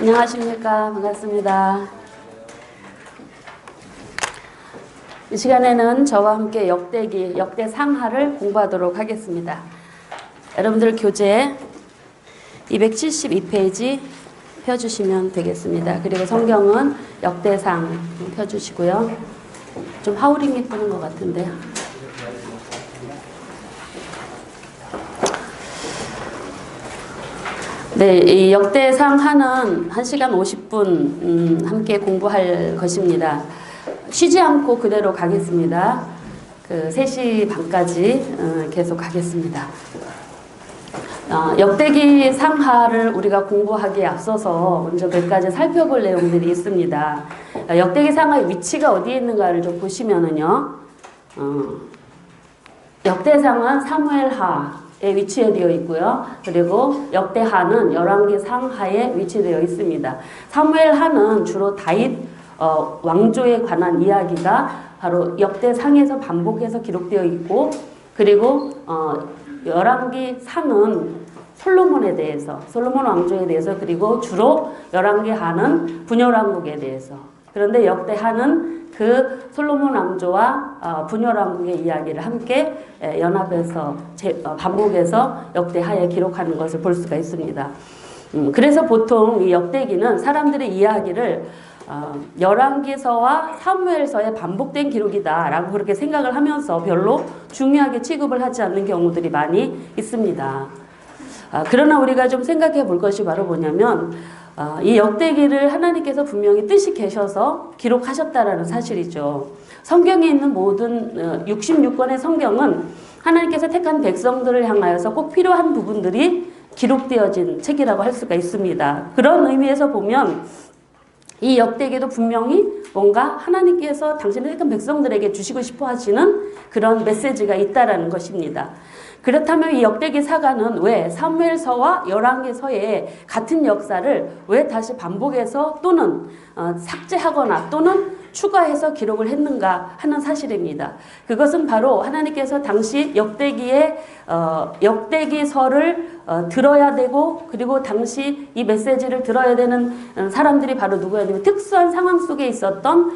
안녕하십니까. 반갑습니다. 이 시간에는 저와 함께 역대상하를 공부하도록 하겠습니다. 여러분들 교재 272페이지 펴주시면 되겠습니다. 그리고 성경은 역대상 펴주시고요. 좀 하우링이 뜨는 것 같은데요. 네, 이 역대상하는 1시간 50분 함께 공부할 것입니다. 쉬지 않고 그대로 가겠습니다. 3시 반까지 계속 가겠습니다. 역대기 상하를 우리가 공부하기에 앞서서 먼저 몇 가지 살펴볼 내용들이 있습니다. 역대기 상하의 위치가 어디에 있는가를 좀 보시면은요. 역대상은 사무엘하에 위치되어 있고요. 그리고 역대하는 열왕기 상하에 위치되어 있습니다. 사무엘하는 주로 다윗 왕조에 관한 이야기가 바로 역대상에서 반복해서 기록되어 있고, 그리고 열왕기 상은 솔로몬에 대해서, 솔로몬 왕조에 대해서, 그리고 주로 열왕기 하는 분열왕국에 대해서. 그런데 역대하는 그 솔로몬 왕조와 분열왕국의 이야기를 함께 연합해서 반복해서 역대하에 기록하는 것을 볼 수가 있습니다. 그래서 보통 이 역대기는 사람들의 이야기를 열왕기서와 사무엘서에 반복된 기록이다라고 그렇게 생각을 하면서 별로 중요하게 취급을 하지 않는 경우들이 많이 있습니다. 그러나 우리가 좀 생각해 볼 것이 바로 뭐냐면 이 역대기를 하나님께서 분명히 뜻이 계셔서 기록하셨다라는 사실이죠. 성경에 있는 모든 66권의 성경은 하나님께서 택한 백성들을 향하여서 꼭 필요한 부분들이 기록되어진 책이라고 할 수가 있습니다. 그런 의미에서 보면 이 역대기도 분명히 뭔가 하나님께서 당신의 택한 백성들에게 주시고 싶어 하시는 그런 메시지가 있다라는 것입니다. 그렇다면 이 역대기 사가는 왜 사무엘서와 열왕기서의 같은 역사를 왜 다시 반복해서 또는 삭제하거나 또는 추가해서 기록을 했는가 하는 사실입니다. 그것은 바로 하나님께서 당시 역대기서를 들어야 되고, 그리고 당시 이 메시지를 들어야 되는 사람들이 바로 누구였냐면 특수한 상황 속에 있었던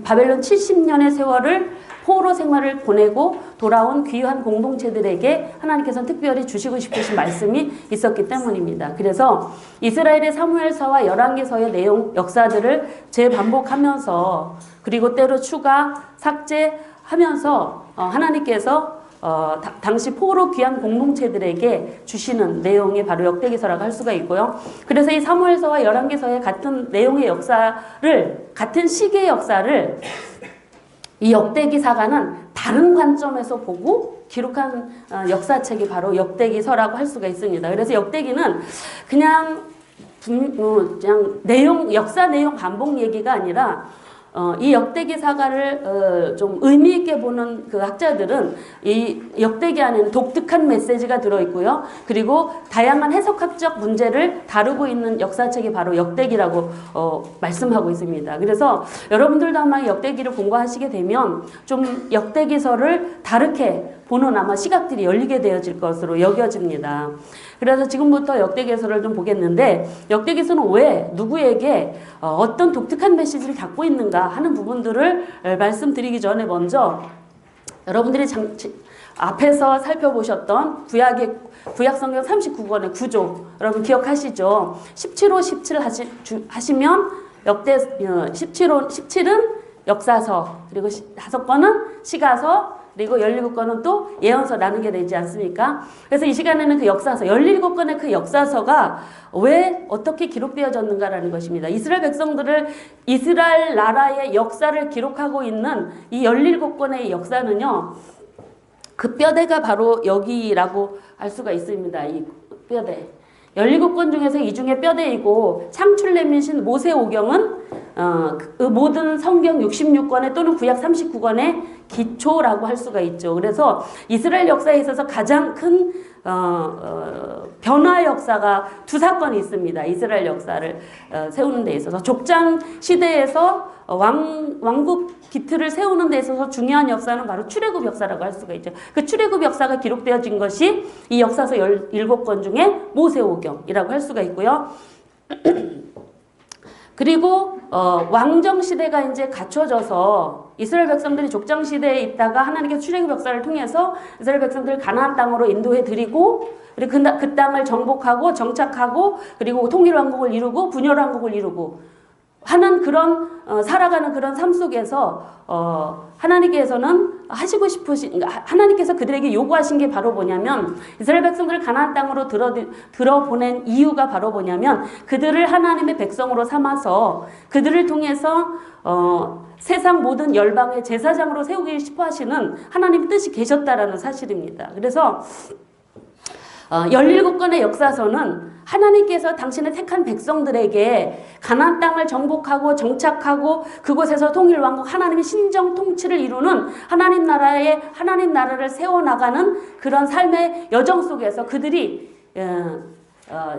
바벨론 70년의 세월을 포로 생활을 보내고 돌아온 귀한 공동체들에게 하나님께서는 특별히 주시고 싶으신 말씀이 있었기 때문입니다. 그래서 이스라엘의 사무엘서와 열왕기서의 내용, 역사들을 재반복하면서, 그리고 때로 추가, 삭제하면서 하나님께서 당시 포로 귀한 공동체들에게 주시는 내용이 바로 역대기서라고 할 수가 있고요. 그래서 이 사무엘서와 열왕기서의 같은 내용의 역사를, 같은 시기의 역사를 이 역대기사가는 다른 관점에서 보고 기록한 역사책이 바로 역대기서라고 할 수가 있습니다. 그래서 역대기는 그냥 역사 내용 반복 얘기가 아니라 이 역대기 사가를 좀 의미 있게 보는 그 학자들은 이 역대기 안에는 독특한 메시지가 들어있고요. 그리고 다양한 해석학적 문제를 다루고 있는 역사책이 바로 역대기라고 말씀하고 있습니다. 그래서 여러분들도 아마 역대기를 공부하시게 되면 좀 역대기서를 다르게 보는 아마 시각들이 열리게 되어질 것으로 여겨집니다. 그래서 지금부터 역대기서를 좀 보겠는데, 역대기서는 왜 누구에게 어떤 독특한 메시지를 갖고 있는가 하는 부분들을 말씀드리기 전에 먼저 여러분들이 앞에서 살펴보셨던 구약성경 39권의 구조 여러분 기억하시죠? 17호 17 하시면 17은 역사서, 그리고 5권은 시가서, 그리고 17권은 또 예언서 나누게 되지 않습니까? 그래서 이 시간에는 그 역사서, 17권의 그 역사서가 왜 어떻게 기록되어졌는가라는 것입니다. 이스라엘 백성들을, 이스라엘 나라의 역사를 기록하고 있는 이 17권의 역사는요, 그 뼈대가 바로 여기라고 할 수가 있습니다. 이 뼈대. 17권 중에서 이 중에 뼈대이고, 창출레민신 모세오경은 그 모든 성경 66권에 또는 구약 39권의 기초라고 할 수가 있죠. 그래서 이스라엘 역사에 있어서 가장 큰 변화 역사가 두 사건이 있습니다. 이스라엘 역사를 세우는 데 있어서 족장 시대에서 왕국 기틀을 세우는 데 있어서 중요한 역사는 바로 출애굽 역사라고 할 수가 있죠. 그 출애굽 역사가 기록되어진 것이 이 역사서 17권 중에 모세오경이라고 할 수가 있고요. 그리고 왕정 시대가 이제 갖춰져서 이스라엘 백성들이 족장 시대에 있다가 하나님께서 출애굽 역사를 통해서 이스라엘 백성들을 가나안 땅으로 인도해 드리고 그리고 그 땅을 정복하고 정착하고 그리고 통일 왕국을 이루고 분열 왕국을 이루고 하는 그런 살아가는 그런 삶 속에서 하나님께서는 하시고 싶으신 하나님께서 그들에게 요구하신 게 바로 뭐냐면 이스라엘 백성들을 가나안 땅으로 들어보낸 이유가 바로 뭐냐면 그들을 하나님의 백성으로 삼아서 그들을 통해서 세상 모든 열방의 제사장으로 세우기 싶어 하시는 하나님의 뜻이 계셨다라는 사실입니다. 그래서 17권의 역사서는 하나님께서 당신의 택한 백성들에게 가나안 땅을 정복하고 정착하고 그곳에서 통일 왕국 하나님의 신정 통치를 이루는 하나님 나라를 세워나가는 그런 삶의 여정 속에서 그들이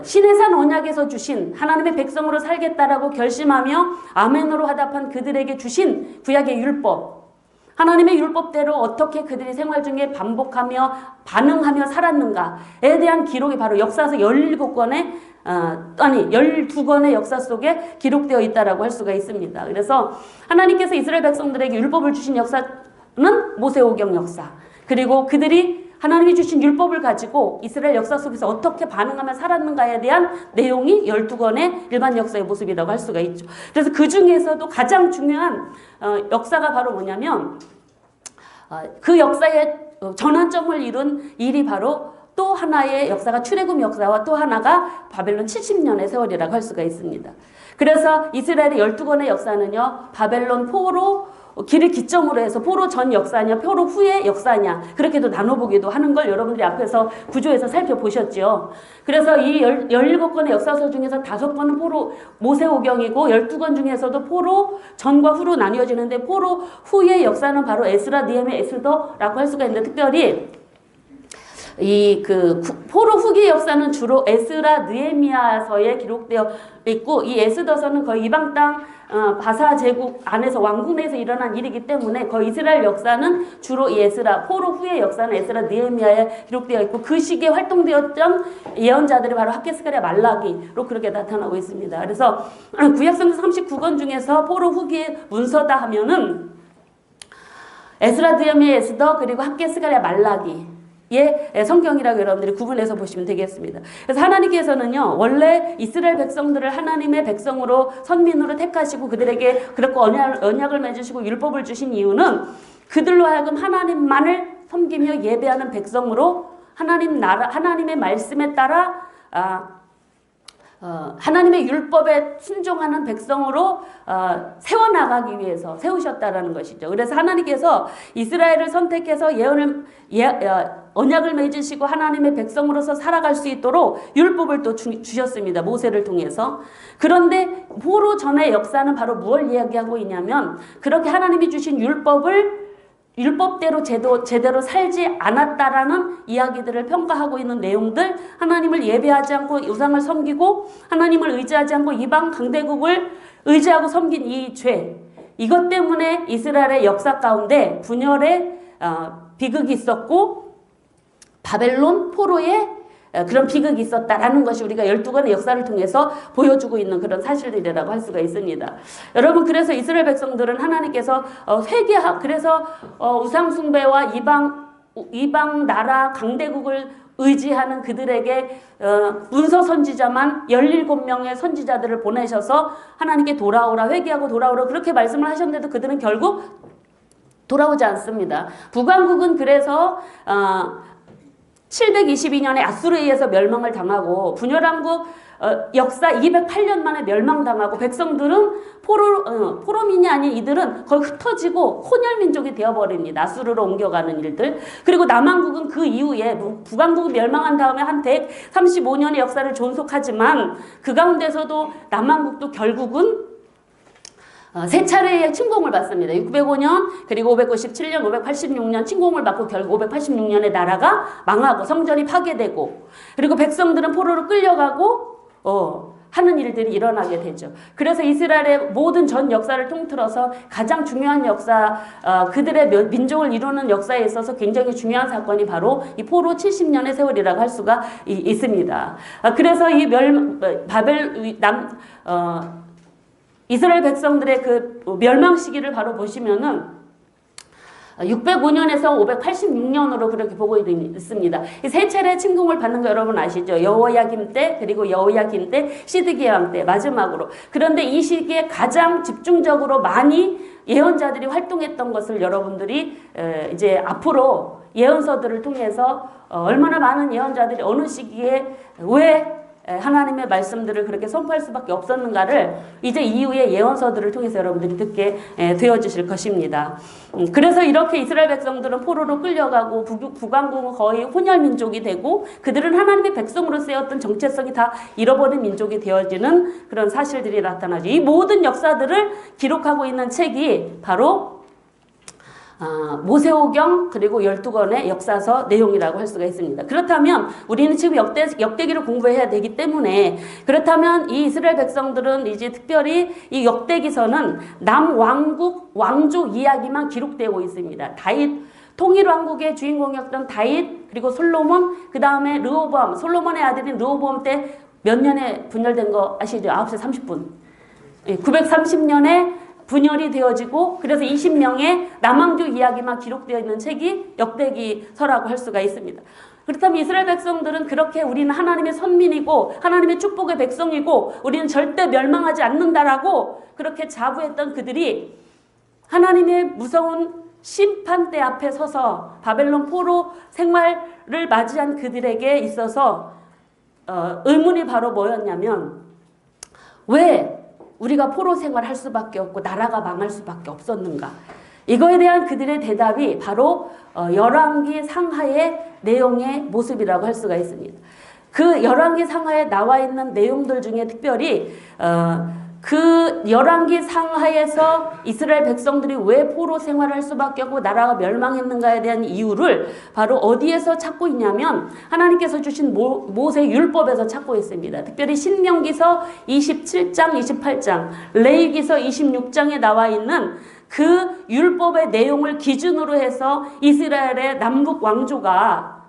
시내산 언약에서 주신 하나님의 백성으로 살겠다라고 결심하며 아멘으로 화답한 그들에게 주신 구약의 율법 하나님의 율법대로 어떻게 그들이 생활 중에 반복하며 반응하며 살았는가에 대한 기록이 바로 역사서 17권의 12권의 역사 속에 기록되어 있다라고 할 수가 있습니다. 그래서 하나님께서 이스라엘 백성들에게 율법을 주신 역사는 모세오경 역사 그리고 그들이 하나님이 주신 율법을 가지고 이스라엘 역사 속에서 어떻게 반응하며 살았는가에 대한 내용이 12권의 일반 역사의 모습이라고 할 수가 있죠. 그래서 그 중에서도 가장 중요한 역사가 바로 뭐냐면 그 역사의 전환점을 이룬 일이 바로 또 하나의 역사가 출애굽 역사와 또 하나가 바벨론 70년의 세월이라고 할 수가 있습니다. 그래서 이스라엘의 12권의 역사는요. 바벨론 포로 길을 기점으로 해서 포로 전 역사냐 포로 후의 역사냐 그렇게도 나눠보기도 하는 걸 여러분들이 앞에서 구조에서 살펴보셨죠. 그래서 이 17권의 역사서 중에서 5권은 포로 모세오경이고 12권 중에서도 포로 전과 후로 나뉘어지는데 포로 후의 역사는 바로 에스라, 느헤미야, 에스더라고 할 수가 있는데 특별히 포로 후기 역사는 주로 에스라, 느헤미야서에 기록되어 있고 이 에스더서는 거의 이방 땅 바사 제국 안에서 왕국 내에서 일어난 일이기 때문에 거의 이스라엘 역사는 주로 이 에스라, 포로 후의 역사는 에스라, 느헤미야에 기록되어 있고 그 시기에 활동되었던 예언자들이 바로 학개스가랴, 말라기로 그렇게 나타나고 있습니다. 그래서 구약성서 39권 중에서 포로 후기의 문서다 하면은 에스라, 느헤미야, 에스더 그리고 학개스가랴, 말라기 성경이라고 여러분들이 구분해서 보시면 되겠습니다. 그래서 하나님께서는요, 원래 이스라엘 백성들을 하나님의 백성으로 선민으로 택하시고 그들에게 그렇게 언약을 맺으시고 율법을 주신 이유는 그들로 하여금 하나님만을 섬기며 예배하는 백성으로 하나님의 말씀에 따라 하나님의 율법에 순종하는 백성으로 세워나가기 위해서 세우셨다라는 것이죠. 그래서 하나님께서 이스라엘을 선택해서 언약을 맺으시고 하나님의 백성으로서 살아갈 수 있도록 율법을 또 주셨습니다. 모세를 통해서. 그런데 포로 전의 역사는 바로 무엇을 이야기하고 있냐면 그렇게 하나님이 주신 율법대로 제대로 살지 않았다라는 이야기들을 평가하고 있는 내용들, 하나님을 예배하지 않고 우상을 섬기고 하나님을 의지하지 않고 이방 강대국을 의지하고 섬긴 이 죄, 이것 때문에 이스라엘의 역사 가운데 분열의 비극이 있었고 바벨론 포로의 그런 비극이 있었다라는 것이 우리가 12권의 역사를 통해서 보여주고 있는 그런 사실들이라고 할 수가 있습니다. 여러분, 그래서 이스라엘 백성들은 하나님께서 그래서 우상 숭배와 이방 나라 강대국을 의지하는 그들에게 문서 선지자만 17명의 선지자들을 보내셔서 하나님께 돌아오라, 회개하고 돌아오라 그렇게 말씀을 하셨는데도 그들은 결국 돌아오지 않습니다. 북왕국은 그래서 722년에 아수르에 의해서 멸망을 당하고 분열왕국 역사 208년 만에 멸망당하고 백성들은 포로민이 아닌 이들은 거의 흩어지고 혼혈민족이 되어버립니다. 아수르로 옮겨가는 일들. 그리고 남왕국은 그 이후에 북왕국이 멸망한 다음에 한 135년의 역사를 존속하지만 그 가운데서도 남왕국도 결국은 세 차례의 침공을 받습니다. 605년 그리고 597년 586년 침공을 받고 결국 586년에 나라가 망하고 성전이 파괴되고 그리고 백성들은 포로로 끌려가고 하는 일들이 일어나게 되죠. 그래서 이스라엘의 모든 전 역사를 통틀어서 가장 중요한 역사, 그들의 민족을 이루는 역사에 있어서 굉장히 중요한 사건이 바로 이 포로 70년의 세월이라고 할 수가 있습니다. 그래서 이 이스라엘 백성들의 그 멸망 시기를 바로 보시면은 605년에서 586년으로 그렇게 보고 있습니다. 세 차례 침공을 받는 거 여러분 아시죠? 여호야김 때, 그리고 여호야긴 때, 시드기야 왕 때 마지막으로. 그런데 이 시기에 가장 집중적으로 많이 예언자들이 활동했던 것을 여러분들이 이제 앞으로 예언서들을 통해서 얼마나 많은 예언자들이 어느 시기에 왜 하나님의 말씀들을 그렇게 선포할 수밖에 없었는가를 이제 이후의 예언서들을 통해서 여러분들이 듣게 되어지실 것입니다. 그래서 이렇게 이스라엘 백성들은 포로로 끌려가고 북왕국은 거의 혼혈민족이 되고 그들은 하나님의 백성으로서의 어떤 정체성이 다 잃어버린 민족이 되어지는 그런 사실들이 나타나죠. 이 모든 역사들을 기록하고 있는 책이 바로 모세오경 그리고 12권의 역사서 내용이라고 할 수가 있습니다. 그렇다면 우리는 지금 역대기를 공부해야 되기 때문에 그렇다면 이 이스라엘 백성들은 이제 특별히 이 역대기서는 남왕국 왕조 이야기만 기록되고 있습니다. 다윗 통일왕국의 주인공이었던 다윗 그리고 솔로몬 그 다음에 르호보암 솔로몬의 아들인 르호보암 때 몇 년에 분열된 거 아시죠? 9시 30분 930년에 분열이 되어지고 그래서 20명의 남왕조 이야기만 기록되어 있는 책이 역대기서라고 할 수가 있습니다. 그렇다면 이스라엘 백성들은 그렇게 우리는 하나님의 선민이고 하나님의 축복의 백성이고 우리는 절대 멸망하지 않는다라고 그렇게 자부했던 그들이 하나님의 무서운 심판대 앞에 서서 바벨론 포로 생활을 맞이한 그들에게 있어서 의문이 바로 뭐였냐면 왜 우리가 포로 생활할 수밖에 없고 나라가 망할 수밖에 없었는가? 이거에 대한 그들의 대답이 바로 열왕기 상하의 내용의 모습이라고 할 수가 있습니다. 그 열왕기 상하에 나와 있는 내용들 중에 특별히 그 열왕기 상하에서 이스라엘 백성들이 왜 포로 생활을 할 수밖에 없고 나라가 멸망했는가에 대한 이유를 바로 어디에서 찾고 있냐면 하나님께서 주신 모세 율법에서 찾고 있습니다. 특별히 신명기서 27장, 28장, 레위기서 26장에 나와 있는 그 율법의 내용을 기준으로 해서 이스라엘의 남북 왕조가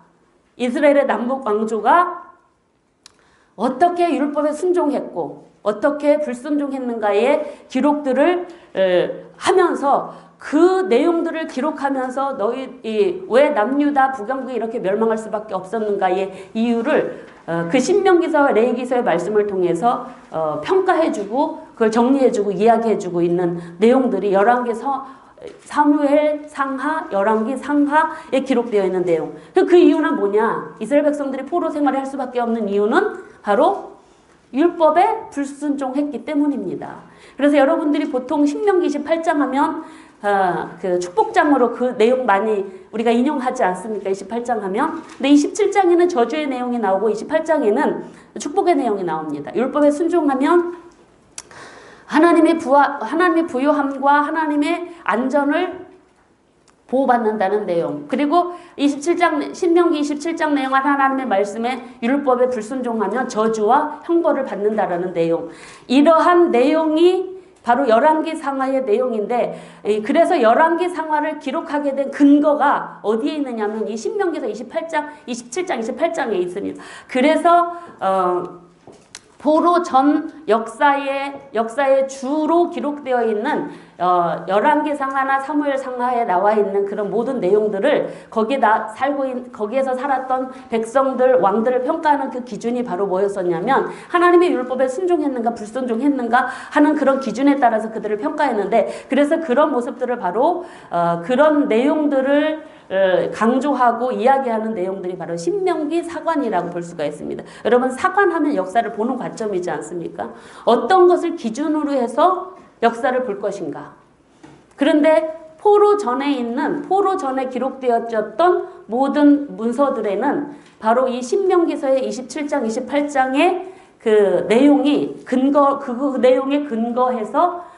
어떻게 율법에 순종했고 어떻게 불순종했는가의 기록들을 하면서 그 내용들을 기록하면서 왜 남유다 북왕국이 이렇게 멸망할 수밖에 없었는가의 이유를 그 신명기서와 레위기서의 말씀을 통해서 평가해주고 그걸 정리해주고 이야기해주고 있는 내용들이 열왕기서 사무엘 상하, 열왕기 상하에 기록되어 있는 내용. 그 이유는 뭐냐? 이스라엘 백성들이 포로 생활을 할 수밖에 없는 이유는 바로 율법에 불순종했기 때문입니다. 그래서 여러분들이 보통 신명기 28장 하면 그 축복장으로 그 내용 많이 우리가 인용하지 않습니까? 28장 하면. 근데 27장에는 저주의 내용이 나오고 28장에는 축복의 내용이 나옵니다. 율법에 순종하면 하나님의 부요함과 하나님의 안전을 보호받는다는 내용. 그리고 27장 신명기 27장 내용은 하나님의 말씀에 율법에 불순종하면 저주와 형벌을 받는다라는 내용. 이러한 내용이 바로 열왕기 상하의 내용인데 그래서 열왕기 상하를 기록하게 된 근거가 어디에 있느냐면 이 신명기서 28장, 27장, 28장에 있습니다. 그래서 포로 전 역사의 주로 기록되어 있는 열왕기 상하나 사무엘 상하에 나와 있는 그런 모든 내용들을 거기에서 살았던 백성들 왕들을 평가하는 그 기준이 바로 뭐였었냐면 하나님의 율법에 순종했는가 불순종했는가 하는 그런 기준에 따라서 그들을 평가했는데 그래서 그런 모습들을 바로 그런 내용들을 강조하고 이야기하는 내용들이 바로 신명기 사관이라고 볼 수가 있습니다. 여러분 사관하면 역사를 보는 관점이지 않습니까? 어떤 것을 기준으로 해서 역사를 볼 것인가. 그런데 포로 전에 기록되어졌던 모든 문서들에는 바로 이 신명기서의 27장, 28장의 그 내용이 그 내용에 근거해서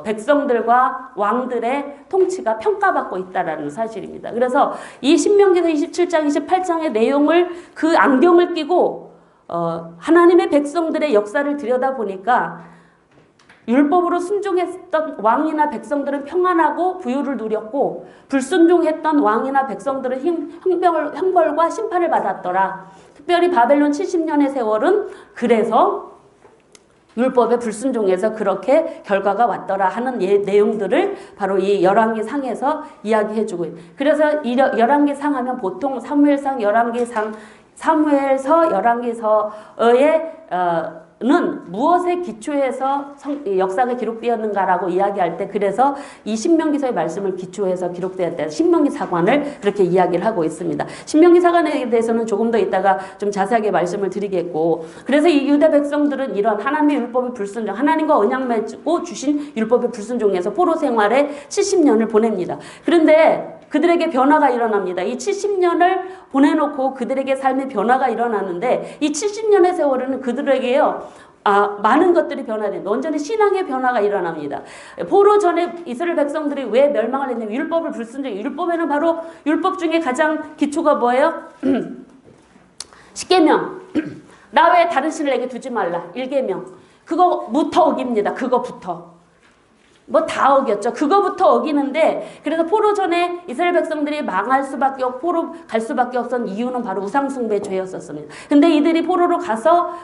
백성들과 왕들의 통치가 평가받고 있다라는 사실입니다. 그래서 이 신명기서 27장, 28장의 내용을 그 안경을 끼고 하나님의 백성들의 역사를 들여다보니까 율법으로 순종했던 왕이나 백성들은 평안하고 부유를 누렸고 불순종했던 왕이나 백성들은 형벌과 심판을 받았더라. 특별히 바벨론 70년의 세월은 그래서 율법의 불순종에서 그렇게 결과가 왔더라 하는 내용들을 바로 이 열왕기 상에서 이야기해주고 있어요. 그래서 이 열왕기 상 하면 보통 사무엘상, 열왕기상, 사무엘서, 열왕기서의 는 무엇에 기초해서 역사가 기록되었는가라고 이야기할 때 그래서 이 신명기서의 말씀을 기초해서 기록되었다. 신명기 사관을 그렇게 이야기를 하고 있습니다. 신명기 사관에 대해서는 조금 더 이따가 좀 자세하게 말씀을 드리겠고 그래서 이 유다 백성들은 이런 하나님의 율법의 불순종 하나님과 언약 맺고 주신 율법의 불순종에서 포로 생활에 70년을 보냅니다. 그런데 그들에게 변화가 일어납니다. 이 70년을 보내놓고 그들에게 삶의 변화가 일어나는데 이 70년의 세월은 그들에게요. 많은 것들이 변화됩니다. 완전히 신앙의 변화가 일어납니다. 포로 전에 이스라엘 백성들이 왜 멸망을 했냐면 율법을 불순종. 율법에는 바로 율법 중에 가장 기초가 뭐예요? 십계명. 나 외에 다른 신을 내게 두지 말라. 일계명. 그거부터 어깁니다. 그거부터. 뭐 다 어겼죠. 그거부터 어기는데 그래서 포로 전에 이스라엘 백성들이 망할 수밖에 없고 포로 갈 수밖에 없었던 이유는 바로 우상숭배 죄였었습니다. 근데 이들이 포로로 가서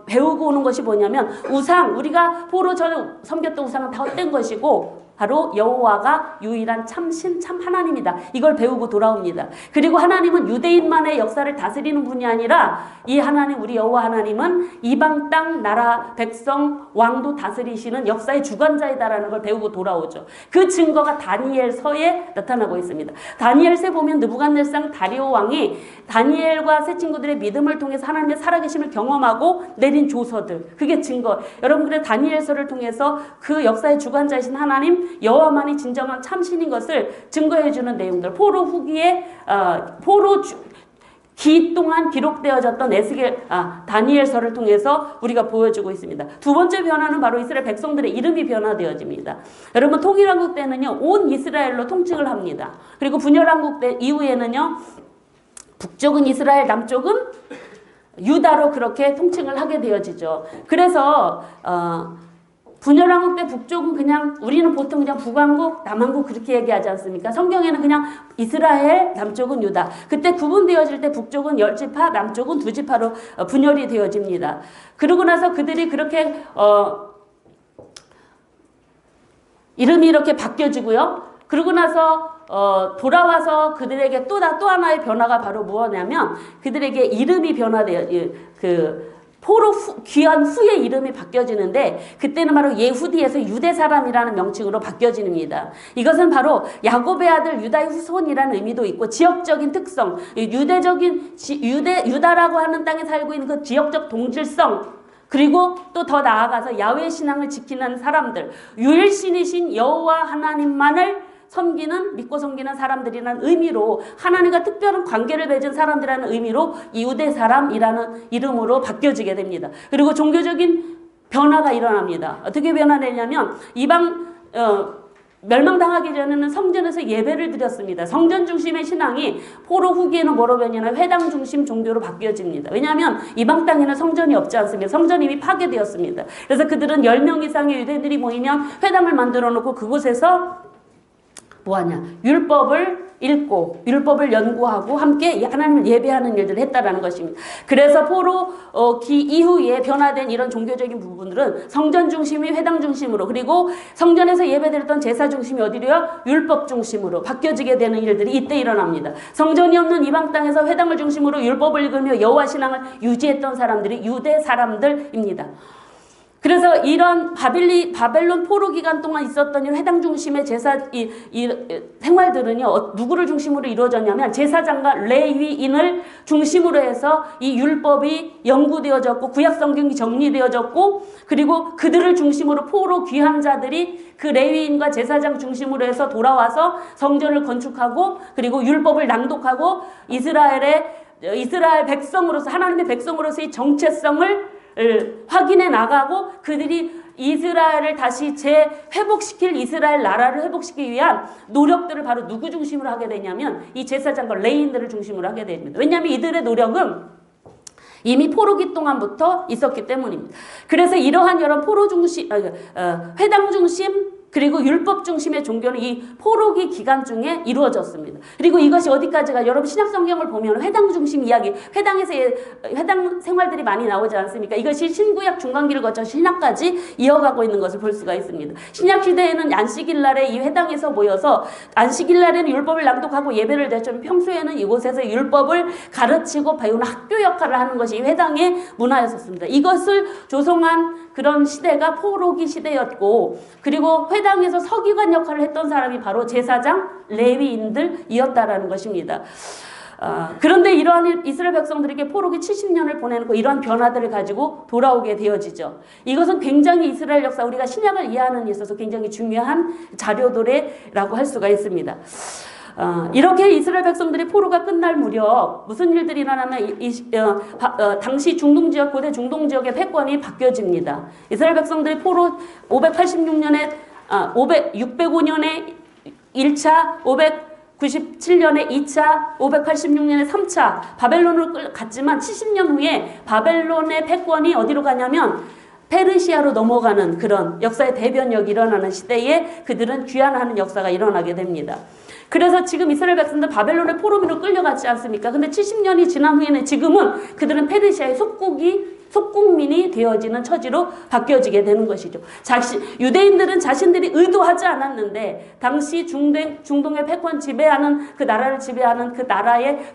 배우고 오는 것이 뭐냐면 우상 우리가 포로 전에 섬겼던 우상은 다 헛된 것이고 바로 여호와가 유일한 참신 참 하나님이다. 이걸 배우고 돌아옵니다. 그리고 하나님은 유대인만의 역사를 다스리는 분이 아니라 이 하나님 우리 여호와 하나님은 이방 땅 나라 백성 왕도 다스리시는 역사의 주관자이다라는 걸 배우고 돌아오죠. 그 증거가 다니엘서에 나타나고 있습니다. 다니엘서에 보면 느부갓네살 다리오 왕이 다니엘과 세 친구들의 믿음을 통해서 하나님의 살아계심을 경험하고 내린 조서들 그게 증거. 여러분 그래 다니엘서를 통해서 그 역사의 주관자이신 하나님 여호와만이 진정한 참신인 것을 증거해주는 내용들 포로 후기에 기 동안 기록되어졌던 다니엘서를 통해서 우리가 보여주고 있습니다. 두 번째 변화는 바로 이스라엘 백성들의 이름이 변화되어집니다. 여러분 통일왕국 때는요 온 이스라엘로 통칭을 합니다. 그리고 분열왕국 때 이후에는요 북쪽은 이스라엘 남쪽은 유다로 그렇게 통칭을 하게 되어지죠. 그래서 분열왕국 때 북쪽은 그냥 우리는 보통 그냥 북왕국, 남왕국 그렇게 얘기하지 않습니까? 성경에는 그냥 이스라엘, 남쪽은 유다. 그때 구분되어질 때 북쪽은 10지파, 남쪽은 2지파로 분열이 되어집니다. 그러고 나서 그들이 그렇게 이름이 이렇게 바뀌어지고요. 그러고 나서 돌아와서 그들에게 또 하나의 변화가 바로 무엇이냐면 그들에게 이름이 변화돼요. 포로 귀환 후에 이름이 바뀌어지는데 그때는 바로 예후디에서 유대 사람이라는 명칭으로 바뀌어집니다. 이것은 바로 야곱의 아들 유다의 후손이라는 의미도 있고 지역적인 특성, 유다라고 하는 땅에 살고 있는 그 지역적 동질성 그리고 또 더 나아가서 야훼 신앙을 지키는 사람들 유일신이신 여호와 하나님만을 믿고 섬기는 사람들이라는 의미로 하나님과 특별한 관계를 맺은 사람들이라는 의미로 유대 사람이라는 이름으로 바뀌어지게 됩니다. 그리고 종교적인 변화가 일어납니다. 어떻게 변화되냐면 이방 멸망당하기 전에는 성전에서 예배를 드렸습니다. 성전 중심의 신앙이 포로 후기에는 뭐로 변하냐면 회당 중심 종교로 바뀌어집니다. 왜냐하면 이방 땅에는 성전이 없지 않습니다. 성전이 이미 파괴되었습니다. 그래서 그들은 10명 이상의 유대인들이 모이면 회당을 만들어 놓고 그곳에서 뭐하냐? 율법을 읽고 율법을 연구하고 함께 하나님을 예배하는 일들을 했다라는 것입니다. 그래서 포로 이후에 변화된 이런 종교적인 부분들은 성전 중심이 회당 중심으로 그리고 성전에서 예배드렸던 제사 중심이 어디로요? 율법 중심으로 바뀌어지게 되는 일들이 이때 일어납니다. 성전이 없는 이방 땅에서 회당을 중심으로 율법을 읽으며 여호와 신앙을 유지했던 사람들이 유대 사람들입니다. 그래서 이런 바벨론 포로 기간 동안 있었던 이 회당 중심의 제사 생활들은요 누구를 중심으로 이루어졌냐면 제사장과 레위인을 중심으로 해서 이 율법이 연구되어졌고 구약 성경이 정리되어졌고 그리고 그들을 중심으로 포로 귀한 자들이 그 레위인과 제사장 중심으로 해서 돌아와서 성전을 건축하고 그리고 율법을 낭독하고 이스라엘 백성으로서 하나님의 백성으로서의 정체성을 확인해 나가고 그들이 이스라엘을 다시 회복시킬 이스라엘 나라를 회복시키기 위한 노력들을 바로 누구 중심으로 하게 되냐면 이 제사장과 레위인들을 중심으로 하게 됩니다. 왜냐하면 이들의 노력은 이미 포로기 동안부터 있었기 때문입니다. 그래서 이러한 여러 포로 중심, 회당 중심 그리고 율법 중심의 종교는 이 포로기 기간 중에 이루어졌습니다. 그리고 이것이 어디까지가 여러분 신약 성경을 보면 회당 중심 이야기, 회당에서 회당 생활들이 많이 나오지 않습니까? 이것이 신구약 중간기를 거쳐 신약까지 이어가고 있는 것을 볼 수가 있습니다. 신약 시대에는 안식일 날에 이 회당에서 모여서 안식일 날에는 율법을 낭독하고 예배를 드렸지만 평소에는 이곳에서 율법을 가르치고 배우는 학교 역할을 하는 것이 회당의 문화였었습니다. 이것을 조성한 그런 시대가 포로기 시대였고, 그리고 회당에서 서기관 역할을 했던 사람이 바로 제사장, 레위인들이었다라는 것입니다. 그런데 이러한 이스라엘 백성들에게 포로기 70년을 보내놓고 이러한 변화들을 가지고 돌아오게 되어지죠. 이것은 굉장히 이스라엘 역사, 우리가 신약을 이해하는 데 있어서 굉장히 중요한 자료들이라고 할 수가 있습니다. 이렇게 이스라엘 백성들이 포로가 끝날 무렵 무슨 일들이 일어나면 당시 중동지역, 고대 중동지역의 패권이 바뀌어집니다. 이스라엘 백성들이 포로 605년에 1차, 597년에 2차, 586년에 3차 바벨론으로 갔지만 70년 후에 바벨론의 패권이 어디로 가냐면 페르시아로 넘어가는 그런 역사의 대변력이 일어나는 시대에 그들은 귀환하는 역사가 일어나게 됩니다. 그래서 지금 이스라엘 백성들 바벨론의 포로미로 끌려갔지 않습니까? 근데 70년이 지난 후에는 지금은 그들은 페르시아의 속국민이 되어지는 처지로 바뀌어지게 되는 것이죠. 유대인들은 자신들이 의도하지 않았는데 당시 중동의 패권 지배하는 그 나라를 지배하는 그 나라의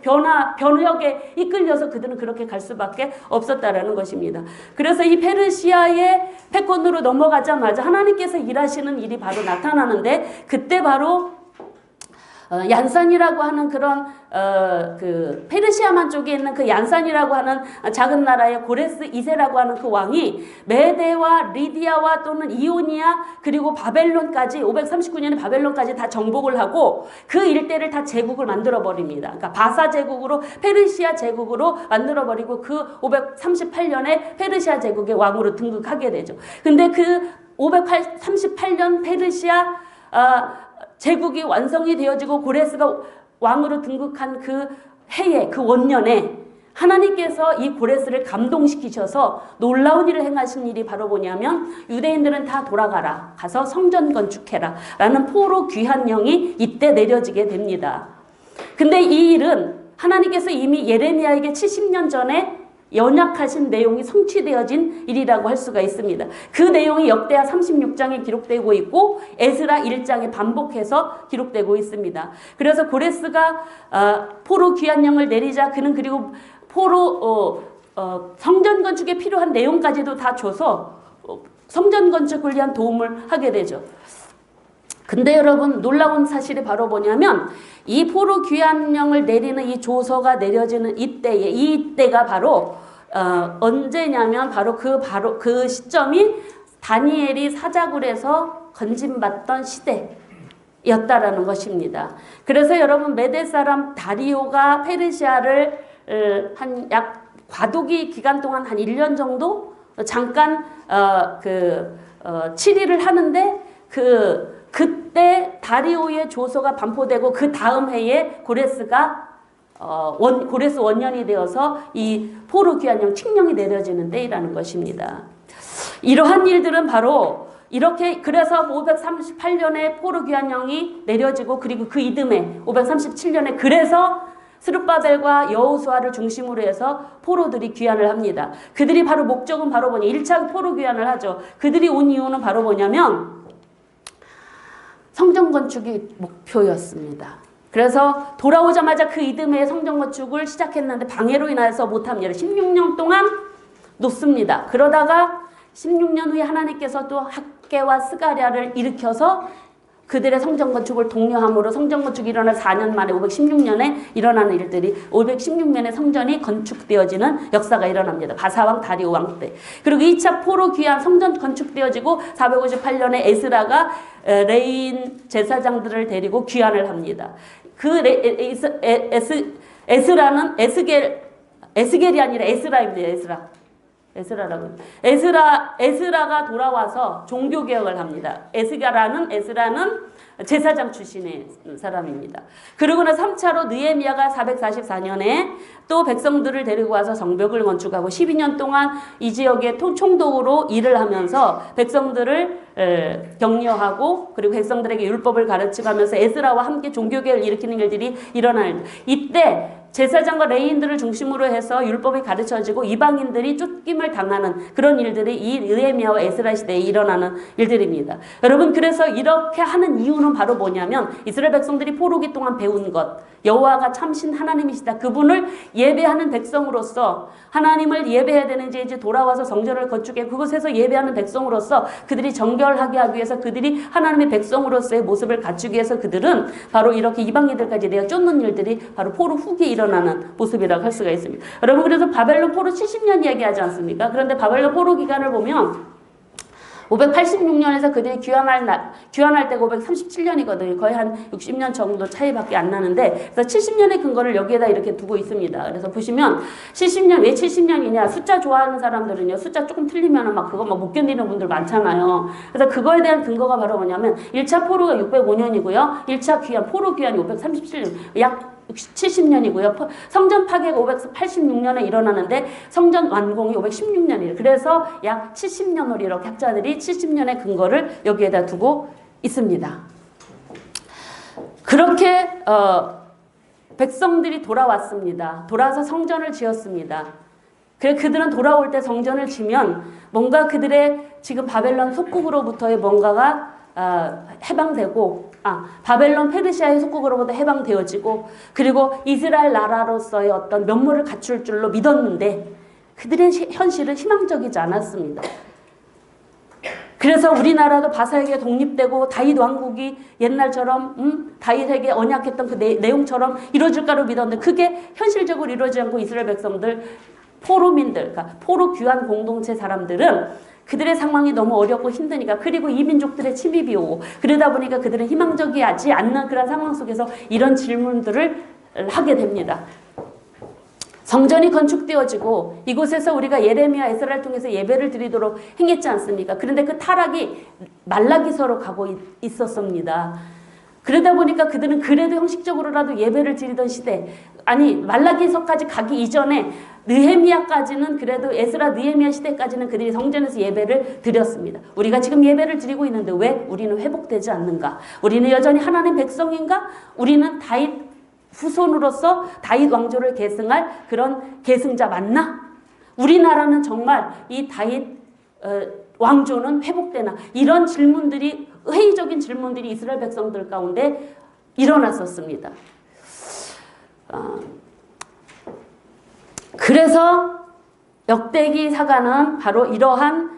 변혁에 이끌려서 그들은 그렇게 갈 수밖에 없었다라는 것입니다. 그래서 이 페르시아의 패권으로 넘어가자마자 하나님께서 일하시는 일이 바로 나타나는데, 그때 바로 얀산이라고 하는 그런 그 페르시아만 쪽에 있는 그 얀산이라고 하는 작은 나라의 고레스 2세라고 하는 그 왕이 메대와 리디아와 또는 이오니아 그리고 바벨론까지 539년에 바벨론까지 다 정복을 하고 그 일대를 다 제국을 만들어 버립니다. 그러니까 바사 제국으로 페르시아 제국으로 만들어 버리고 그 538년에 페르시아 제국의 왕으로 등극하게 되죠. 근데 그 538년 페르시아 제국이 완성이 되어지고 고레스가 왕으로 등극한 그 해에, 그 원년에 하나님께서 이 고레스를 감동시키셔서 놀라운 일을 행하신 일이 바로 뭐냐면 유대인들은 다 돌아가라, 가서 성전 건축해라 라는 포로 귀환령이 이때 내려지게 됩니다. 근데 이 일은 하나님께서 이미 예레미야에게 70년 전에 연약하신 내용이 성취되어진 일이라고 할 수가 있습니다. 그 내용이 역대하 36장에 기록되고 있고 에스라 1장에 반복해서 기록되고 있습니다. 그래서 고레스가 포로 귀환령을 내리자 그는 그리고 포로 성전 건축에 필요한 내용까지도 다 줘서 성전 건축을 위한 도움을 하게 되죠. 근데 여러분, 놀라운 사실이 바로 뭐냐면 이 포로 귀환령을 내리는 이 조서가 내려지는 이때가 바로 언제냐면 바로 그 시점이 다니엘이 사자굴에서 건짐받던 시대였다라는 것입니다. 그래서 여러분, 메대 사람 다리오가 페르시아를 한 약 과도기 기간 동안 한 1년 정도 잠깐 치리를 하는데 그때 다리오의 조서가 반포되고 그 다음 해에 고레스가 고레스 원년이 되어서 이 포로 귀환령 칙령이 내려지는 때이라는 것입니다. 이러한 일들은 바로 이렇게 그래서 538년에 포로 귀환령이 내려지고 그리고 그 이듬해 537년에 그래서 스룹바벨과 여호수아를 중심으로 해서 포로들이 귀환을 합니다. 그들이 바로 목적은 바로 뭐냐, 1차 포로 귀환을 하죠. 그들이 온 이유는 바로 뭐냐면 성전 건축이 목표였습니다. 그래서 돌아오자마자 그 이듬해 성전 건축을 시작했는데 방해로 인해서 못합니다. 16년 동안 놓습니다. 그러다가 16년 후에 하나님께서 또 학개와 스가랴를 일으켜서 그들의 성전 건축을 독려함으로 성전 건축이 일어나 4년 만에 516년에 일어나는 일들이 516년에 성전이 건축되어지는 역사가 일어납니다. 바사왕 다리오 왕 때. 그리고 2차 포로 귀환 성전 건축되어지고 458년에 에스라가 레인 제사장들을 데리고 귀환을 합니다. 그 에스라는 에스겔이 아니라 에스라입니다. 에스라가 돌아와서 종교개혁을 합니다. 에스라는 제사장 출신의 사람입니다. 그러고는 3차로 느헤미야가 444년에 또 백성들을 데리고 와서 성벽을 건축하고 12년 동안 이 지역의 총독으로 일을 하면서 백성들을 격려하고 그리고 백성들에게 율법을 가르치고 하면서 에스라와 함께 종교개혁을 일으키는 일들이 일어나는 이때 제사장과 레위인들을 중심으로 해서 율법이 가르쳐지고 이방인들이 쫓김을 당하는 그런 일들이 이 느헤미야와 에스라 시대에 일어나는 일들입니다. 여러분 그래서 이렇게 하는 이유는 바로 뭐냐면 이스라엘 백성들이 포로기 동안 배운 것 여호와가 참신 하나님이시다. 그분을 예배하는 백성으로서 하나님을 예배해야 되는지 이제 돌아와서 성전을 건축해 그곳에서 예배하는 백성으로서 그들이 정결하게 하기 위해서 그들이 하나님의 백성으로서의 모습을 갖추기 위해서 그들은 바로 이렇게 이방인들까지 내가 쫓는 일들이 바로 포로 후기에 일어나는 모습이라고 할 수가 있습니다. 여러분 그래서 바벨론 포로 70년 이야기하지 않습니까? 그런데 바벨론 포로 기간을 보면 586년에서 그들이 귀환할 때가 537년이거든요. 거의 한 60년 정도 차이밖에 안 나는데, 그래서 70년의 근거를 여기에다 이렇게 두고 있습니다. 그래서 보시면 70년, 왜 70년이냐? 숫자 좋아하는 사람들은요, 숫자 조금 틀리면 막 그거 막 못 견디는 분들 많잖아요. 그래서 그거에 대한 근거가 바로 뭐냐면, 1차 포로가 605년이고요. 1차 귀환, 포로 귀환이 537년, 약 70년이고요. 성전 파괴가 586년에 일어나는데 성전 완공이 516년이에요. 그래서 약 70년으로 이렇게 학자들이 70년의 근거를 여기에다 두고 있습니다. 그렇게 백성들이 돌아왔습니다. 돌아와서 성전을 지었습니다. 그래 그들은 돌아올 때 성전을 지면 뭔가 그들의 지금 바벨론 속국으로부터의 뭔가가 해방되고 바벨론 페르시아의 속국으로부터 해방되어지고 그리고 이스라엘 나라로서의 어떤 면모를 갖출 줄로 믿었는데 그들의 현실은 희망적이지 않았습니다. 그래서 우리나라도 바사에게 독립되고 다윗 왕국이 옛날처럼 다윗에게 언약했던 그 내용처럼 이루어질까로 믿었는데 그게 현실적으로 이루어지지 않고 이스라엘 백성들 포로민들 그러니까 포로 귀환 공동체 사람들은 그들의 상황이 너무 어렵고 힘드니까 그리고 이민족들의 침입이 오고 그러다 보니까 그들은 희망적이지 않는 그런 상황 속에서 이런 질문들을 하게 됩니다. 성전이 건축되어지고 이곳에서 우리가 예레미야 에스라를 통해서 예배를 드리도록 행했지 않습니까? 그런데 그 타락이 말라기서로 가고 있었습니다. 그러다 보니까 그들은 그래도 형식적으로라도 예배를 드리던 시대 아니 말라기서까지 가기 이전에 느헤미야까지는 그래도 에스라 느헤미야 시대까지는 그들이 성전에서 예배를 드렸습니다. 우리가 지금 예배를 드리고 있는데 왜 우리는 회복되지 않는가? 우리는 여전히 하나님 백성인가? 우리는 다윗 후손으로서 다윗 왕조를 계승할 그런 계승자 맞나? 우리나라는 정말 이 다윗 왕조는 회복되나? 이런 질문들이 회의적인 질문들이 이스라엘 백성들 가운데 일어났었습니다. 그래서 역대기 사가는 바로 이러한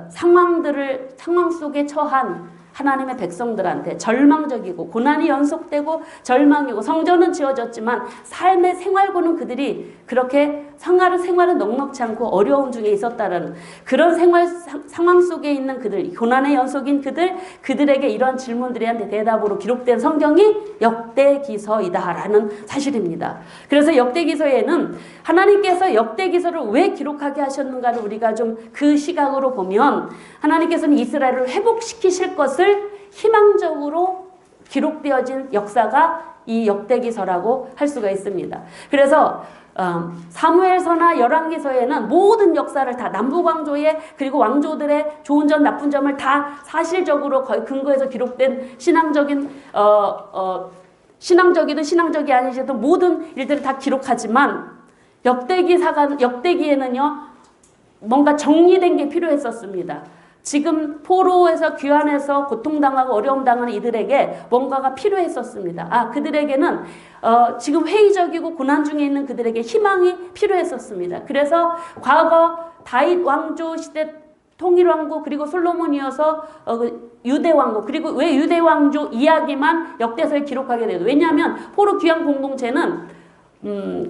상황 속에 처한 하나님의 백성들한테 절망적이고 고난이 연속되고 절망이고 성전은 지어졌지만 삶의 생활고는 그들이 그렇게 생활은 넉넉지 않고 어려움 중에 있었다라는 그런 상황 속에 있는 그들 고난의 연속인 그들에게 이런 질문들에 대답으로 기록된 성경이 역대기서이다라는 사실입니다. 그래서 역대기서에는 하나님께서 역대기서를 왜 기록하게 하셨는가를 우리가 좀 그 시각으로 보면 하나님께서는 이스라엘을 회복시키실 것을 희망적으로 기록되어진 역사가 이 역대기서라고 할 수가 있습니다. 그래서 사무엘서나 열왕기서에는 모든 역사를 다 남북왕조의 그리고 왕조들의 좋은 점 나쁜 점을 다 사실적으로 거의 근거해서 기록된 신앙적이든 신앙적이 아니지도 모든 일들을 다 기록하지만 역대기에는요 뭔가 정리된 게 필요했었습니다. 지금 포로에서 귀환해서 고통당하고 어려움 당하는 이들에게 뭔가가 필요했었습니다. 그들에게는 지금 회의적이고 고난 중에 있는 그들에게 희망이 필요했었습니다. 그래서 과거 다윗 왕조 시대 통일왕국 그리고 솔로몬이어서 유대왕국 그리고 왜 유대왕조 이야기만 역대서에 기록하게 돼요? 왜냐하면 포로 귀환 공동체는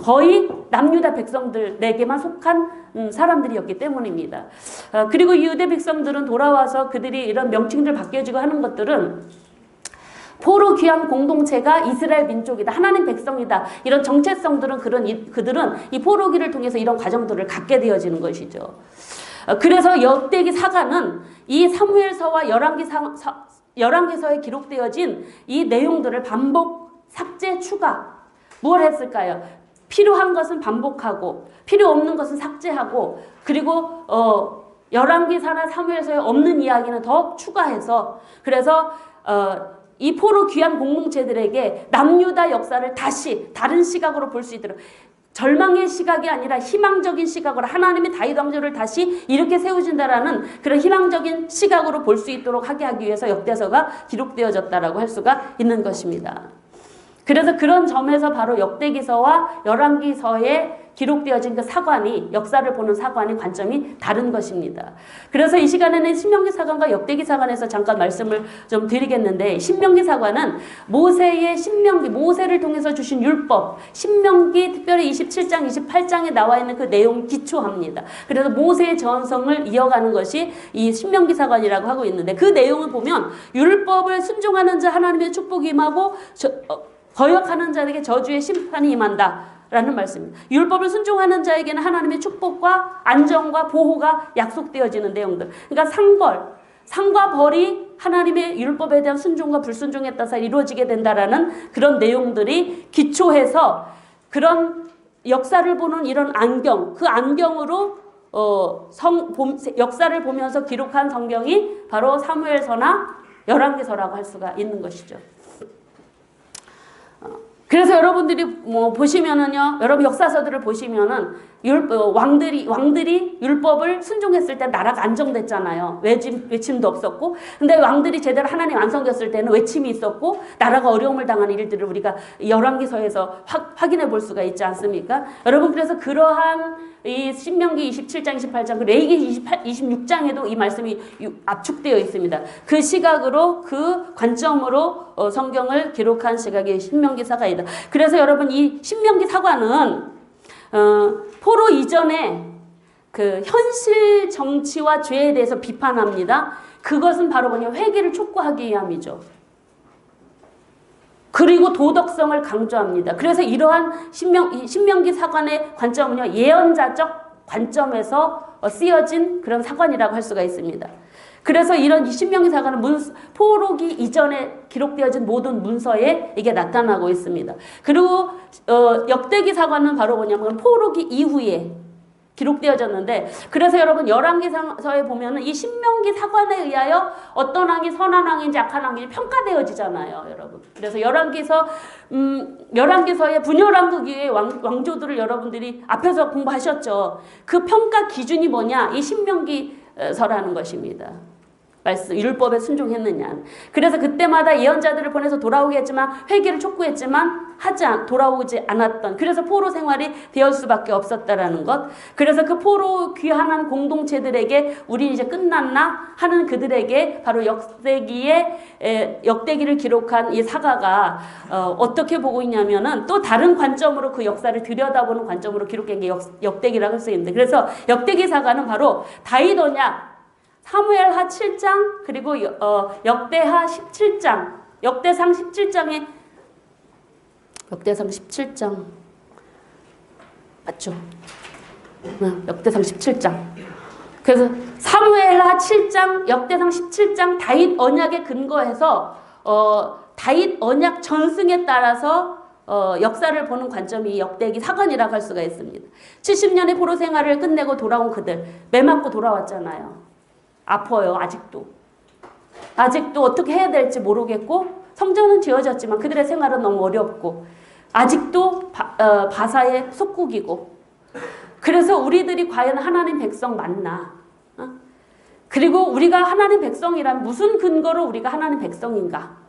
거의 남유다 백성들에게만 속한 사람들이었기 때문입니다. 그리고 유대 백성들은 돌아와서 그들이 이런 명칭들 바뀌어지고 하는 것들은 포로 귀환 공동체가 이스라엘 민족이다. 하나님 백성이다. 이런 정체성들은 그들은 이 포로기를 통해서 이런 과정들을 갖게 되어지는 것이죠. 그래서 역대기 사가는 이 사무엘서와 열왕기 열왕기서에 기록되어진 이 내용들을 반복, 삭제, 추가. 무엇을 했을까요? 필요한 것은 반복하고 필요 없는 것은 삭제하고 그리고 열왕기사나 사무엘서에 없는 이야기는 더 추가해서 그래서 이 포로 귀한 공동체들에게 남유다 역사를 다시 다른 시각으로 볼 수 있도록 절망의 시각이 아니라 희망적인 시각으로 하나님의 다윗 왕조를 다시 이렇게 세우신다라는 그런 희망적인 시각으로 볼 수 있도록 하게 하기 위해서 역대서가 기록되어졌다라고 할 수가 있는 것입니다. 그래서 그런 점에서 바로 역대기서와 열왕기서에 기록되어진 그 사관이 역사를 보는 사관이 관점이 다른 것입니다. 그래서 이 시간에는 신명기 사관과 역대기 사관에서 잠깐 말씀을 좀 드리겠는데 신명기 사관은 모세의 신명기, 모세를 통해서 주신 율법, 신명기 특별히 27장, 28장에 나와 있는 그 내용 기초합니다. 그래서 모세의 전성을 이어가는 것이 이 신명기 사관이라고 하고 있는데 그 내용을 보면 율법을 순종하는 자 하나님의 축복이 임하고 거역하는 자에게 저주의 심판이 임한다. 라는 말씀입니다. 율법을 순종하는 자에게는 하나님의 축복과 안정과 보호가 약속되어지는 내용들. 그러니까 상과 벌이 하나님의 율법에 대한 순종과 불순종에 따라서 이루어지게 된다라는 그런 내용들이 기초해서 그런 역사를 보는 이런 안경, 그 안경으로 역사를 보면서 기록한 성경이 바로 사무엘서나 열왕기서라고 할 수가 있는 것이죠. 그래서 여러분들이 뭐 보시면은요, 여러분 역사서들을 보시면은 왕들이 율법을 순종했을 때 나라가 안정됐잖아요. 외침도 없었고. 근데 왕들이 제대로 하나님 안 섬겼을 때는 외침이 있었고 나라가 어려움을 당하는 일들을 우리가 열왕기서에서 확인해 볼 수가 있지 않습니까? 여러분 그래서 그러한 이 신명기 27장, 28장, 레위기 26장에도 이 말씀이 압축되어 있습니다. 그 시각으로 그 관점으로 성경을 기록한 시각이 신명기 사관이다. 그래서 여러분 이 신명기 사관은 포로 이전에 그 현실 정치와 죄에 대해서 비판합니다. 그것은 바로 뭐냐 회개를 촉구하기 위함이죠. 그리고 도덕성을 강조합니다. 그래서 이러한 신명기 사관의 관점은요 예언자적 관점에서 쓰여진 그런 사관이라고 할 수가 있습니다. 그래서 이런 신명기 사관은 포로기 이전에 기록되어진 모든 문서에 이게 나타나고 있습니다. 그리고 역대기 사관은 바로 뭐냐면 포로기 이후에 기록되어졌는데 그래서 여러분 열왕기서에 보면은 이 신명기 사관에 의하여 어떤 왕이 선한 왕인지 악한 왕인지 평가되어지잖아요, 여러분. 그래서 열왕기서의 분열왕국 이후의 왕조들을 여러분들이 앞에서 공부하셨죠. 그 평가 기준이 뭐냐? 이 신명기서라는 것입니다. 말씀, 율법에 순종했느냐. 그래서 그때마다 예언자들을 보내서 돌아오게 했지만 회개를 촉구했지만 돌아오지 않았던 그래서 포로 생활이 되었을 수밖에 없었다라는 것. 그래서 그 포로 귀환한 공동체들에게 우리 이제 끝났나 하는 그들에게 바로 역대기를 기록한 이 사가가 어떻게 보고 있냐면은 또 다른 관점으로 그 역사를 들여다보는 관점으로 기록된 게 역대기라고 할 수 있는데 그래서 역대기 사가는 바로 다윗 언약 사무엘하 7장 그리고 역대하 17장 역대상 17장 맞죠? 역대상 17장 그래서 사무엘하 7장 역대상 17장 다윗 언약에 근거해서 다윗 언약 전승에 따라서 역사를 보는 관점이 역대기 사관이라고 할 수가 있습니다. 70년의 포로 생활을 끝내고 돌아온 그들 매 맞고 돌아왔잖아요. 아파요. 아직도 어떻게 해야 될지 모르겠고 성전은 지어졌지만 그들의 생활은 너무 어렵고 아직도 바사의 속국이고 그래서 우리들이 과연 하나님 백성 맞나? 그리고 우리가 하나님 백성이란 무슨 근거로 우리가 하나님 백성인가?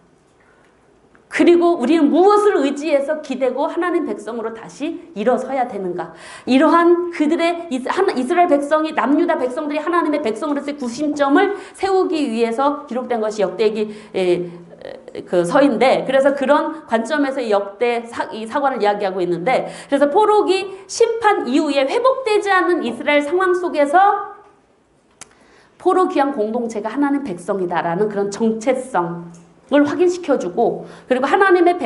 그리고 우리는 무엇을 의지해서 기대고 하나님 백성으로 다시 일어서야 되는가? 이러한 그들의 이스라엘 백성이 남유다 백성들이 하나님의 백성으로서의 구심점을 세우기 위해서 기록된 것이 역대기 그 서인데 그래서 그런 관점에서 이 사관을 이야기하고 있는데 그래서 포로기 심판 이후에 회복되지 않는 이스라엘 상황 속에서 포로 귀한 공동체가 하나님 백성이다라는 그런 정체성 을 확인시켜주고 그리고 하나님의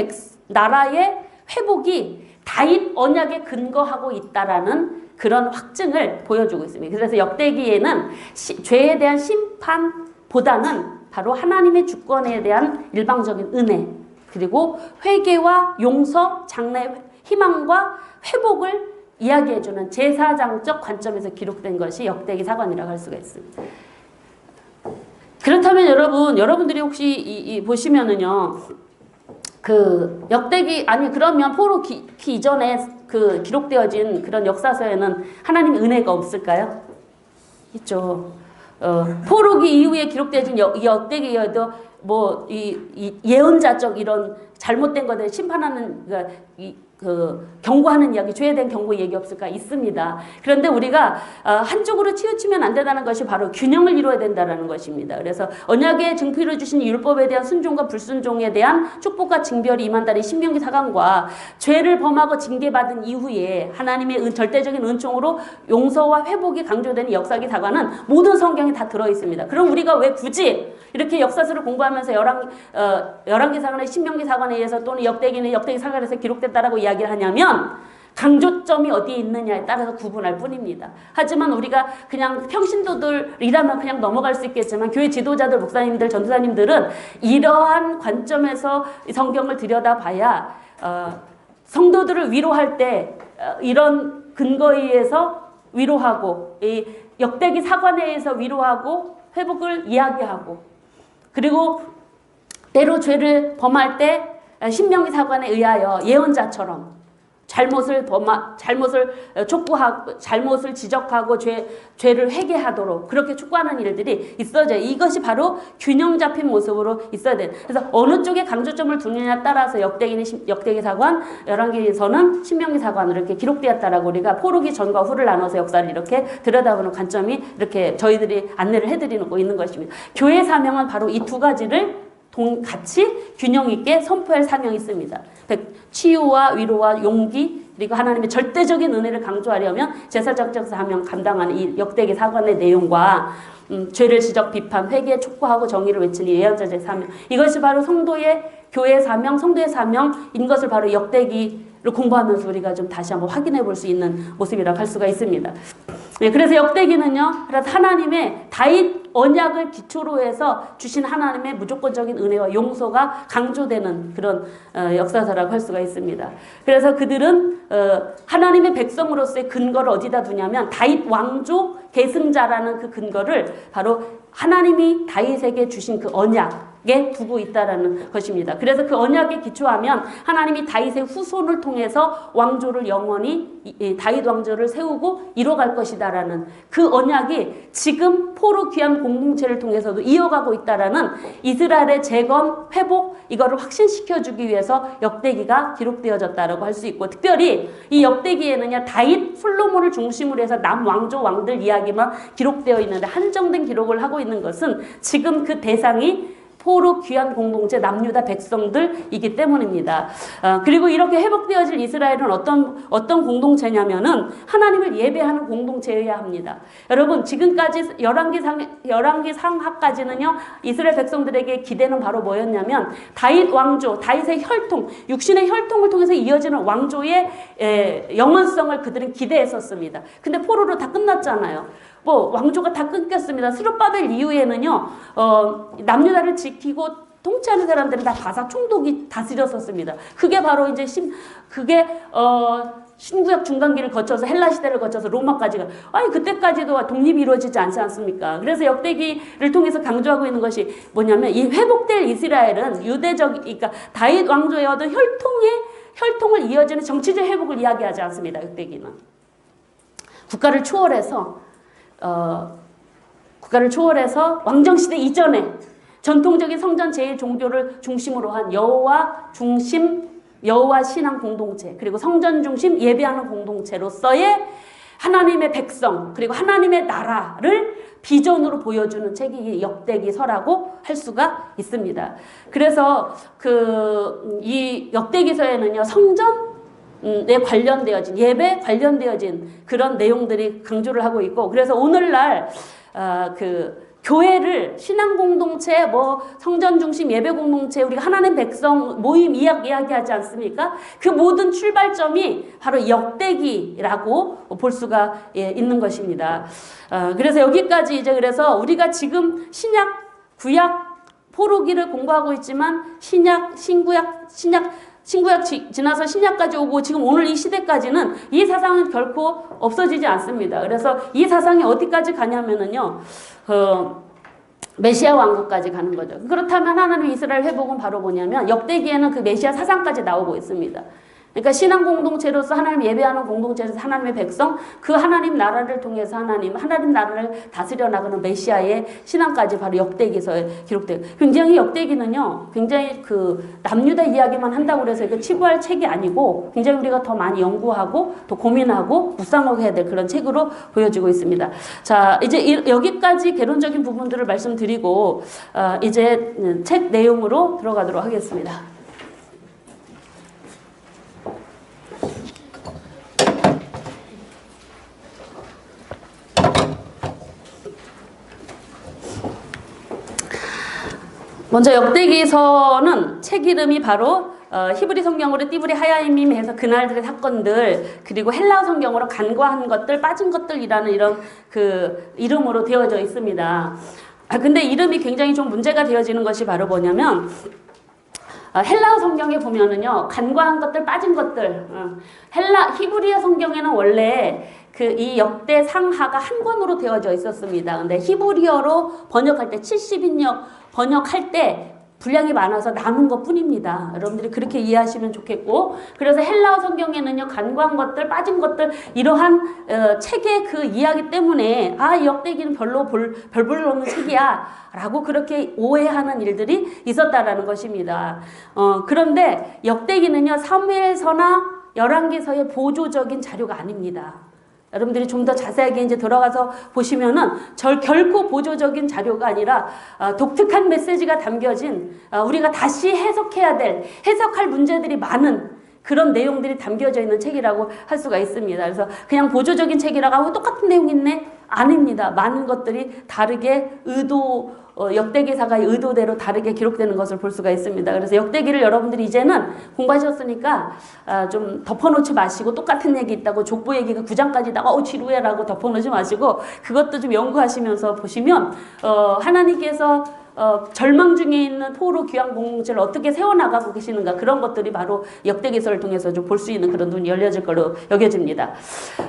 나라의 회복이 다윗 언약에 근거하고 있다라는 그런 확증을 보여주고 있습니다. 그래서 역대기에는 죄에 대한 심판보다는 바로 하나님의 주권에 대한 일방적인 은혜, 그리고 회개와 용서, 장래 희망과 회복을 이야기해주는 제사장적 관점에서 기록된 것이 역대기 사관이라고 할 수가 있습니다. 그렇다면 여러분들이 혹시 보시면은요, 그 역대기, 아니 그러면 포로 이전에 그 기록되어진 그런 역사서에는 하나님의 은혜가 없을까요? 있죠. 포로기 이후에 기록되어진 역대기에도 뭐 이 예언자적 이런 잘못된 것에 심판하는 경고하는 이야기, 죄에 대한 경고 얘기 없을까? 있습니다. 그런데 우리가 한쪽으로 치우치면 안 된다는 것이 바로 균형을 이루어야 된다는 것입니다. 그래서 언약의 증표로 주신 율법에 대한 순종과 불순종에 대한 축복과 징별이 임한다는 신명기 사관과 죄를 범하고 징계받은 이후에 하나님의 절대적인 은총으로 용서와 회복이 강조되는 역사기 사관은 모든 성경에 다 들어있습니다. 그럼 우리가 왜 굳이 이렇게 역사서를 공부하면서 열왕기 사관의 신명기 사관에 의해서 또는 역대기는 역대기 사관에서 기록됐다라고 이야기를 하냐면 강조점이 어디에 있느냐에 따라서 구분할 뿐입니다. 하지만 우리가 그냥 평신도들이라면 그냥 넘어갈 수 있겠지만 교회 지도자들, 목사님들, 전도사님들은 이러한 관점에서 성경을 들여다봐야 성도들을 위로할 때 이런 근거에 의해서 위로하고, 이 역대기 사관에 의해서 위로하고 회복을 이야기하고, 그리고 때로 죄를 범할 때 신명기 사관에 의하여 예언자처럼 잘못을 촉구하고 잘못을 지적하고 죄를 회개하도록 그렇게 촉구하는 일들이 있어져요. 이것이 바로 균형 잡힌 모습으로 있어야 돼요. 그래서 어느 쪽에 강조점을 두느냐에 따라서 역대기 사관, 열왕기에서는 신명기 사관으로 이렇게 기록되었다라고 우리가 포로기 전과 후를 나눠서 역사를 이렇게 들여다보는 관점이 이렇게 저희들이 안내를 해드리고 있는 것입니다. 교회 사명은 바로 이 두 가지를 같이 균형 있게 선포할 사명이 있습니다. 치유와 위로와 용기, 그리고 하나님의 절대적인 은혜를 강조하려면 제사장적 사명 감당하는 이 역대기 사관의 내용과 죄를 지적, 비판, 회개, 촉구하고 정의를 외치는 예언자의 사명, 이것이 바로 성도의 교회의 사명, 성도의 사명인 것을 바로 역대기를 공부하면서 우리가 좀 다시 한번 확인해 볼 수 있는 모습이라고 할 수가 있습니다. 네, 그래서 역대기는요, 하나님의 다윗 언약을 기초로 해서 주신 하나님의 무조건적인 은혜와 용서가 강조되는 그런 역사서라고 할 수가 있습니다. 그래서 그들은 하나님의 백성으로서의 근거를 어디다 두냐면 다윗 왕조 계승자라는 그 근거를 바로 하나님이 다윗에게 주신 그 언약에 두고 있다라는 것입니다. 그래서 그 언약에 기초하면 하나님이 다윗의 후손을 통해서 왕조를 영원히 다윗 왕조를 세우고 이뤄갈 것이다라는 그 언약이 지금 포로 귀환 공동체를 통해서도 이어가고 있다라는 이스라엘의 재건, 회복, 이거를 확신시켜주기 위해서 역대기가 기록되어졌다라고 할 수 있고, 특별히 이 역대기에는요, 다윗, 솔로몬을 중심으로 해서 남왕조 왕들 이야기만 기록되어 있는데 한정된 기록을 하고 있는 것은 지금 그 대상이 포로 귀한 공동체 남유다 백성들이기 때문입니다. 그리고 이렇게 회복되어질 이스라엘은 어떤 공동체냐면은 하나님을 예배하는 공동체여야 합니다. 여러분, 지금까지 열왕기 상하까지는요, 이스라엘 백성들에게 기대는 바로 뭐였냐면 다윗 왕조, 다윗의 혈통, 육신의 혈통을 통해서 이어지는 왕조의 영원성을 그들은 기대했었습니다. 근데 포로로 다 끝났잖아요. 왕조가 다 끊겼습니다. 스룹바벨 이후에는요, 남유다를 지키고 통치하는 사람들은 다 바사 총독이 다스렸었습니다. 그게 바로 이제 신구약 중간기를 거쳐서 헬라 시대를 거쳐서 로마까지가, 그때까지도 독립이 이루어지지 않지 않습니까? 그래서 역대기를 통해서 강조하고 있는 것이 뭐냐면, 이 회복될 이스라엘은 그러니까 다윗 왕조의 어떤 혈통을 이어지는 정치적 회복을 이야기하지 않습니다. 역대기는 국가를 초월해서 왕정시대 이전에 전통적인 성전 제일 종교를 중심으로 한 여호와 신앙 공동체, 그리고 성전 중심 예배하는 공동체로서의 하나님의 백성, 그리고 하나님의 나라를 비전으로 보여주는 책이 이 역대기서라고 할 수가 있습니다. 그래서 이 역대기서에는요, 성전에 관련되어진, 예배 관련되어진 그런 내용들이 강조를 하고 있고, 그래서 오늘날 교회를 신앙 공동체, 성전 중심 예배 공동체, 우리가 하나님 백성 모임 이야기하지 않습니까? 그 모든 출발점이 바로 역대기라고 볼 수가 있는 것입니다. 그래서 여기까지 그래서 우리가 지금 신약, 구약 포로기를 공부하고 있지만 신약, 신구약 지나서 신약까지 오고 지금 오늘 이 시대까지는 이 사상은 결코 없어지지 않습니다. 그래서 이 사상이 어디까지 가냐면은요, 메시아 왕국까지 가는 거죠. 그렇다면 하나님의 이스라엘 회복은 바로 뭐냐면 역대기에는 그 메시아 사상까지 나오고 있습니다. 그러니까 신앙 공동체로서 하나님 예배하는 공동체에서 하나님의 백성, 그 하나님 나라를 통해서 하나님 나라를 다스려 나가는 메시아의 신앙까지 바로 역대기서에 기록돼요. 굉장히 역대기는요, 굉장히 그 남유다 이야기만 한다고 해서 이거 치부할 책이 아니고 굉장히 우리가 더 많이 연구하고 또 고민하고 묵상하게 될 그런 책으로 보여지고 있습니다. 자, 이제 여기까지 개론적인 부분들을 말씀드리고 이제 책 내용으로 들어가도록 하겠습니다. 먼저 역대기서는 책 이름이 바로 히브리 성경으로 띠브리 하야임임 해서 그날들의 사건들, 그리고 헬라어 성경으로 간과한 것들, 빠진 것들이라는 이런 그 이름으로 되어져 있습니다. 근데 이름이 굉장히 좀 문제가 되어지는 것이 바로 뭐냐면 헬라어 성경에 보면은요, 간과한 것들, 빠진 것들, 히브리어 성경에는 원래 이 역대 상하가 한 권으로 되어져 있었습니다. 근데 히브리어로 번역할 때 70인역 번역할 때 분량이 많아서 남은 것 뿐입니다. 여러분들이 그렇게 이해하시면 좋겠고, 그래서 헬라어 성경에는요, 간과한 것들, 빠진 것들, 이러한 책의 그 이야기 때문에 이 역대기는 별로 별 볼 없는 책이야 라고 그렇게 오해하는 일들이 있었다라는 것입니다. 그런데 역대기는요, 사무엘서나 열왕기서의 보조적인 자료가 아닙니다. 여러분들이 좀 더 자세하게 이제 들어가서 보시면은 결코 보조적인 자료가 아니라 독특한 메시지가 담겨진, 우리가 다시 해석할 문제들이 많은 그런 내용들이 담겨져 있는 책이라고 할 수가 있습니다. 그래서 그냥 보조적인 책이라고 하고 똑같은 내용 있네? 아닙니다. 많은 것들이 다르게 역대기사가 의도대로 다르게 기록되는 것을 볼 수가 있습니다. 그래서 역대기를 여러분들이 이제는 공부하셨으니까 좀 덮어놓지 마시고, 똑같은 얘기 있다고 족보 얘기가 9장까지 나가 지루해라고 덮어놓지 마시고, 그것도 좀 연구하시면서 보시면 하나님께서 절망 중에 있는 포로 귀환 공동체를 어떻게 세워나가고 계시는가, 그런 것들이 바로 역대기서를 통해서 좀 볼 수 있는 그런 눈이 열려질 거로 여겨집니다.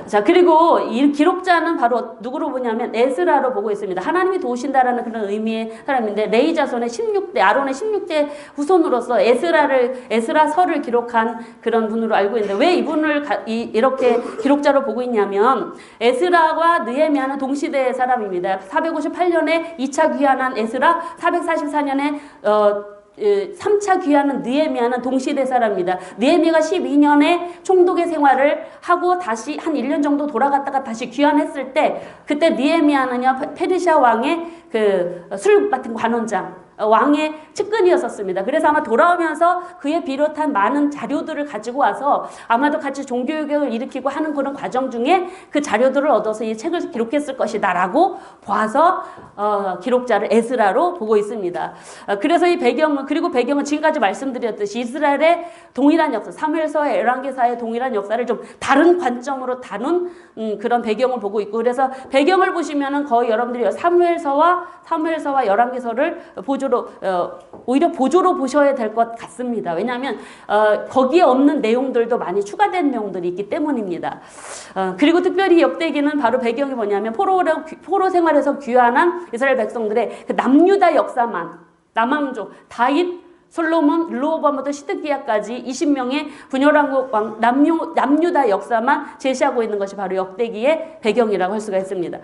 자, 그리고 이 기록자는 바로 누구로 보냐면 에스라로 보고 있습니다. 하나님이 도우신다라는 그런 의미의 사람인데, 레위 자손의 16대, 아론의 16대 후손으로서 에스라서를 기록한 그런 분으로 알고 있는데, 왜 이분을 이렇게 기록자로 보고 있냐면, 에스라와 느헤미야는 동시대의 사람입니다. 458년에 2차 귀환한 에스라, 444년에 3차 귀환은 느헤미야는 동시대 사람입니다. 느헤미야가 12년에 총독의 생활을 하고 다시 한 1년 정도 돌아갔다가 다시 귀환했을 때, 그때 느헤미야는요, 페르시아 왕의 술 맡은 관원장, 왕의 측근이었었습니다. 그래서 아마 돌아오면서 그에 비롯한 많은 자료들을 가지고 와서 아마도 같이 종교개혁을 일으키고 하는 그런 과정 중에 그 자료들을 얻어서 이 책을 기록했을 것이다 라고 봐서 기록자를 에스라로 보고 있습니다. 그래서 이 배경은 지금까지 말씀드렸듯이 이스라엘의 동일한 역사, 사무엘서와 열왕기사의 동일한 역사를 좀 다른 관점으로 다룬 그런 배경을 보고 있고, 그래서 배경을 보시면은 거의 여러분들이 사무엘서와 열왕기서를 오히려 보조로 보셔야 될 것 같습니다. 왜냐하면 거기에 없는 내용들도 많이 추가된 내용들이 있기 때문입니다. 그리고 특별히 역대기는 바로 배경이 뭐냐면 포로 생활에서 귀환한 이스라엘 백성들의 그 남유다 역사만, 남왕족 다윗, 솔로몬, 르호보암부터 시드기야까지 20명의 분열왕국 왕 남유다 역사만 제시하고 있는 것이 바로 역대기의 배경이라고 할 수가 있습니다.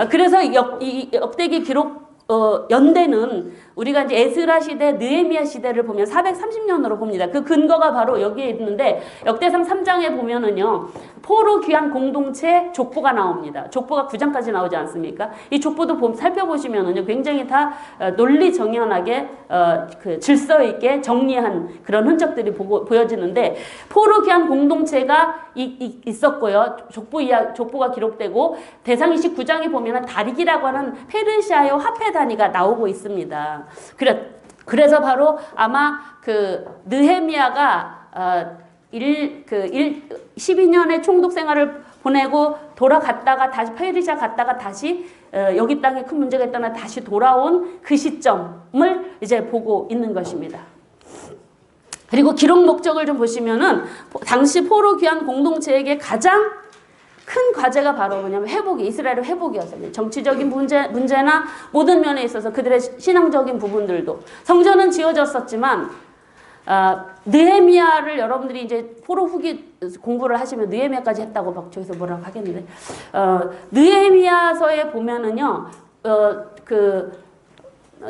그래서 이 역대기 기록 연대는 우리가 이제 에스라 시대, 느헤미야 시대를 보면 430년으로 봅니다. 그 근거가 바로 여기에 있는데, 역대상 3장에 보면은요, 포로 귀환 공동체 족보가 나옵니다. 족보가 9장까지 나오지 않습니까? 이 족보도 살펴보시면은요, 굉장히 다 논리 정연하게 질서 있게 정리한 그런 흔적들이 보여지는데, 포로 귀환 공동체가 있었고요. 족보가 기록되고, 대상이식 9장에 보면은 다릭이라고 하는 페르시아의 화폐 단위가 나오고 있습니다. 그래서 바로 아마 느헤미야가 12년의 총독 생활을 보내고 돌아갔다가 다시 페르시아 갔다가 다시 여기 땅에 큰 문제가 있다나 다시 돌아온 그 시점을 이제 보고 있는 것입니다. 그리고 기록 목적을 좀 보시면은 당시 포로 귀환 공동체에게 가장 큰 과제가 바로 뭐냐면 회복이, 이스라엘의 회복이었습니다. 정치적인 문제나 모든 면에 있어서 그들의 신앙적인 부분들도 성전은 지어졌었지만 느헤미야를 여러분들이 이제 포로 후기 공부를 하시면 느헤미야까지 했다고 막 저기서 뭐라고 하겠는데 느헤미야서에 보면은요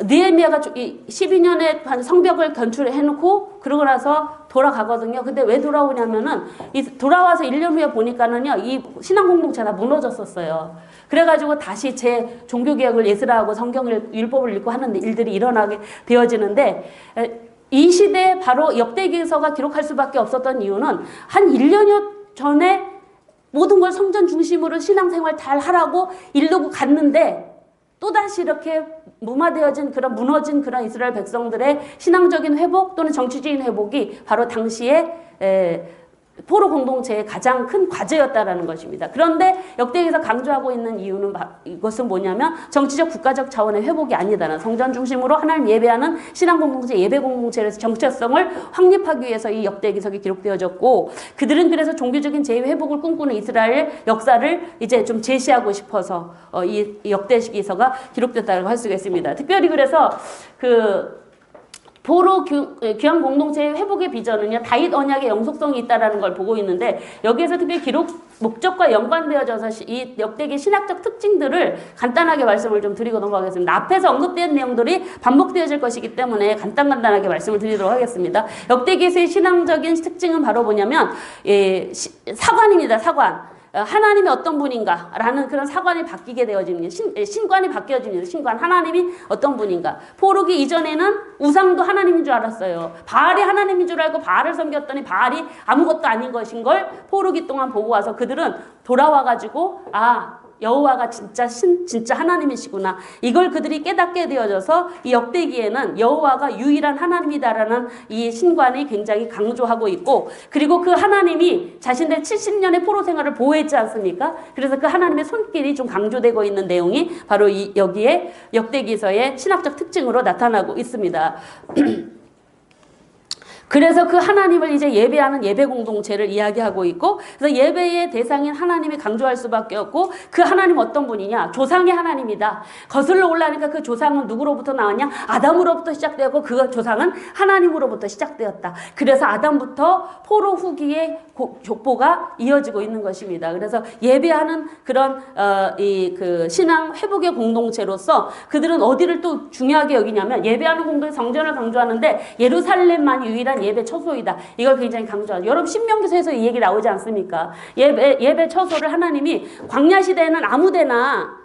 느헤미야가 12년에 성벽을 건축해놓고 그러고 나서 돌아가거든요. 근데 왜 돌아오냐면은 돌아와서 1년 후에 보니까는요 이 신앙 공동체가 무너졌었어요. 그래가지고 다시 제 종교개혁을 예스라하고 성경을 율법을 읽고 하는 일들이 일어나게 되어지는데 이 시대에 바로 역대기서가 기록할 수밖에 없었던 이유는 한 1년여 전에 모든 걸 성전 중심으로 신앙생활 잘 하라고 이르고 갔는데 또다시 이렇게 무마되어진 그런 무너진 그런 이스라엘 백성들의 신앙적인 회복 또는 정치적인 회복이 바로 당시에 포로 공동체의 가장 큰 과제였다라는 것입니다. 그런데 역대기에서 강조하고 있는 이유는 이것은 뭐냐면 정치적 국가적 차원의 회복이 아니다라는 성전 중심으로 하나님 예배하는 신앙 공동체 예배 공동체에서 정체성을 확립하기 위해서 이 역대기석이 기록되어졌고 그들은 그래서 종교적인 재회복을 꿈꾸는 이스라엘 역사를 이제 좀 제시하고 싶어서 이 역대기서가 기록됐다고 할 수가 있습니다. 특별히 그래서 포로 귀환 공동체의 회복의 비전은요 다윗 언약의 영속성이 있다라는 걸 보고 있는데 여기에서 특별히 기록 목적과 연관되어져서 이 역대기의 신학적 특징들을 간단하게 말씀을 좀 드리고 넘어가겠습니다. 앞에서 언급된 내용들이 반복되어질 것이기 때문에 간단하게 말씀을 드리도록 하겠습니다. 역대기에서의 신앙적인 특징은 바로 뭐냐면 사관입니다. 사관. 하나님이 어떤 분인가 라는 그런 사관이 바뀌게 되어집니다. 신관이 바뀌어집니다. 신관. 하나님이 어떤 분인가. 포로기 이전에는 우상도 하나님인 줄 알았어요. 바알이 하나님인 줄 알고 바알을 섬겼더니 바알이 아무것도 아닌 것인 걸 포로기 동안 보고 와서 그들은 돌아와가지고 여호와가 진짜 하나님이시구나. 이걸 그들이 깨닫게 되어져서 이 역대기에는 여호와가 유일한 하나님이다라는 이 신관이 굉장히 강조하고 있고 그리고 그 하나님이 자신들 70년의 포로 생활을 보호했지 않습니까? 그래서 그 하나님의 손길이 좀 강조되고 있는 내용이 바로 여기에 역대기서의 신학적 특징으로 나타나고 있습니다. 그래서 그 하나님을 이제 예배하는 예배 공동체를 이야기하고 있고 그래서 예배의 대상인 하나님이 강조할 수밖에 없고 그 하나님 어떤 분이냐 조상의 하나님이다. 거슬러 올라가니까 그 조상은 누구로부터 나왔냐 아담으로부터 시작되었고 그 조상은 하나님으로부터 시작되었다. 그래서 아담부터 포로 후기의 족보가 이어지고 있는 것입니다. 그래서 예배하는 그런 그 신앙 회복의 공동체로서 그들은 어디를 또 중요하게 여기냐면 예배하는 공동체 성전을 강조하는데 예루살렘만이 유일한 예배 처소이다. 이걸 굉장히 강조하죠. 여러분 신명기서에서 이 얘기 나오지 않습니까? 예배 처소를 하나님이 광야 시대에는 아무데나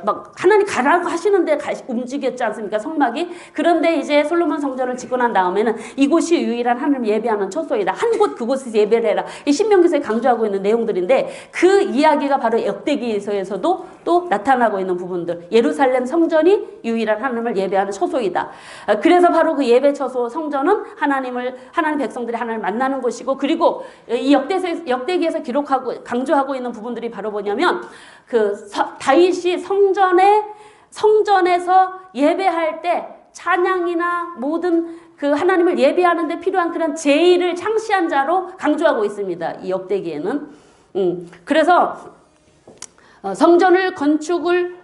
막 하나님 가라고 하시는데 움직였지 않습니까? 성막이. 그런데 이제 솔로몬 성전을 짓고 난 다음에는 이곳이 유일한 하나님 예배하는 처소이다. 한 곳 그곳에서 예배를 해라. 이 신명기서에 강조하고 있는 내용들인데 그 이야기가 바로 역대기서에서도 또 나타나고 있는 부분들. 예루살렘 성전이 유일한 하나님을 예배하는 처소이다. 그래서 바로 그 예배 처소 성전은 하나님 백성들이 하나님을 만나는 곳이고 그리고 이 역대기에서 기록하고 강조하고 있는 부분들이 바로 뭐냐면 다윗이 성전에서 예배할 때 찬양이나 모든 그 하나님을 예배하는 데 필요한 그런 제의를 창시한 자로 강조하고 있습니다. 이 역대기에는. 그래서 성전을 건축을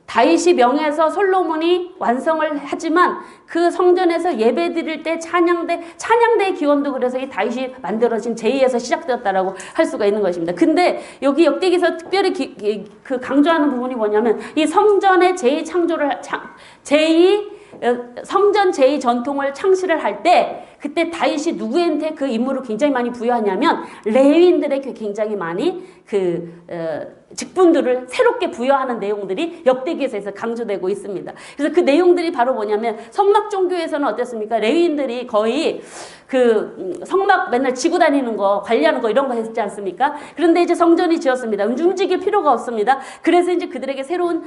다윗이 명해서 솔로몬이 완성을 하지만 그 성전에서 예배 드릴 때 찬양대의 기원도 그래서 이 다윗이 만들어진 제의에서 시작되었다라고 할 수가 있는 것입니다. 근데 여기 역대기에서 특별히 그 강조하는 부분이 뭐냐면 이 성전의 성전 제의 전통을 창시를 할 때 그때 다윗이 누구한테 그 임무를 굉장히 많이 부여하냐면 레위인들에게 굉장히 많이 직분들을 새롭게 부여하는 내용들이 역대기에서 강조되고 있습니다. 그래서 그 내용들이 바로 뭐냐면 성막 종교에서는 어땠습니까? 레위인들이 거의 성막 맨날 지고 다니는 거, 관리하는 거 이런 거 했지 않습니까? 그런데 이제 성전이 지었습니다. 움직일 필요가 없습니다. 그래서 이제 그들에게 새로운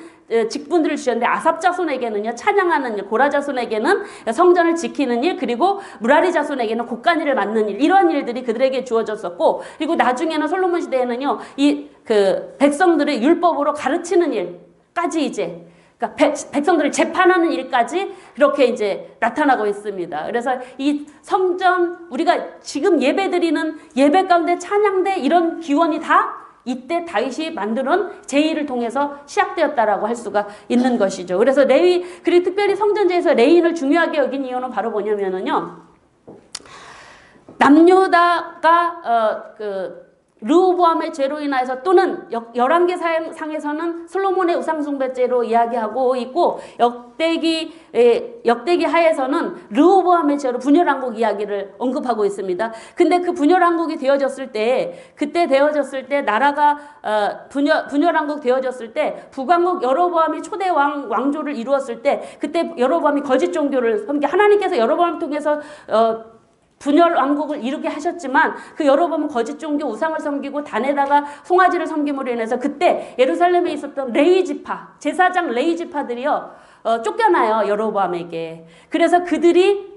직분들을 주셨는데 아삽 자손에게는요, 찬양하는 일, 고라 자손에게는 성전을 지키는 일, 그리고 무라리 메라리 자손에게는 곡간이를 맡는 일, 이런 일들이 그들에게 주어졌었고, 그리고 나중에는 솔로몬 시대에는요, 이 그 백성들을 율법으로 가르치는 일까지 이제, 그러니까 백성들을 재판하는 일까지 그렇게 이제 나타나고 있습니다. 그래서 이 성전, 우리가 지금 예배드리는 예배 가운데 찬양대 이런 기원이 다 이때 다윗이 만드는 제의를 통해서 시작되었다라고 할 수가 있는 것이죠. 그래서 레위, 그리고 특별히 성전제에서 레위인을 중요하게 여긴 이유는 바로 뭐냐면은요, 남유다가 르호보암의 죄로 인하여서, 또는 열왕기 상에서는 솔로몬의 우상숭배죄로 이야기하고 있고, 역대기 하에서는 르호보암의 죄로 분열왕국 이야기를 언급하고 있습니다. 근데 그 분열왕국이 되어졌을 때, 그때 되어졌을 때 나라가 분열왕국 되어졌을 때 북왕국 여로보암이 초대 왕조를 이루었을 때, 그때 여로보암이 거짓 종교를 하나님께서 여로보암을 통해서 분열 왕국을 이루게 하셨지만, 그 여로보암은 거짓 종교 우상을 섬기고 단에다가 송아지를 섬김으로 인해서 그때 예루살렘에 있었던 레위 지파, 제사장 레위 지파들이요 쫓겨나요, 여로보암에게. 그래서 그들이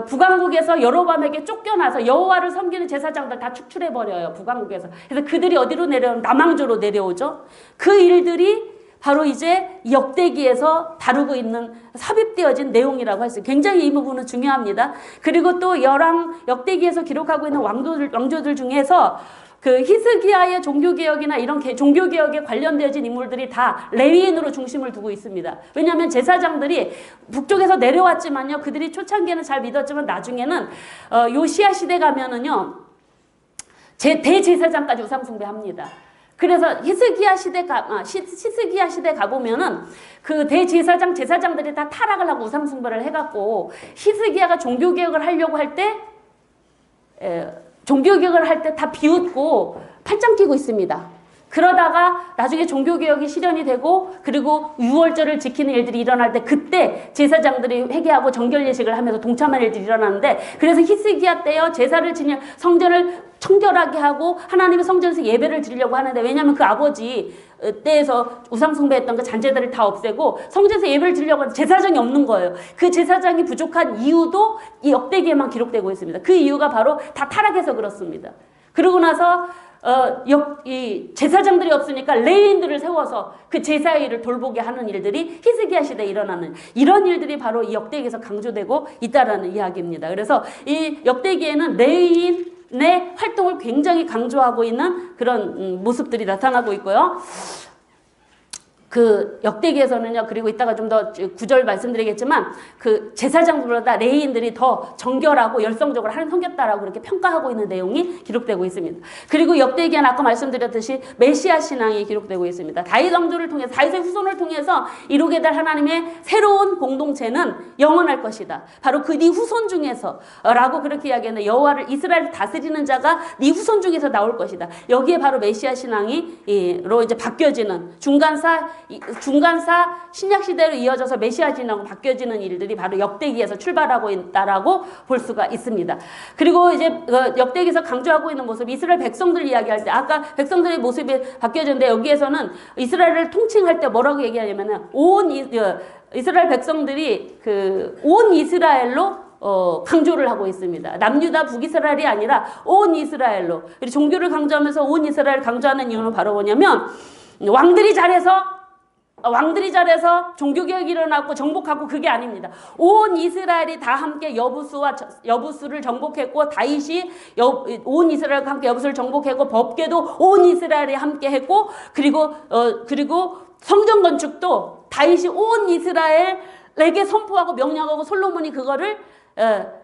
북왕국에서 여로보암에게 쫓겨나서 여호와를 섬기는 제사장들 다 축출해 버려요, 북왕국에서. 그래서 그들이 어디로 내려오면 남왕조로 내려오죠. 그 일들이 바로 이제 역대기에서 다루고 있는 삽입되어진 내용이라고 할 수 있어요. 굉장히 이 부분은 중요합니다. 그리고 또 역대기에서 기록하고 있는 왕조들 중에서 그 히스기야의 종교개혁이나 이런 종교개혁에 관련되어진 인물들이 다 레위인으로 중심을 두고 있습니다. 왜냐하면 제사장들이 북쪽에서 내려왔지만요, 그들이 초창기에는 잘 믿었지만 나중에는 요시야 시대 가면은요, 대제사장까지 우상숭배합니다. 그래서 히스기야 시대 가보면은 그 제사장들이 다 타락을 하고 우상숭배를 해갖고, 히스기야가 종교개혁을 하려고 할 때 다 비웃고 팔짱 끼고 있습니다. 그러다가 나중에 종교개혁이 실현이 되고, 그리고 유월절을 지키는 일들이 일어날 때 그때 제사장들이 회개하고 정결예식을 하면서 동참하는 일들이 일어나는데, 그래서 히스기야 때요 제사를 지내 성전을 청결하게 하고 하나님의 성전에서 예배를 드리려고 하는데, 왜냐하면 그 아버지 때에서 우상숭배했던 그 잔재들을 다 없애고 성전에서 예배를 드리려고 하는데 제사장이 없는 거예요. 그 제사장이 부족한 이유도 이 역대기에만 기록되고 있습니다. 그 이유가 바로 다 타락해서 그렇습니다. 그러고 나서 이 제사장들이 없으니까 레위인들을 세워서 그 제사의 일을 돌보게 하는 일들이 히스기야 시대에 일어나는, 이런 일들이 바로 이 역대기에서 강조되고 있다라는 이야기입니다. 그래서 이 역대기에는 레위인의 활동을 굉장히 강조하고 있는 그런 모습들이 나타나고 있고요. 그 역대기에서는요, 그리고 이따가 좀 더 구절 말씀드리겠지만, 그 제사장들보다 레위인들이 더 정결하고 열성적으로 하나님 섬겼다라고 그렇게 평가하고 있는 내용이 기록되고 있습니다. 그리고 역대기에는 아까 말씀드렸듯이 메시아 신앙이 기록되고 있습니다. 다윗 왕조를 통해서, 다윗의 후손을 통해서 이루게 될 하나님의 새로운 공동체는 영원할 것이다. 바로 그 네 후손 중에서 라고 그렇게 이야기했는데, 여호와를 이스라엘을 다스리는 자가 네 후손 중에서 나올 것이다. 여기에 바로 메시아 신앙이로 이제 바뀌어지는 중간사 신약 시대로 이어져서 메시아 신앙으로 바뀌어지는 일들이 바로 역대기에서 출발하고 있다라고 볼 수가 있습니다. 그리고 이제 역대기에서 강조하고 있는 모습, 이스라엘 백성들 이야기할 때 아까 백성들의 모습이 바뀌어졌는데, 여기에서는 이스라엘을 통칭할 때 뭐라고 얘기하냐면은 이스라엘 백성들이 온 이스라엘로 강조를 하고 있습니다. 남유다 북이스라엘이 아니라 온 이스라엘로. 종교를 강조하면서 온 이스라엘을 강조하는 이유는 바로 뭐냐면, 왕들이 잘해서 종교개혁이 일어났고 정복하고, 그게 아닙니다. 온 이스라엘이 다 함께 여부수를 정복했고, 다윗이 온 이스라엘과 함께 여부수를 정복했고, 법궤도 온 이스라엘이 함께 했고, 그리고 성전 건축도 다윗이 온 이스라엘에게 선포하고 명령하고 솔로몬이 그거를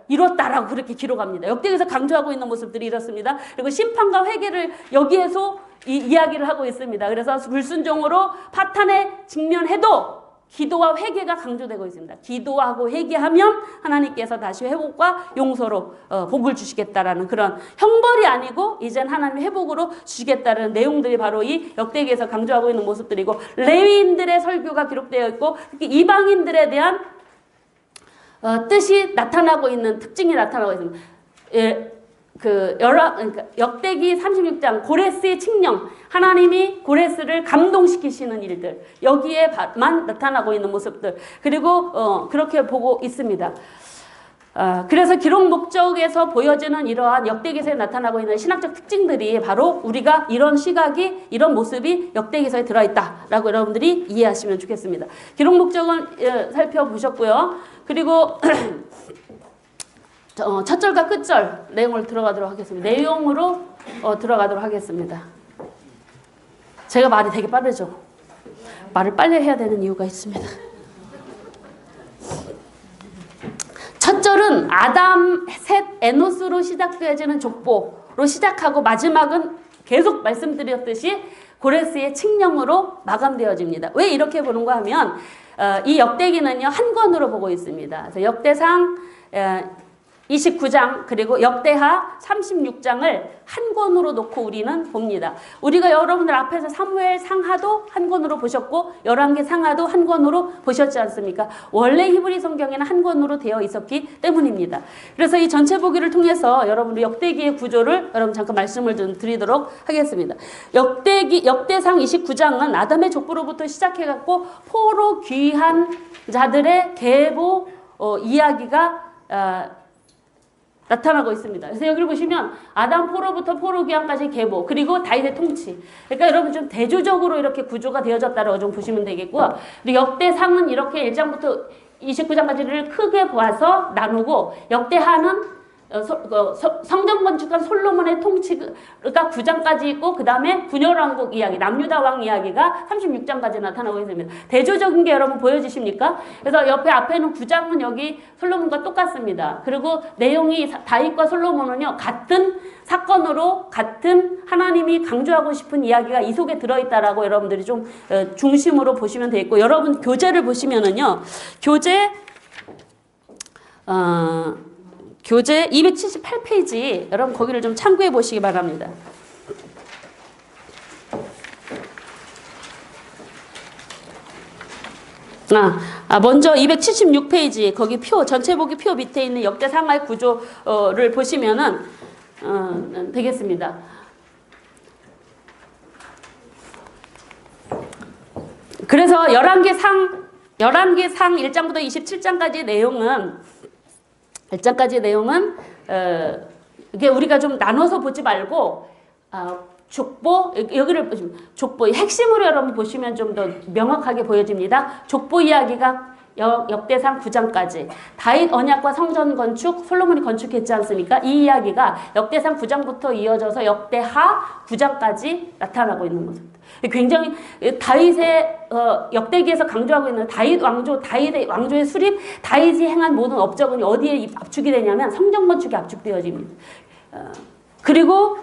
이뤘다라고 그렇게 기록합니다. 역대기에서 강조하고 있는 모습들이 이렇습니다. 그리고 심판과 회개를 여기에서 이야기를 하고 있습니다. 그래서 불순종으로 파탄에 직면해도 기도와 회개가 강조되고 있습니다. 기도하고 회개하면 하나님께서 다시 회복과 용서로 복을 주시겠다라는 그런 형벌이 아니고 이젠 하나님의 회복으로 주시겠다는 내용들이 바로 이 역대기에서 강조하고 있는 모습들이고, 레위인들의 설교가 기록되어 있고, 이방인들에 대한 뜻이 나타나고 있는 특징이 나타나고 있습니다. 그러니까 역대기 36장 고레스의 칙령, 하나님이 고레스를 감동시키시는 일들, 여기에만 나타나고 있는 모습들, 그리고 그렇게 보고 있습니다. 그래서 기록 목적에서 보여지는 이러한 역대기서에 나타나고 있는 신학적 특징들이 바로 우리가 이런 시각이, 이런 모습이 역대기서에 들어있다라고 여러분들이 이해하시면 좋겠습니다. 기록 목적은 살펴보셨고요. 그리고 첫 절과 끝절 내용을 들어가도록 하겠습니다. 내용으로 들어가도록 하겠습니다. 제가 말이 되게 빠르죠. 말을 빨리 해야 되는 이유가 있습니다. 첫 절은 아담, 셋, 에노스로 시작되어지는 족보로 시작하고 마지막은 계속 말씀드렸듯이 고레스의 칙령으로 마감되어집니다. 왜 이렇게 보는가 하면 이 역대기는요 한 권으로 보고 있습니다. 그래서 역대상 29장 그리고 역대하 36장을 한 권으로 놓고 우리는 봅니다. 우리가 여러분들 앞에서 사무엘 상하도 한 권으로 보셨고 열왕기 상하도 한 권으로 보셨지 않습니까? 원래 히브리 성경에는 한 권으로 되어 있었기 때문입니다. 그래서 이 전체 보기를 통해서 여러분 역대기의 구조를 여러분 잠깐 말씀을 좀 드리도록 하겠습니다. 역대상 29장은 아담의 족보로부터 시작해갖고 포로 귀한 자들의 계보 이야기가 나타나고 있습니다. 그래서 여기를 보시면 아담 포로부터 포로 귀환까지 계보 그리고 다윗의 통치. 그러니까 여러분 좀 대조적으로 이렇게 구조가 되어졌다라고 좀 보시면 되겠고요. 그리고 역대상은 이렇게 1장부터 29장까지를 크게 보아서 나누고 역대하는 성전 건축한 솔로몬의 통치가 9장까지 있고 그 다음에 분열왕국 이야기, 남유다 왕 이야기가 36장까지 나타나고 있습니다. 대조적인 게 여러분 보여지십니까? 그래서 옆에 앞에는 9장은 여기 솔로몬과 똑같습니다. 그리고 내용이 다윗과 솔로몬은요 같은 사건으로 같은 하나님이 강조하고 싶은 이야기가 이 속에 들어있다라고 여러분들이 좀 중심으로 보시면 되겠고 여러분 교재를 보시면은요 교재 278페이지 여러분 거기를 좀 참고해 보시기 바랍니다. 먼저 276페이지 거기 표 전체 보기 표 밑에 있는 역대상하의 구조를 보시면은 되겠습니다. 그래서 열왕기상 1장부터 27장까지 내용은 이게 우리가 좀 나눠서 보지 말고 족보 여기를 보시면 족보의 핵심으로 여러분 보시면 좀 더 명확하게 보여집니다. 족보 이야기가 역대상 9장까지 다윗 언약과 성전 건축 솔로몬이 건축했지 않습니까? 이 이야기가 역대상 9장부터 이어져서 역대하 9장까지 나타나고 있는 것입니다. 굉장히 다윗의 역대기에서 강조하고 있는 다윗의 왕조의 수립, 다윗이 행한 모든 업적은 어디에 압축이 되냐면 성전 건축에 압축되어집니다. 그리고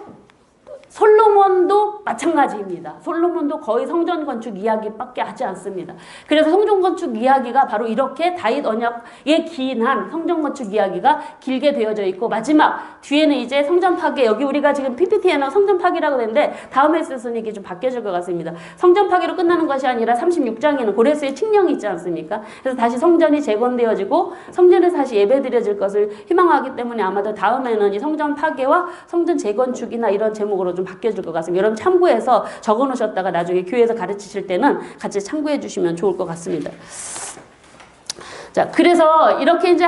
솔로몬도 마찬가지입니다. 솔로몬도 거의 성전 건축 이야기밖에 하지 않습니다. 그래서 성전 건축 이야기가 바로 이렇게 다윗 언약에 기인한 성전 건축 이야기가 길게 되어져 있고 마지막 뒤에는 이제 성전 파괴 여기 우리가 지금 PPT에는 성전 파괴라고 되는데 다음에 쓸 순위가 좀 바뀌어질 것 같습니다. 성전 파괴로 끝나는 것이 아니라 36장에는 고레스의 칙령이 있지 않습니까? 그래서 다시 성전이 재건되어지고 성전에서 다시 예배드려질 것을 희망하기 때문에 아마도 다음에는 이 성전 파괴와 성전 재건축이나 이런 제목으로 좀 바뀌어질 것 같습니다. 여러분 참고해서 적어 놓으셨다가 나중에 교회에서 가르치실 때는 같이 참고해 주시면 좋을 것 같습니다. 자, 그래서 이렇게 이제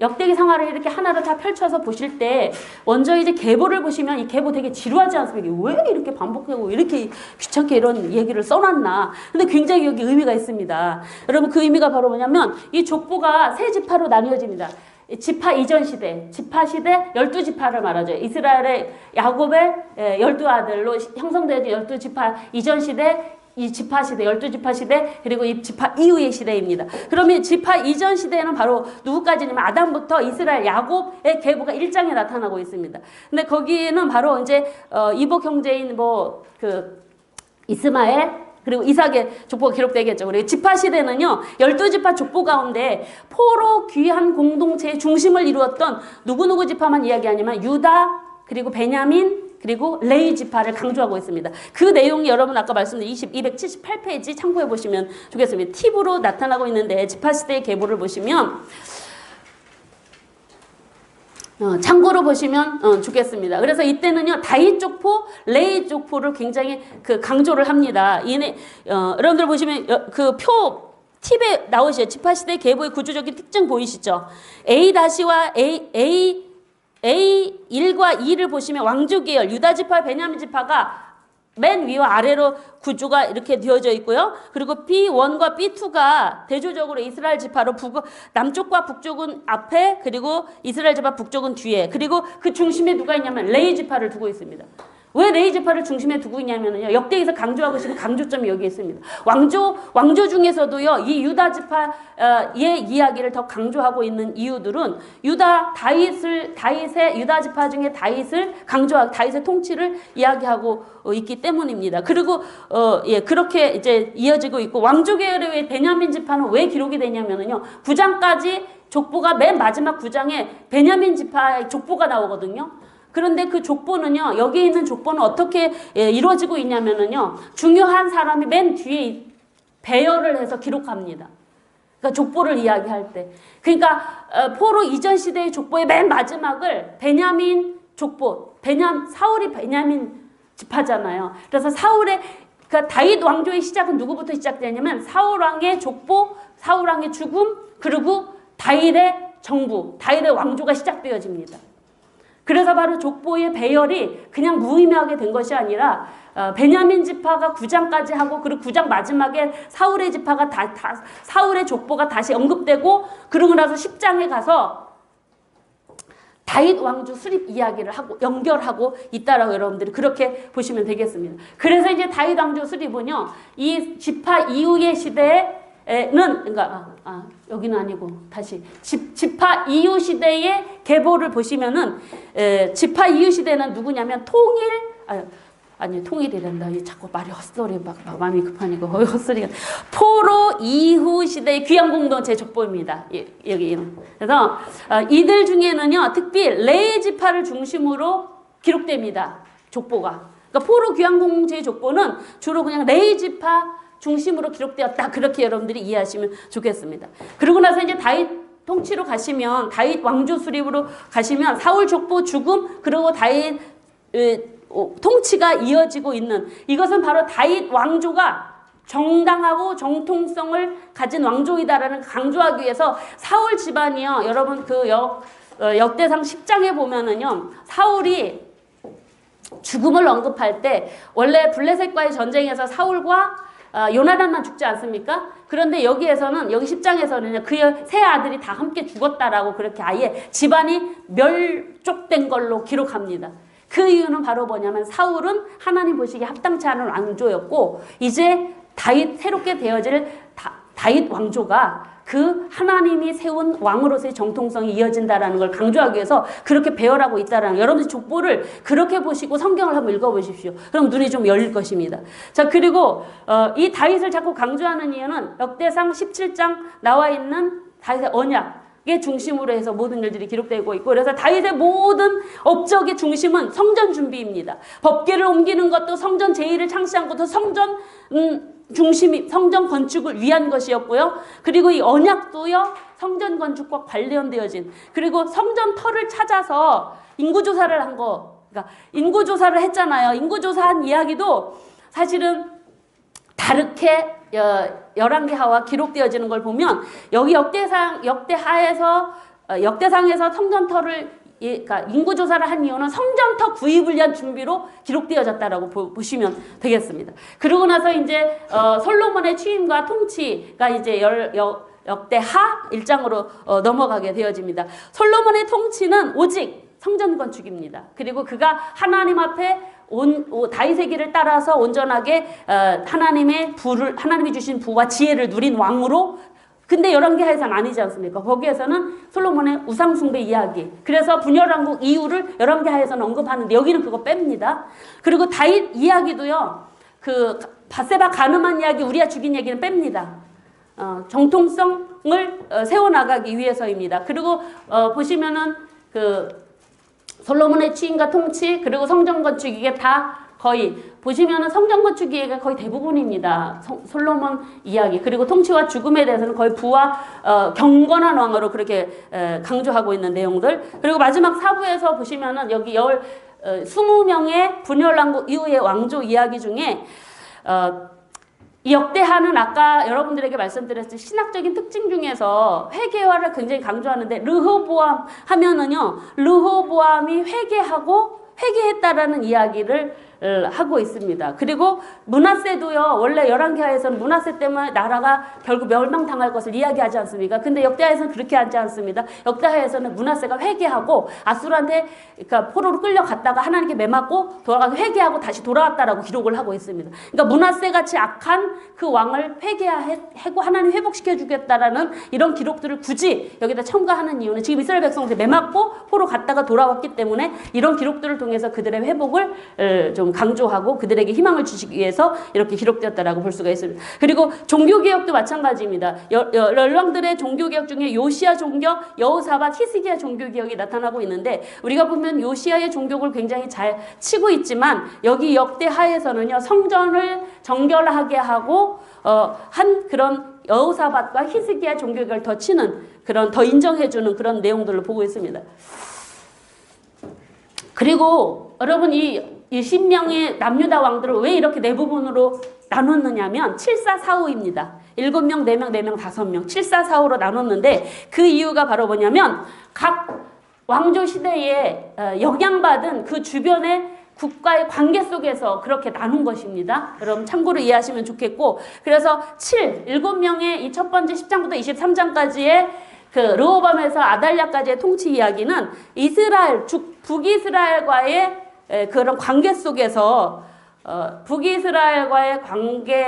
역대기 상하를 이렇게 하나로 다 펼쳐서 보실 때 먼저 이제 계보를 보시면 이 계보 되게 지루하지 않습니까? 왜 이렇게 반복하고 이렇게 귀찮게 이런 얘기를 써놨나? 근데 굉장히 여기 의미가 있습니다. 여러분 그 의미가 바로 뭐냐면 이 족보가 세 지파로 나뉘어집니다. 지파 이전 시대, 지파 시대 12지파를 말하죠. 이스라엘의 야곱의 12아들로 형성되어진 12지파 이전 시대, 이 지파 시대, 12지파 시대, 그리고 이 지파 이후의 시대입니다. 그러면 지파 이전 시대에는 바로 누구까지냐면 아담부터 이스라엘 야곱의 계보가 1장에 나타나고 있습니다. 근데 거기는 바로 이제 이복 형제인 이스마엘 그리고 이삭의 족보가 기록되겠죠. 그리고 지파 시대는요. 12지파 족보 가운데 포로 귀한 공동체의 중심을 이루었던 누구누구 지파만 이야기하냐면 유다 그리고 베냐민 그리고 레위 지파를 강조하고 있습니다. 그 내용이 여러분 아까 말씀드린 278페이지 참고해 보시면 좋겠습니다. 팁으로 나타나고 있는데 지파 시대의 계보를 보시면 참고로 보시면 좋겠습니다. 그래서 이때는요 다윗 족보, 레위 족보를 굉장히 강조를 합니다. 여러분들 보시면 그 표 팁에 나오시죠. 지파시대 계보의 구조적인 특징 보이시죠? A-와 A1과 2를 보시면 왕족계열, 유다지파, 베냐민지파가 맨 위와 아래로 구조가 이렇게 되어져 있고요. 그리고 B1과 B2가 대조적으로 이스라엘 지파로 남쪽과 북쪽은 앞에, 그리고 이스라엘 지파 북쪽은 뒤에, 그리고 그 중심에 누가 있냐면 레위 지파를 두고 있습니다. 왜 레위 지파를 중심에 두고 있냐면요, 역대에서 강조하고 싶은 강조점이 여기 있습니다. 왕조 중에서도요, 이 유다 지파의 이야기를 더 강조하고 있는 이유들은 유다 지파 중에 다윗을 강조하고 다윗의 통치를 이야기하고 있기 때문입니다. 그리고 그렇게 이제 이어지고 있고, 왕조 계열의 베냐민 지파는 왜 기록이 되냐면요, 9장까지 족보가 맨 마지막 9장에 베냐민 지파의 족보가 나오거든요. 그런데 그 족보는요, 여기 있는 족보는 어떻게 이루어지고 있냐면요, 중요한 사람이 맨 뒤에 배열을 해서 기록합니다. 그러니까 족보를 이야기할 때. 그러니까 포로 이전 시대의 족보의 맨 마지막을 베냐민 족보, 사울이 베냐민 지파잖아요. 그래서 그러니까 다윗 왕조의 시작은 누구부터 시작되냐면 사울 왕의 족보, 사울 왕의 죽음, 그리고 다윗의 정부, 다윗의 왕조가 시작되어집니다. 그래서 바로 족보의 배열이 그냥 무의미하게 된 것이 아니라 베냐민 지파가 9장까지 하고, 그리고 9장 마지막에 사울의 지파가 사울의 족보가 다시 언급되고, 그러고 나서 10장에 가서 다윗 왕조 수립 이야기를 하고 연결하고 있다라고 여러분들이 그렇게 보시면 되겠습니다. 그래서 이제 다윗 왕조 수립은요, 이 지파 이후의 시대에 그러니까 여기는 아니고 다시 지파 이후 시대의 계보를 보시면은 지파 이후 시대는 누구냐면 통일이란다. 자꾸 말이 헛소리 막 마음이 급하니까 헛소리가. 포로 이후 시대의 귀양 공동체 족보입니다. 여기는. 그래서 이들 중에는요, 특히 레위 지파를 중심으로 기록됩니다. 족보가. 그러니까 포로 귀양 공동체의 족보는 주로 그냥 레위 지파 중심으로 기록되었다. 그렇게 여러분들이 이해하시면 좋겠습니다. 그러고 나서 이제 다윗 통치로 가시면, 다윗 왕조 수립으로 가시면 사울 족보 죽음, 그리고 다윗 통치가 이어지고 있는, 이것은 바로 다윗 왕조가 정당하고 정통성을 가진 왕조이다라는 강조하기 위해서 사울 집안이요, 여러분 그 역대상 10장에 보면은요, 사울이 죽음을 언급할 때 원래 블레셋과의 전쟁에서 사울과 요나단만 죽지 않습니까? 그런데 여기에서는, 여기 10장에서는 그의 세 아들이 다 함께 죽었다라고 그렇게 아예 집안이 멸족된 걸로 기록합니다. 그 이유는 바로 뭐냐면 사울은 하나님 보시기에 합당치 않은 왕조였고, 이제 새롭게 되어질 다윗 왕조가 그 하나님이 세운 왕으로서의 정통성이 이어진다라는 걸 강조하기 위해서 그렇게 배열하고 있다라는, 여러분들 족보를 그렇게 보시고 성경을 한번 읽어보십시오. 그럼 눈이 좀 열릴 것입니다. 자, 그리고 이 다윗을 자꾸 강조하는 이유는 역대상 17장 나와 있는 다윗의 언약의 중심으로 해서 모든 일들이 기록되고 있고, 그래서 다윗의 모든 업적의 중심은 성전 준비입니다. 법궤를 옮기는 것도, 성전 제1을 창시한 것도 성전 중심이 성전 건축을 위한 것이었고요. 그리고 이 언약도요, 성전 건축과 관련되어진, 그리고 성전 터를 찾아서 인구조사를 한 거, 그러니까 인구조사를 했잖아요. 인구조사한 이야기도 사실은 다르게 열왕기하와 기록되어지는 걸 보면, 여기 역대상에서 성전터를, 그러니까 인구조사를 한 이유는 성전터 구입을 위한 준비로 기록되어졌다라고 보시면 되겠습니다. 그러고 나서 이제 솔로몬의 취임과 통치가 이제 역대하 1장으로 넘어가게 되어집니다. 솔로몬의 통치는 오직 성전 건축입니다. 그리고 그가 하나님 앞에 다윗의 길을 따라서 온전하게 하나님이 주신 부와 지혜를 누린 왕으로. 근데 열왕기하에서는 아니지 않습니까? 거기에서는 솔로몬의 우상숭배 이야기, 그래서 분열왕국 이후를 열왕기하에서는 언급하는데 여기는 그거 뺍니다. 그리고 다윗 이야기도요, 그 밧세바 간음한 이야기, 우리아 죽인 얘기는 뺍니다. 정통성을 세워나가기 위해서입니다. 그리고 보시면은 그 솔로몬의 취임과 통치, 그리고 성전 건축, 이게 다 거의 보시면은 성전 건축 이야기가 거의 대부분입니다. 솔로몬 이야기, 그리고 통치와 죽음에 대해서는 거의 부와 경건한 왕으로 그렇게 강조하고 있는 내용들. 그리고 마지막 4부에서 보시면은 여기 20명의 분열왕국 이후의 왕조 이야기 중에 이 역대하는 아까 여러분들에게 말씀드렸듯이 신학적인 특징 중에서 회개화를 굉장히 강조하는데 르호보암 하면은요, 르호보암이 회개했다라는 이야기를 하고 있습니다. 그리고 므낫세도요, 원래 열왕기하에서는 므낫세 때문에 나라가 결국 멸망당할 것을 이야기하지 않습니까? 근데 역대하에서는 그렇게 하지 않습니다. 역대하에서는 므낫세가 회개하고 아수르한테 그러니까 포로로 끌려갔다가 하나님께 매맞고 돌아가서 회개하고 다시 돌아왔다라고 기록을 하고 있습니다. 그러니까 므낫세 같이 악한 그 왕을 회개하고 하나님 회복시켜 주겠다라는 이런 기록들을 굳이 여기다 첨가하는 이유는 지금 이스라엘 백성들 매맞고 포로 갔다가 돌아왔기 때문에 이런 기록들을 통해서 그들의 회복을 좀 강조하고 그들에게 희망을 주시기 위해서 이렇게 기록되었다라고 볼 수가 있습니다. 그리고 종교개혁도 마찬가지입니다. 열왕들의 종교개혁 중에 요시야 종교, 여호사밧, 히스기야 종교개혁이 나타나고 있는데 우리가 보면 요시야의 종교를 굉장히 잘 치고 있지만 여기 역대하에서는요, 성전을 정결하게 하고 한 그런 여호사밧과 히스기야 종교개혁을 더 치는 그런 더 인정해주는 그런 내용들을 보고 있습니다. 그리고 여러분 이 신명의 남유다 왕들을 왜 이렇게 네 부분으로 나눴느냐면 7445입니다. 7명, 4명, 4명, 5명 7445로 나눴는데 그 이유가 바로 뭐냐면 각 왕조 시대에 영향받은 그 주변의 국가의 관계 속에서 그렇게 나눈 것입니다. 여러분 참고로 이해하시면 좋겠고, 그래서 7명의 이 첫 번째 10장부터 23장까지의 그 르호밤에서 아달랴까지의 통치 이야기는 이스라엘, 북이스라엘과의 그런 관계 속에서 북이스라엘과의 관계가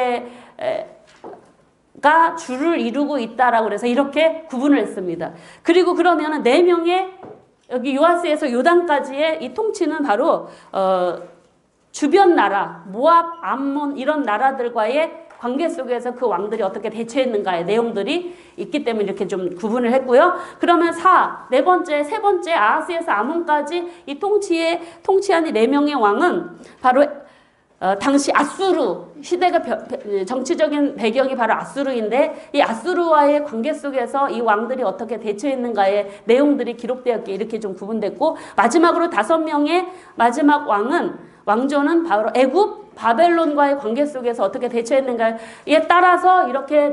주를 이루고 있다라고 그래서 이렇게 구분을 했습니다. 그리고 그러면은 4명의 여기 요아스에서 요단까지의 이 통치는 바로 주변 나라, 모압, 암몬 이런 나라들과의 관계 속에서 그 왕들이 어떻게 대처했는가의 내용들이 있기 때문에 이렇게 좀 구분을 했고요. 그러면 세 번째 아하스에서 아몬까지 이 통치한 이 4명의 왕은 바로 당시 아수르 시대가 정치적인 배경이 바로 아수르인데 이 아수르와의 관계 속에서 이 왕들이 어떻게 대처했는가의 내용들이 기록되었기에 이렇게 좀 구분됐고, 마지막으로 5명의 마지막 왕조는 바로 애굽 바벨론과의 관계 속에서 어떻게 대처했는가에 따라서 이렇게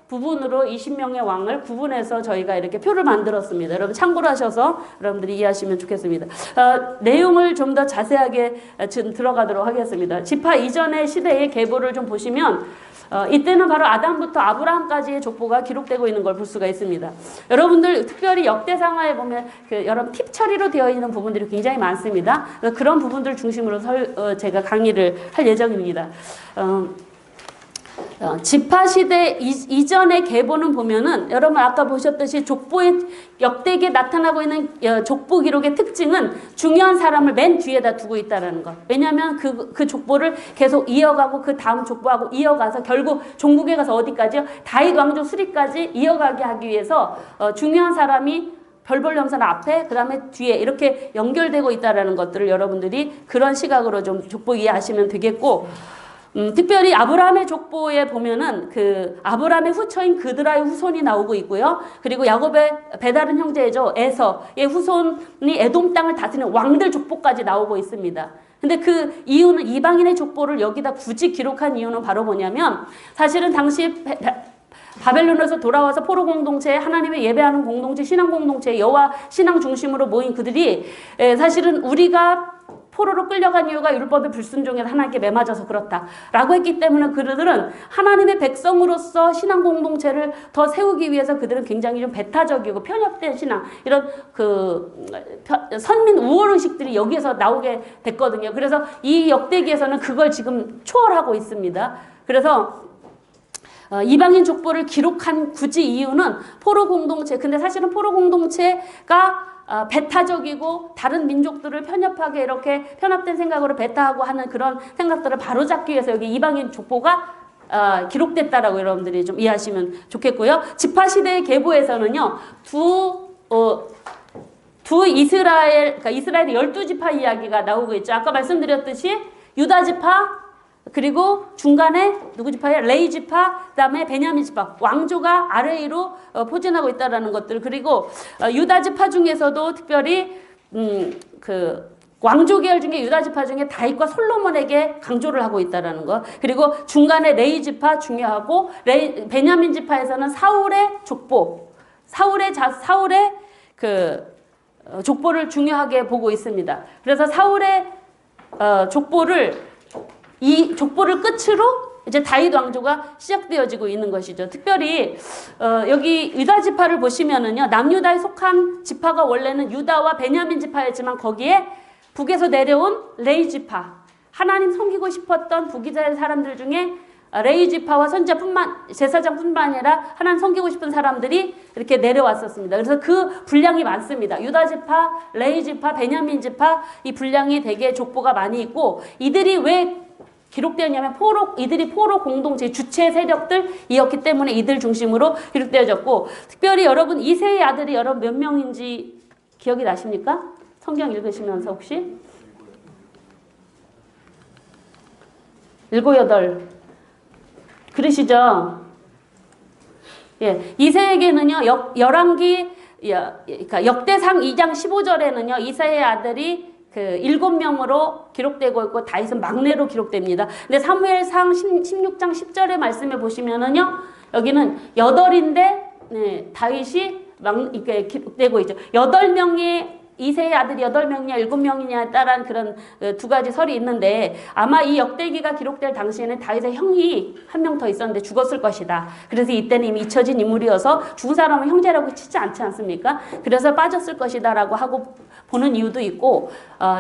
4부분으로 20명의 왕을 구분해서 저희가 이렇게 표를 만들었습니다. 여러분 참고로 하셔서 여러분들이 이해하시면 좋겠습니다. 내용을 좀 더 자세하게 들어가도록 하겠습니다. 지파 이전의 시대의 계보를 좀 보시면 이때는 바로 아담부터 아브라함까지의 족보가 기록되고 있는 걸 볼 수가 있습니다. 여러분들 특별히 역대상하에 보면 여러분 팁 처리로 되어 있는 부분들이 굉장히 많습니다. 그런 부분들 중심으로 제가 강의를 할 예정입니다. 지파 시대 이전의 계보는 보면은 여러분 아까 보셨듯이 족보의 역대기에 나타나고 있는 족보 기록의 특징은 중요한 사람을 맨 뒤에다 두고 있다는 것. 왜냐하면 그 족보를 계속 이어가고 그 다음 족보하고 이어가서 결국 종국에 가서 어디까지요? 다윗 왕조 수리까지 이어가게 하기 위해서 중요한 사람이 별볼염선 앞에 그 다음에 뒤에 이렇게 연결되고 있다는 것들을 여러분들이 그런 시각으로 좀 족보 이해하시면 되겠고, 특별히 아브라함의 족보에 보면은 그 아브라함의 후처인 그드라의 후손이 나오고 있고요. 그리고 야곱의 배다른 형제죠. 에서의 후손이 에돔 땅을 다스리는 왕들 족보까지 나오고 있습니다. 근데 그 이유는 이방인의 족보를 여기다 굳이 기록한 이유는 바로 뭐냐면 사실은 당시 바벨론에서 돌아와서 포로 공동체, 하나님의 예배하는 공동체, 신앙 공동체, 여호와 신앙 중심으로 모인 그들이 사실은 우리가 포로로 끌려간 이유가 율법의 불순종에서 하나님께 매맞아서 그렇다라고 했기 때문에 그들은 하나님의 백성으로서 신앙 공동체를 더 세우기 위해서 그들은 굉장히 좀 배타적이고 편협된 신앙, 이런 선민 우월 의식들이 여기에서 나오게 됐거든요. 그래서 이 역대기에서는 그걸 지금 초월하고 있습니다. 그래서 이방인 족보를 기록한 굳이 이유는 포로 공동체, 근데 사실은 포로 공동체가 배타적이고 다른 민족들을 편협하게 이렇게 편합된 생각으로 배타하고 하는 그런 생각들을 바로잡기 위해서 여기 이방인 족보가 기록됐다라고 여러분들이 좀 이해하시면 좋겠고요. 지파 시대의 계보에서는요, 그러니까 이스라엘의 12지파 이야기가 나오고 있죠. 아까 말씀드렸듯이 유다 지파, 그리고 중간에 누구 지파예요? 레위 지파, 그다음에 베냐민 지파, 왕조가 아래 위로 포진하고 있다라는 것들. 그리고 유다 지파 중에서도 특별히 왕조 계열 중에 유다 지파 중에 다윗과 솔로몬에게 강조를 하고 있다라는 거. 그리고 중간에 레위 지파 중요하고 베냐민 지파에서는 사울의 족보, 사울의 족보를 중요하게 보고 있습니다. 그래서 사울의 이 족보를 끝으로 이제 다윗 왕조가 시작되어지고 있는 것이죠. 특별히 여기 유다 지파를 보시면은요, 남유다에 속한 지파가 원래는 유다와 베냐민 지파였지만 거기에 북에서 내려온 레위 지파, 하나님 섬기고 싶었던 북이스라엘 사람들 중에 레위 지파와 제사장뿐만 아니라 하나님 섬기고 싶은 사람들이 이렇게 내려왔었습니다. 그래서 그 분량이 많습니다. 유다 지파, 레위 지파, 베냐민 지파, 이 분량이 되게 족보가 많이 있고, 이들이 왜 기록되었냐면 이들이 포로 공동체 주체 세력들이었기 때문에 이들 중심으로 기록되어졌고, 특별히 여러분 이세의 아들이 여러분 몇 명인지 기억이 나십니까? 성경 읽으시면서 혹시? 7, 8 그러시죠? 예, 이세에게는요, 그러니까 역대상 2장 15절에는요, 이세의 아들이 7명으로 기록되고 있고 다윗은 막내로 기록됩니다. 근데 사무엘상 16장 10절의 말씀에 보시면은요, 여기는 8인데 네, 다윗이 이렇게 기록되고 있죠. 8명의 이세의 아들이 8명이냐 7명이냐에 따른 그런 두 가지 설이 있는데, 아마 이 역대기가 기록될 당시에는 다윗의 형이 한 명 더 있었는데 죽었을 것이다. 그래서 이때는 이미 잊혀진 인물이어서 죽은 사람은 형제라고 치지 않지 않습니까? 그래서 빠졌을 것이다 라고 하고 보는 이유도 있고,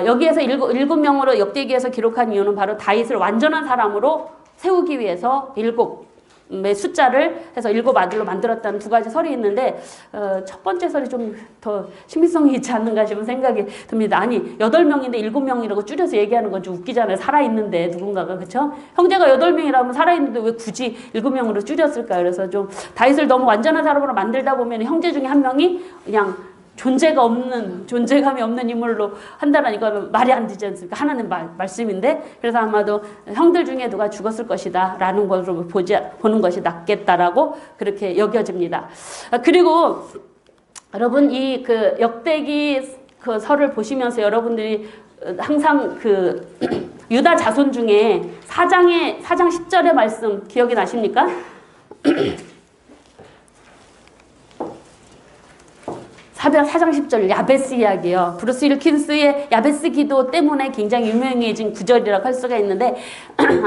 여기에서 7명으로 역대기에서 기록한 이유는 바로 다윗을 완전한 사람으로 세우기 위해서 7의 숫자를 해서 7 아들로 만들었다는 두 가지 설이 있는데, 첫 번째 설이 좀 더 신빙성이 있지 않는가 싶은 생각이 듭니다. 아니 8명인데 7명이라고 줄여서 얘기하는 건 좀 웃기잖아요. 살아있는데 누군가가, 그쵸? 형제가 8명이라면 살아있는데 왜 굳이 7명으로 줄였을까요? 그래서 좀 다윗을 너무 완전한 사람으로 만들다 보면 형제 중에 한 명이 그냥 존재감이 없는 인물로 한다라니까 말이 안 되지 않습니까? 하나님 말씀인데, 그래서 아마도 형들 중에 누가 죽었을 것이다 라는 것으로 보는 것이 낫겠다라고 그렇게 여겨집니다. 그리고 여러분 이 역대기 설을 보시면서 여러분들이 항상 유다 자손 중에 4장 10절의 말씀 기억이 나십니까? 4장 10절 야베스 이야기요. 브루스 윌킨스의 야베스 기도 때문에 굉장히 유명해진 구절이라고 할 수가 있는데,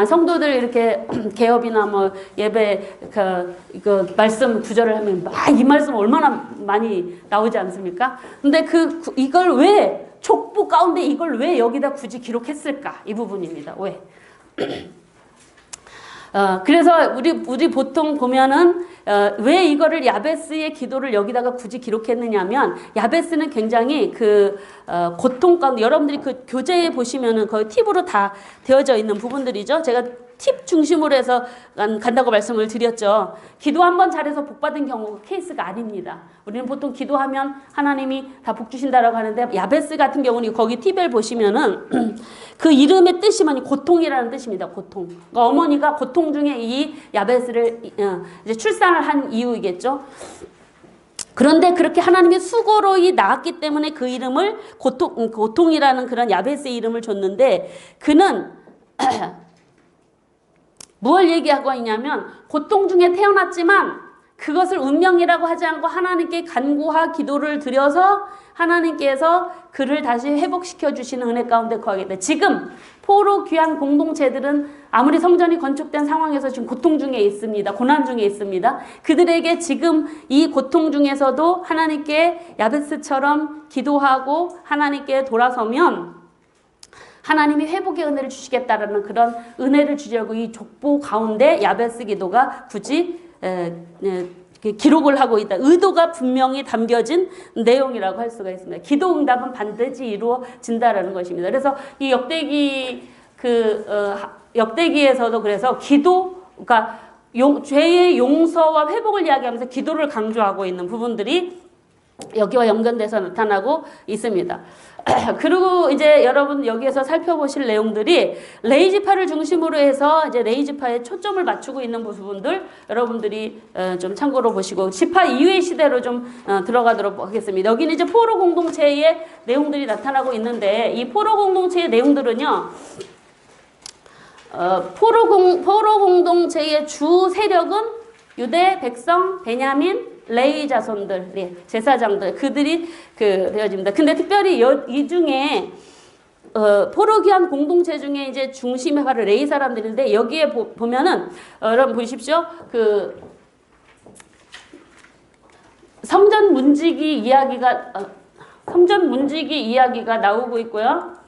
성도들 이렇게 개업이나 뭐 예배 그 말씀 구절을 하면 이 말씀 얼마나 많이 나오지 않습니까? 근데 이걸 왜 족보 가운데 이걸 왜 여기다 굳이 기록했을까? 이 부분입니다. 왜? 그래서 우리 보통 보면은 왜 이거를 야베스의 기도를 여기다가 굳이 기록했느냐면, 야베스는 굉장히 고통 가운데, 여러분들이 교재에 보시면은 거의 팁으로 다 되어져 있는 부분들이죠. 제가 팁 중심으로 해서 간다고 말씀을 드렸죠. 기도 한번 잘해서 복 받은 경우가 케이스가 아닙니다. 우리는 보통 기도하면 하나님이 다 복 주신다라고 하는데, 야베스 같은 경우는 거기 팁을 보시면은 그 이름의 뜻이면 고통이라는 뜻입니다. 고통. 그러니까 어머니가 고통 중에 이 야베스를 이제 출산을 한 이유이겠죠. 그런데 그렇게 하나님의 수고로이 낳았기 때문에 그 이름을 고통이라는 그런 야베스의 이름을 줬는데, 그는 무엇을 얘기하고 있냐면, 고통 중에 태어났지만 그것을 운명이라고 하지 않고 하나님께 간구와 기도를 드려서 하나님께서 그를 다시 회복시켜 주시는 은혜 가운데 거하겠다. 지금 포로 귀한 공동체들은 아무리 성전이 건축된 상황에서 지금 고통 중에 있습니다. 고난 중에 있습니다. 그들에게 지금 이 고통 중에서도 하나님께 야베스처럼 기도하고 하나님께 돌아서면 하나님이 회복의 은혜를 주시겠다라는 그런 은혜를 주려고 이 족보 가운데 야베스 기도가 굳이 기록을 하고 있다. 의도가 분명히 담겨진 내용이라고 할 수가 있습니다. 기도 응답은 반드시 이루어진다라는 것입니다. 그래서 이 역대기에서도 그래서 그러니까 죄의 용서와 회복을 이야기하면서 기도를 강조하고 있는 부분들이 여기와 연관돼서 나타나고 있습니다. 그리고 이제 여러분 여기에서 살펴보실 내용들이 레이지파를 중심으로 해서 이제 레이지파에 초점을 맞추고 있는 부분들 여러분들이 좀 참고로 보시고 지파 이후의 시대로 좀 들어가도록 하겠습니다. 여기는 이제 포로 공동체의 내용들이 나타나고 있는데 이 포로 공동체의 내용들은요. 포로 공동체의 주 세력은 유대, 백성, 베냐민, 레위 자손들, 제사장들 그들이 되어집니다. 근데 특별히 이 중에 포로 귀환 공동체 중에 이제 중심에 바로 레위 사람들인데 여기에 보면은 여러분 보십시오. 그 성전 문지기 이야기가 나오고 있고요.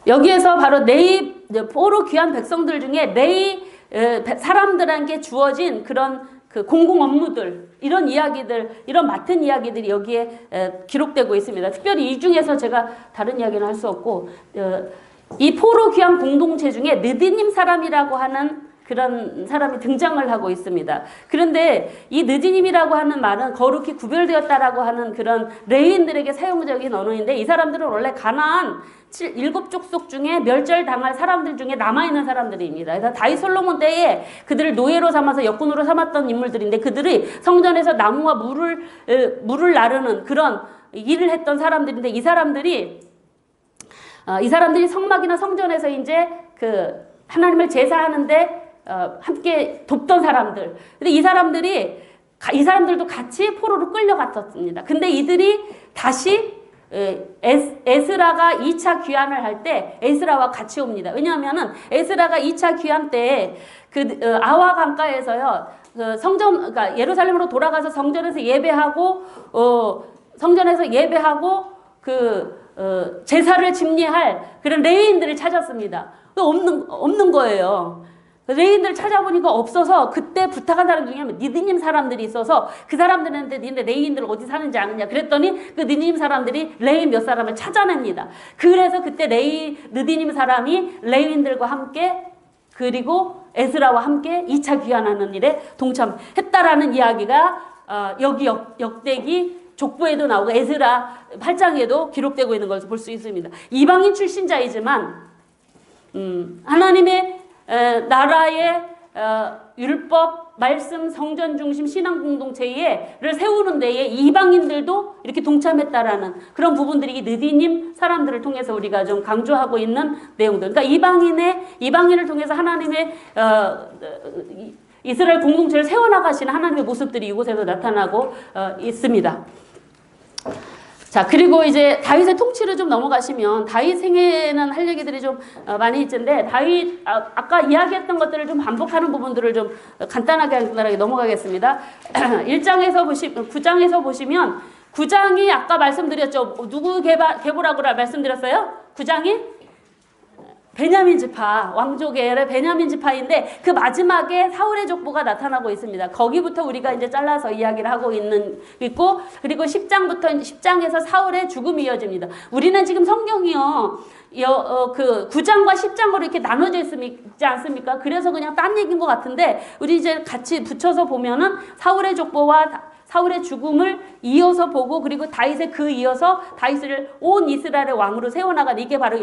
여기에서 바로 포로 귀한 백성들 중에 레위 사람들에게 주어진 그런 그 공공 업무들 이런 이야기들 이런 맡은 이야기들이 여기에 기록되고 있습니다. 특별히 이 중에서 제가 다른 이야기는 할 수 없고 이 포로 귀한 공동체 중에 느디님 사람이라고 하는 그런 사람이 등장을 하고 있습니다. 그런데 이 느디님이라고 하는 말은 거룩히 구별되었다라고 하는 그런 레위인들에게 사용적인 언어인데 이 사람들은 원래 가나안 7족속 중에 멸절당할 사람들 중에 남아있는 사람들입니다. 그래서 다윗 솔로몬 때에 그들을 노예로 삼아서 역군으로 삼았던 인물들인데 그들이 성전에서 나무와 물을 나르는 그런 일을 했던 사람들인데 이 사람들이 성막이나 성전에서 이제 그 하나님을 제사하는데 함께 돕던 사람들. 근데 이 사람들도 같이 포로로 끌려갔었습니다. 근데 이들이 다시 에스라가 2차 귀환을 할 때 에스라와 같이 옵니다. 왜냐하면은 에스라가 2차 귀환 때 아와 강가에서요. 그러니까 예루살렘으로 돌아가서 성전에서 예배하고 제사를 집례할 그런 레위인들을 찾았습니다. 없는 거예요. 레위인들 찾아보니까 없어서 그때 부탁한 사람 중에 니드님 사람들이 있어서 그 사람들한테 니네 레위인들 어디 사는지 아느냐 그랬더니 그 니드님 사람들이 레위 몇 사람을 찾아냅니다. 그래서 그때 느디님 사람이 레위인들과 함께 그리고 에스라와 함께 2차 귀환하는 일에 동참했다라는 이야기가 여기 역대기 족보에도 나오고 에스라 8장에도 기록되고 있는 것을 볼 수 있습니다. 이방인 출신자이지만 하나님의 나라의 율법, 말씀, 성전 중심 신앙 공동체를 세우는 데에 이방인들도 이렇게 동참했다라는 그런 부분들이 느디님 사람들을 통해서 우리가 좀 강조하고 있는 내용들. 그러니까 이방인을 통해서 하나님의 이스라엘 공동체를 세워나가시는 하나님의 모습들이 이곳에서 나타나고 있습니다. 자, 그리고 이제 다윗의 통치를 좀 넘어가시면 다윗 생애는 할 얘기들이 좀 많이 있는데 다윗 아까 이야기했던 것들을 좀 반복하는 부분들을 좀 간단하게 넘어가겠습니다. 9장에서 보시면 9장이 아까 말씀드렸죠. 누구 계보라고 말씀드렸어요? 9장이 베냐민 지파, 왕족의 베냐민 지파인데 그 마지막에 사울의 족보가 나타나고 있습니다. 거기부터 우리가 이제 잘라서 이야기를 하고 있고 그리고 10장에서 사울의 죽음이 이어집니다. 우리는 지금 성경이요. 그 9장과 10장으로 이렇게 나눠져 있지 않습니까? 그래서 그냥 딴 얘기인 것 같은데 우리 이제 같이 붙여서 보면은 사울의 족보와 사울의 죽음을 이어서 보고 그리고 다윗의 이어서 다윗을 온 이스라엘의 왕으로 세워나간 이게 바로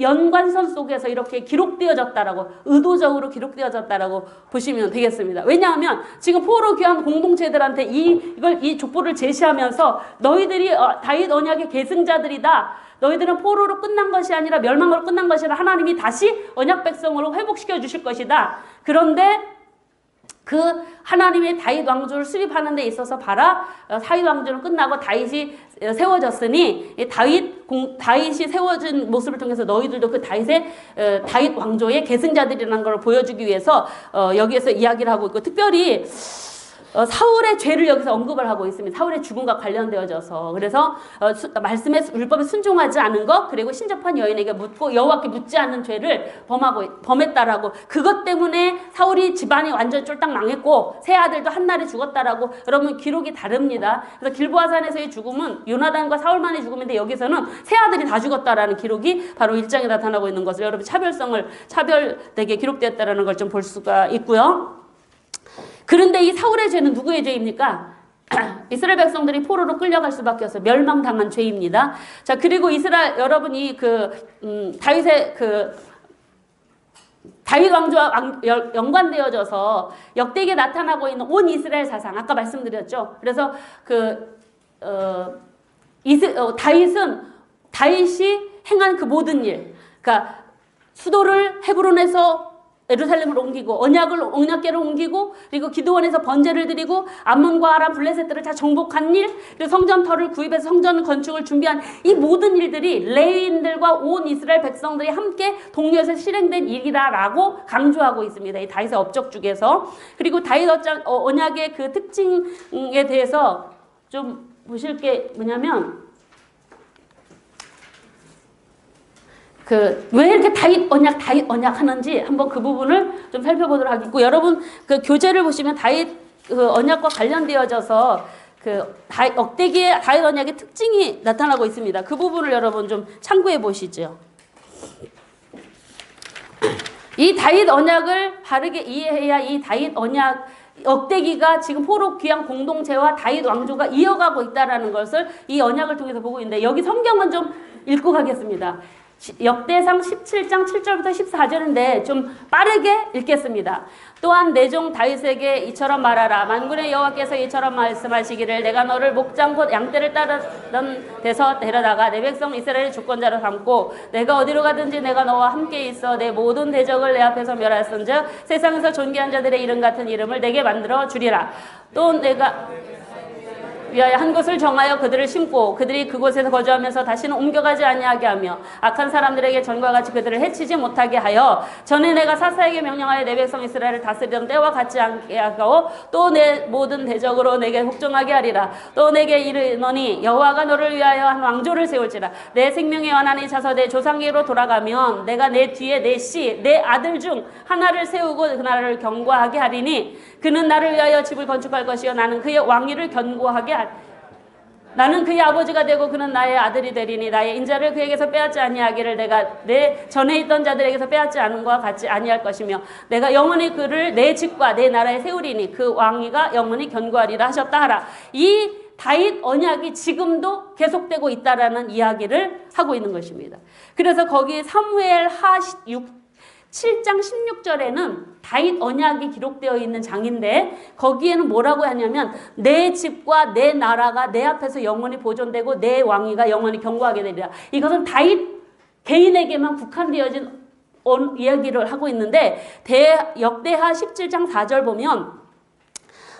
연관선 속에서 이렇게 기록되어졌다라고 의도적으로 기록되어졌다라고 보시면 되겠습니다. 왜냐하면 지금 포로 귀환 공동체들한테 이 족보를 제시하면서 너희들이 다윗 언약의 계승자들이다. 너희들은 포로로 끝난 것이 아니라 멸망으로 끝난 것이 아니라 하나님이 다시 언약 백성으로 회복시켜 주실 것이다. 그런데 그 하나님의 다윗 왕조를 수립하는 데 있어서 봐라. 다윗 왕조는 끝나고 다윗이 세워졌으니 다윗이 세워진 모습을 통해서 너희들도 그 다윗 왕조의 계승자들이라는 걸 보여주기 위해서 여기에서 이야기를 하고 있고 특별히 사울의 죄를 여기서 언급을 하고 있습니다. 사울의 죽음과 관련되어져서 그래서 말씀에 율법에 순종하지 않은 것 그리고 신접한 여인에게 묻고 여호와께 묻지 않는 죄를 범했다라고 그것 때문에 사울이 집안이 완전 쫄딱 망했고 세 아들도 한날에 죽었다라고 여러분 기록이 다릅니다. 그래서 길보아산에서의 죽음은 요나단과 사울만의 죽음인데 여기서는 세 아들이 다 죽었다라는 기록이 바로 1장에 나타나고 있는 것을 여러분 차별되게 기록되었다라는 걸 좀 볼 수가 있고요. 그런데 이 사울의 죄는 누구의 죄입니까? 이스라엘 백성들이 포로로 끌려갈 수밖에 없어요. 멸망당한 죄입니다. 자, 그리고 이스라엘 여러분이 다윗의 다윗 왕조와 연관되어져서 역대기에 나타나고 있는 온 이스라엘 사상 아까 말씀드렸죠. 그래서 다윗이 행한 그 모든 일, 그러니까 수도를 헤브론에서 예루살렘을 옮기고 언약궤를 옮기고 그리고 기드온에서 번제를 드리고 암몬과 아람 블레셋들을 다 정복한 일, 그리고 성전터를 구입해서 성전 건축을 준비한 이 모든 일들이 레위인들과 온 이스라엘 백성들이 함께 동료에서 실행된 일이다라고 강조하고 있습니다. 이 다윗의 업적 중에서. 그리고 다윗 언약의 그 특징에 대해서 좀 보실 게 뭐냐면 왜 이렇게 다윗 언약 하는지 한번 그 부분을 좀 살펴보도록 하겠고, 여러분 그 교재를 보시면 다윗 언약과 관련되어져서 역대기의 다윗 언약의 특징이 나타나고 있습니다. 그 부분을 여러분 좀 참고해 보시죠. 이 다윗 언약을 바르게 이해해야 이 다윗 언약 역대기가 지금 포로 귀양 공동체와 다윗 왕조가 이어가고 있다라는 것을 이 언약을 통해서 보고 있는데, 여기 성경은 좀 읽고 가겠습니다. 역대상 17장 7절부터 14절인데 좀 빠르게 읽겠습니다. 또한 내 종 다윗에게 이처럼 말하라. 만군의 여호와께서 이처럼 말씀하시기를 내가 너를 목장 곧 양떼를 따르던 데서 데려다가 내 백성 이스라엘의 주권자로 삼고 내가 어디로 가든지 내가 너와 함께 있어 내 모든 대적을 내 앞에서 멸하였은즉 세상에서 존귀한 자들의 이름 같은 이름을 내게 만들어 주리라. 또 내가 위하여 한 곳을 정하여 그들을 심고 그들이 그곳에서 거주하면서 다시는 옮겨가지 아니하게 하며 악한 사람들에게 전과 같이 그들을 해치지 못하게 하여 전에 내가 사사에게 명령하여 내 백성 이스라엘을 다스리던 때와 같지 않게 하고 또 내 모든 대적으로 내게 복종하게 하리라. 또 내게 이르노니 여호와가 너를 위하여 한 왕조를 세울지라. 내 생명의 원한이 차서 내 조상에게로 돌아가면 내가 내 뒤에 내 아들 중 하나를 세우고 그 나라를 견고하게 하리니 그는 나를 위하여 집을 건축할 것이요 나는 그의 왕위를 견고하게 나는 그의 아버지가 되고 그는 나의 아들이 되리니 나의 인자를 그에게서 빼앗지 아니하기를 내가 내 전에 있던 자들에게서 빼앗지 않은 것과 같이 아니할 것이며 내가 영원히 그를 내 집과 내 나라에 세우리니 그 왕위가 영원히 견고하리라 하셨다 하라. 이 다윗 언약이 지금도 계속되고 있다라는 이야기를 하고 있는 것입니다. 그래서 거기 사무엘하 7장 16절에는 다윗 언약이 기록되어 있는 장인데 거기에는 뭐라고 하냐면 내 집과 내 나라가 내 앞에서 영원히 보존되고 내 왕위가 영원히 견고하게 되리라. 이것은 다윗 개인에게만 국한되어진 이야기를 하고 있는데 역대하 17장 4절 보면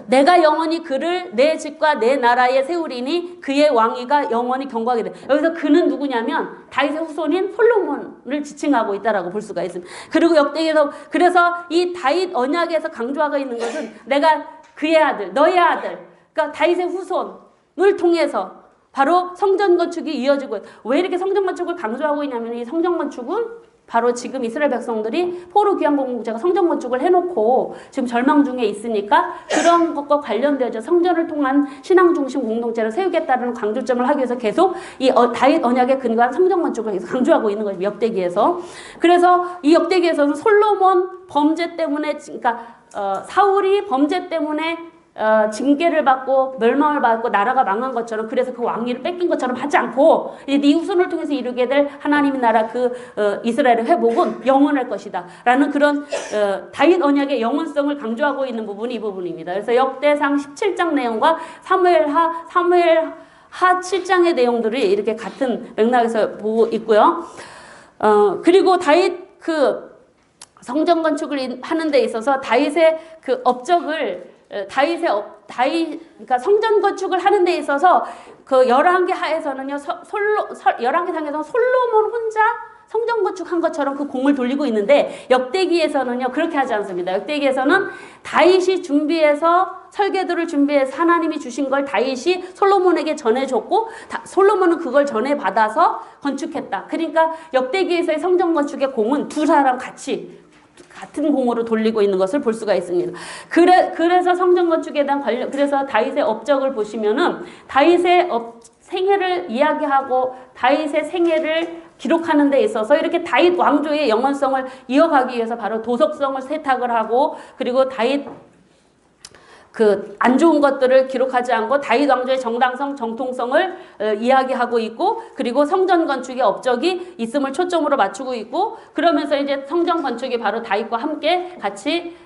내가 영원히 그를 내 집과 내 나라에 세우리니 그의 왕위가 영원히 견고하게 돼. 여기서 그는 누구냐면 다윗의 후손인 솔로몬을 지칭하고 있다라고 볼 수가 있습니다. 그리고 역대기에서 그래서 이 다윗 언약에서 강조하고 있는 것은 내가 그의 아들, 너의 아들, 그러니까 다윗의 후손을 통해서 바로 성전 건축이 이어지고, 왜 이렇게 성전 건축을 강조하고 있냐면 이 성전 건축은 바로 지금 이스라엘 백성들이 포로 귀환 공동체가 성전 건축을 해놓고 지금 절망 중에 있으니까 그런 것과 관련되어져 성전을 통한 신앙 중심 공동체를 세우겠다는 강조점을 하기 위해서 계속 이 다윗 언약에 근거한 성전 건축을 계속 강조하고 있는 거죠. 역대기에서. 그래서 이 역대기에서는 솔로몬 범죄 때문에, 그러니까 사울이 범죄 때문에 징계를 받고 멸망을 받고 나라가 망한 것처럼, 그래서 그 왕위를 뺏긴 것처럼 하지 않고 이제 네 후손을 통해서 이루게 될 하나님의 나라 이스라엘의 회복은 영원할 것이다 라는 그런 다윗 언약의 영원성을 강조하고 있는 부분이 이 부분입니다. 그래서 역대상 17장 내용과 사무엘하 7장의 내용들이 이렇게 같은 맥락에서 보고 있고요. 그리고 다윗 성전 건축을 하는 데 있어서 다윗의 그 업적을 그러니까 성전 건축을 하는 데 있어서 그 열왕기 하에서는요, 열왕기 상에서는 솔로몬 혼자 성전 건축한 것처럼 그 공을 돌리고 있는데 역대기에서는요, 그렇게 하지 않습니다. 역대기에서는 다윗이 준비해서 설계도를 준비해서 하나님이 주신 걸 다윗이 솔로몬에게 전해줬고 솔로몬은 그걸 전해받아서 건축했다. 그러니까 역대기에서의 성전 건축의 공은 두 사람 같은 공으로 돌리고 있는 것을 볼 수가 있습니다. 그래서 성전 건축에 대한 그래서 다윗의 업적을 보시면은 다윗의 생애를 이야기하고 다윗의 생애를 기록하는 데 있어서 이렇게 다윗 왕조의 영원성을 이어가기 위해서 바로 도덕성을 세탁을 하고, 그리고 다윗 그 안 좋은 것들을 기록하지 않고 다윗 왕조의 정당성, 정통성을 이야기하고 있고, 그리고 성전 건축의 업적이 있음을 초점으로 맞추고 있고, 그러면서 이제 성전 건축이 바로 다윗과 함께 같이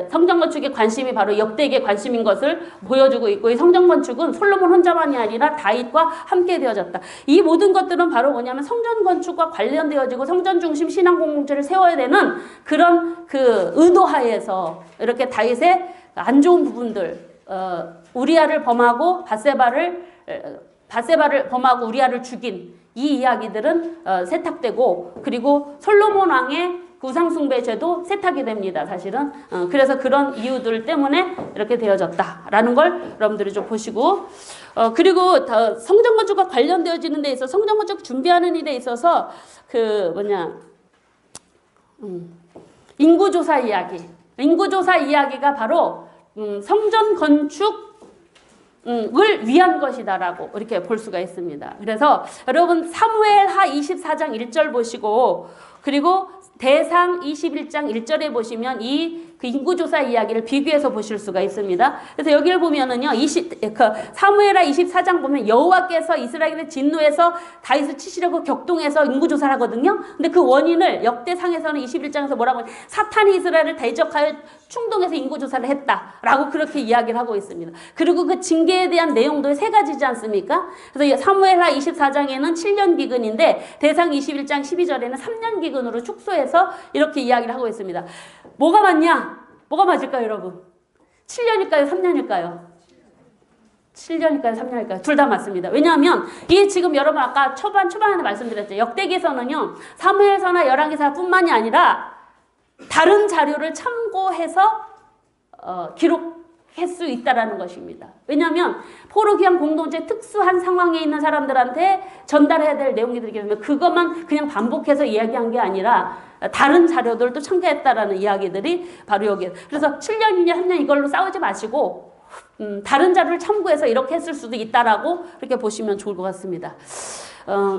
성전 건축의 관심이 바로 역대기의 관심인 것을 보여주고 있고, 이 성전 건축은 솔로몬 혼자만이 아니라 다윗과 함께 되어졌다. 이 모든 것들은 바로 뭐냐면 성전 건축과 관련되어지고 성전 중심 신앙 공동체를 세워야 되는 그런 그 의도하에서 이렇게 다윗의 안 좋은 부분들, 우리아를 범하고 바세바를 범하고 우리아를 죽인 이 이야기들은 세탁되고, 그리고 솔로몬 왕의 우상숭배 죄도 세탁이 됩니다. 사실은. 그래서 그런 이유들 때문에 이렇게 되어졌다라는 걸 여러분들이 좀 보시고, 그리고 성전 건축과 관련되어지는 데 있어서 성전 건축 준비하는 일에 있어서 인구조사 이야기. 인구조사 이야기가 바로 성전 건축을 위한 것이다라고 이렇게 볼 수가 있습니다. 그래서 여러분 사무엘하 24장 1절 보시고, 그리고 대상 21장 1절에 보시면 그 인구조사 이야기를 비교해서 보실 수가 있습니다. 그래서 여기를 보면은요, 사무엘하 24장 보면 여호와께서 이스라엘의 진노에서 다윗을 치시려고 격동해서 인구조사를 하거든요. 근데 그 원인을 역대상에서는 21장에서 뭐라고 하냐면 사탄이 이스라엘을 대적하여 충동해서 인구조사를 했다라고 그렇게 이야기를 하고 있습니다. 그리고 그 징계에 대한 내용도 세 가지지 않습니까? 그래서 사무엘하 24장에는 7년 기근인데 대상 21장 12절에는 3년 기근으로 축소해서 이렇게 이야기를 하고 있습니다. 뭐가 맞냐? 뭐가 맞을까요, 여러분? 7년일까요? 3년일까요? 7년일까요? 3년일까요? 둘 다 맞습니다. 왜냐하면 이 지금 여러분 아까 초반에 말씀드렸죠. 역대기에서는요, 사무엘서나 열왕기사 뿐만이 아니라 다른 자료를 참고해서 기록할 수 있다라는 것입니다. 왜냐하면 포로기한 공동체 특수한 상황에 있는 사람들한테 전달해야 될 내용이기 때문에 그것만 그냥 반복해서 이야기한 게 아니라 다른 자료들도 참고했다라는 이야기들이 바로 여기에. 그래서 7년이냐 3년 이걸로 싸우지 마시고 다른 자료를 참고해서 이렇게 했을 수도 있다라고 그렇게 보시면 좋을 것 같습니다.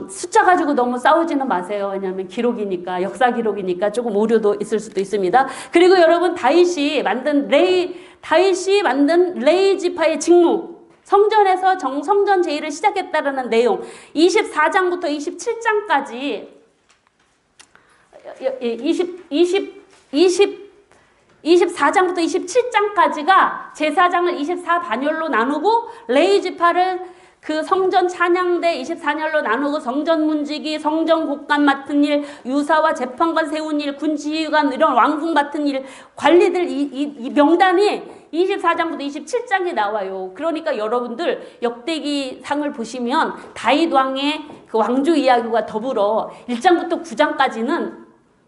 숫자 가지고 너무 싸우지는 마세요. 왜냐하면 기록이니까, 역사 기록이니까 조금 오류도 있을 수도 있습니다. 그리고 여러분 다윗이 만든 레위 지파의 직무, 성전에서 정성전 제의를 시작했다라는 내용, 24장부터 27장까지 24장부터 27장까지가 제사장을 24반열로 나누고 레위 지파를 그 성전 찬양대 24년로 나누고 성전 문지기, 성전 곡간 맡은 일, 유사와 재판관 세운 일, 군지휘관 이런 왕궁 맡은 일, 관리들 이 명단이 24장부터 27장에 나와요. 그러니까 여러분들 역대기 상을 보시면 다윗 왕의 그 왕조 이야기와 더불어 1장부터 9장까지는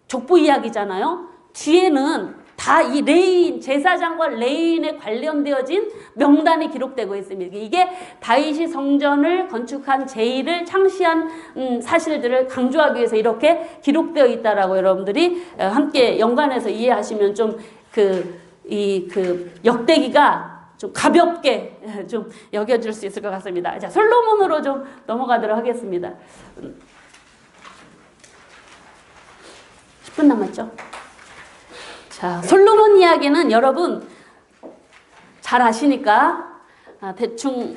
족보 이야기잖아요. 뒤에는 다 이 레위인, 제사장과 레위인에 관련되어진 명단이 기록되고 있습니다. 이게 다윗이 성전을 건축한 제의를 창시한 사실들을 강조하기 위해서 이렇게 기록되어 있다라고 여러분들이 함께 연관해서 이해하시면 좀 역대기가 좀 가볍게 좀 여겨질 수 있을 것 같습니다. 자, 솔로몬으로 좀 넘어가도록 하겠습니다. 10분 남았죠? 자, 솔로몬 이야기는 여러분 잘 아시니까 대충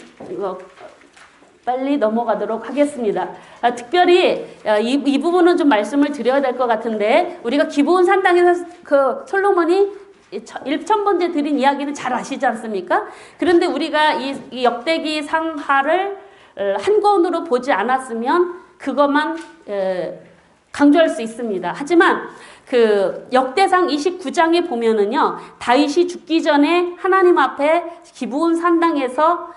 빨리 넘어가도록 하겠습니다. 특별히 이 부분은 좀 말씀을 드려야 될 것 같은데, 우리가 기브온 산당에서 그 솔로몬이 1000번째 드린 이야기는 잘 아시지 않습니까? 그런데 우리가 이 역대기 상하를 한 권으로 보지 않았으면 그것만 강조할 수 있습니다. 하지만 그 역대상 29장에 보면은요, 다윗이 죽기 전에 하나님 앞에 기브온 산당에서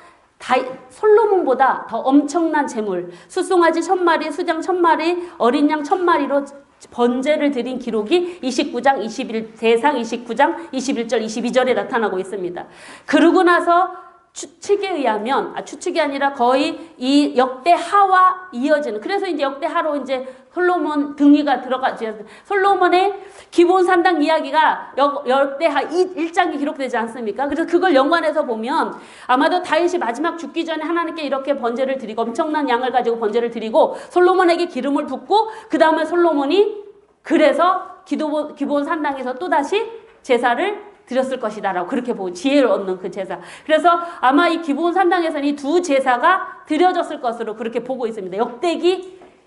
솔로몬보다 더 엄청난 재물, 수송아지 1000마리, 수장 1000마리, 어린 양 1000마리로 번제를 드린 기록이 29장 21, 대상 29장 21절 22절에 나타나고 있습니다. 그러고 나서 추측에 의하면, 추측이 아니라 거의 이 역대하와 이어지는, 그래서 이제 역대하로 이제 솔로몬 등위가 들어가지, 솔로몬의 기브온 산당 이야기가 역대하 1장이 기록되지 않습니까? 그래서 그걸 연관해서 보면 아마도 다윗이 마지막 죽기 전에 하나님께 이렇게 번제를 드리고, 엄청난 양을 가지고 번제를 드리고 솔로몬에게 기름을 붓고, 그 다음에 솔로몬이 그래서 기브온 산당에서 또다시 제사를 드렸을 것이다라고 그렇게 보고 지혜를 얻는 그 제사. 그래서 아마 이 기브온 산당에서는 이 두 제사가 드려졌을 것으로 그렇게 보고 있습니다.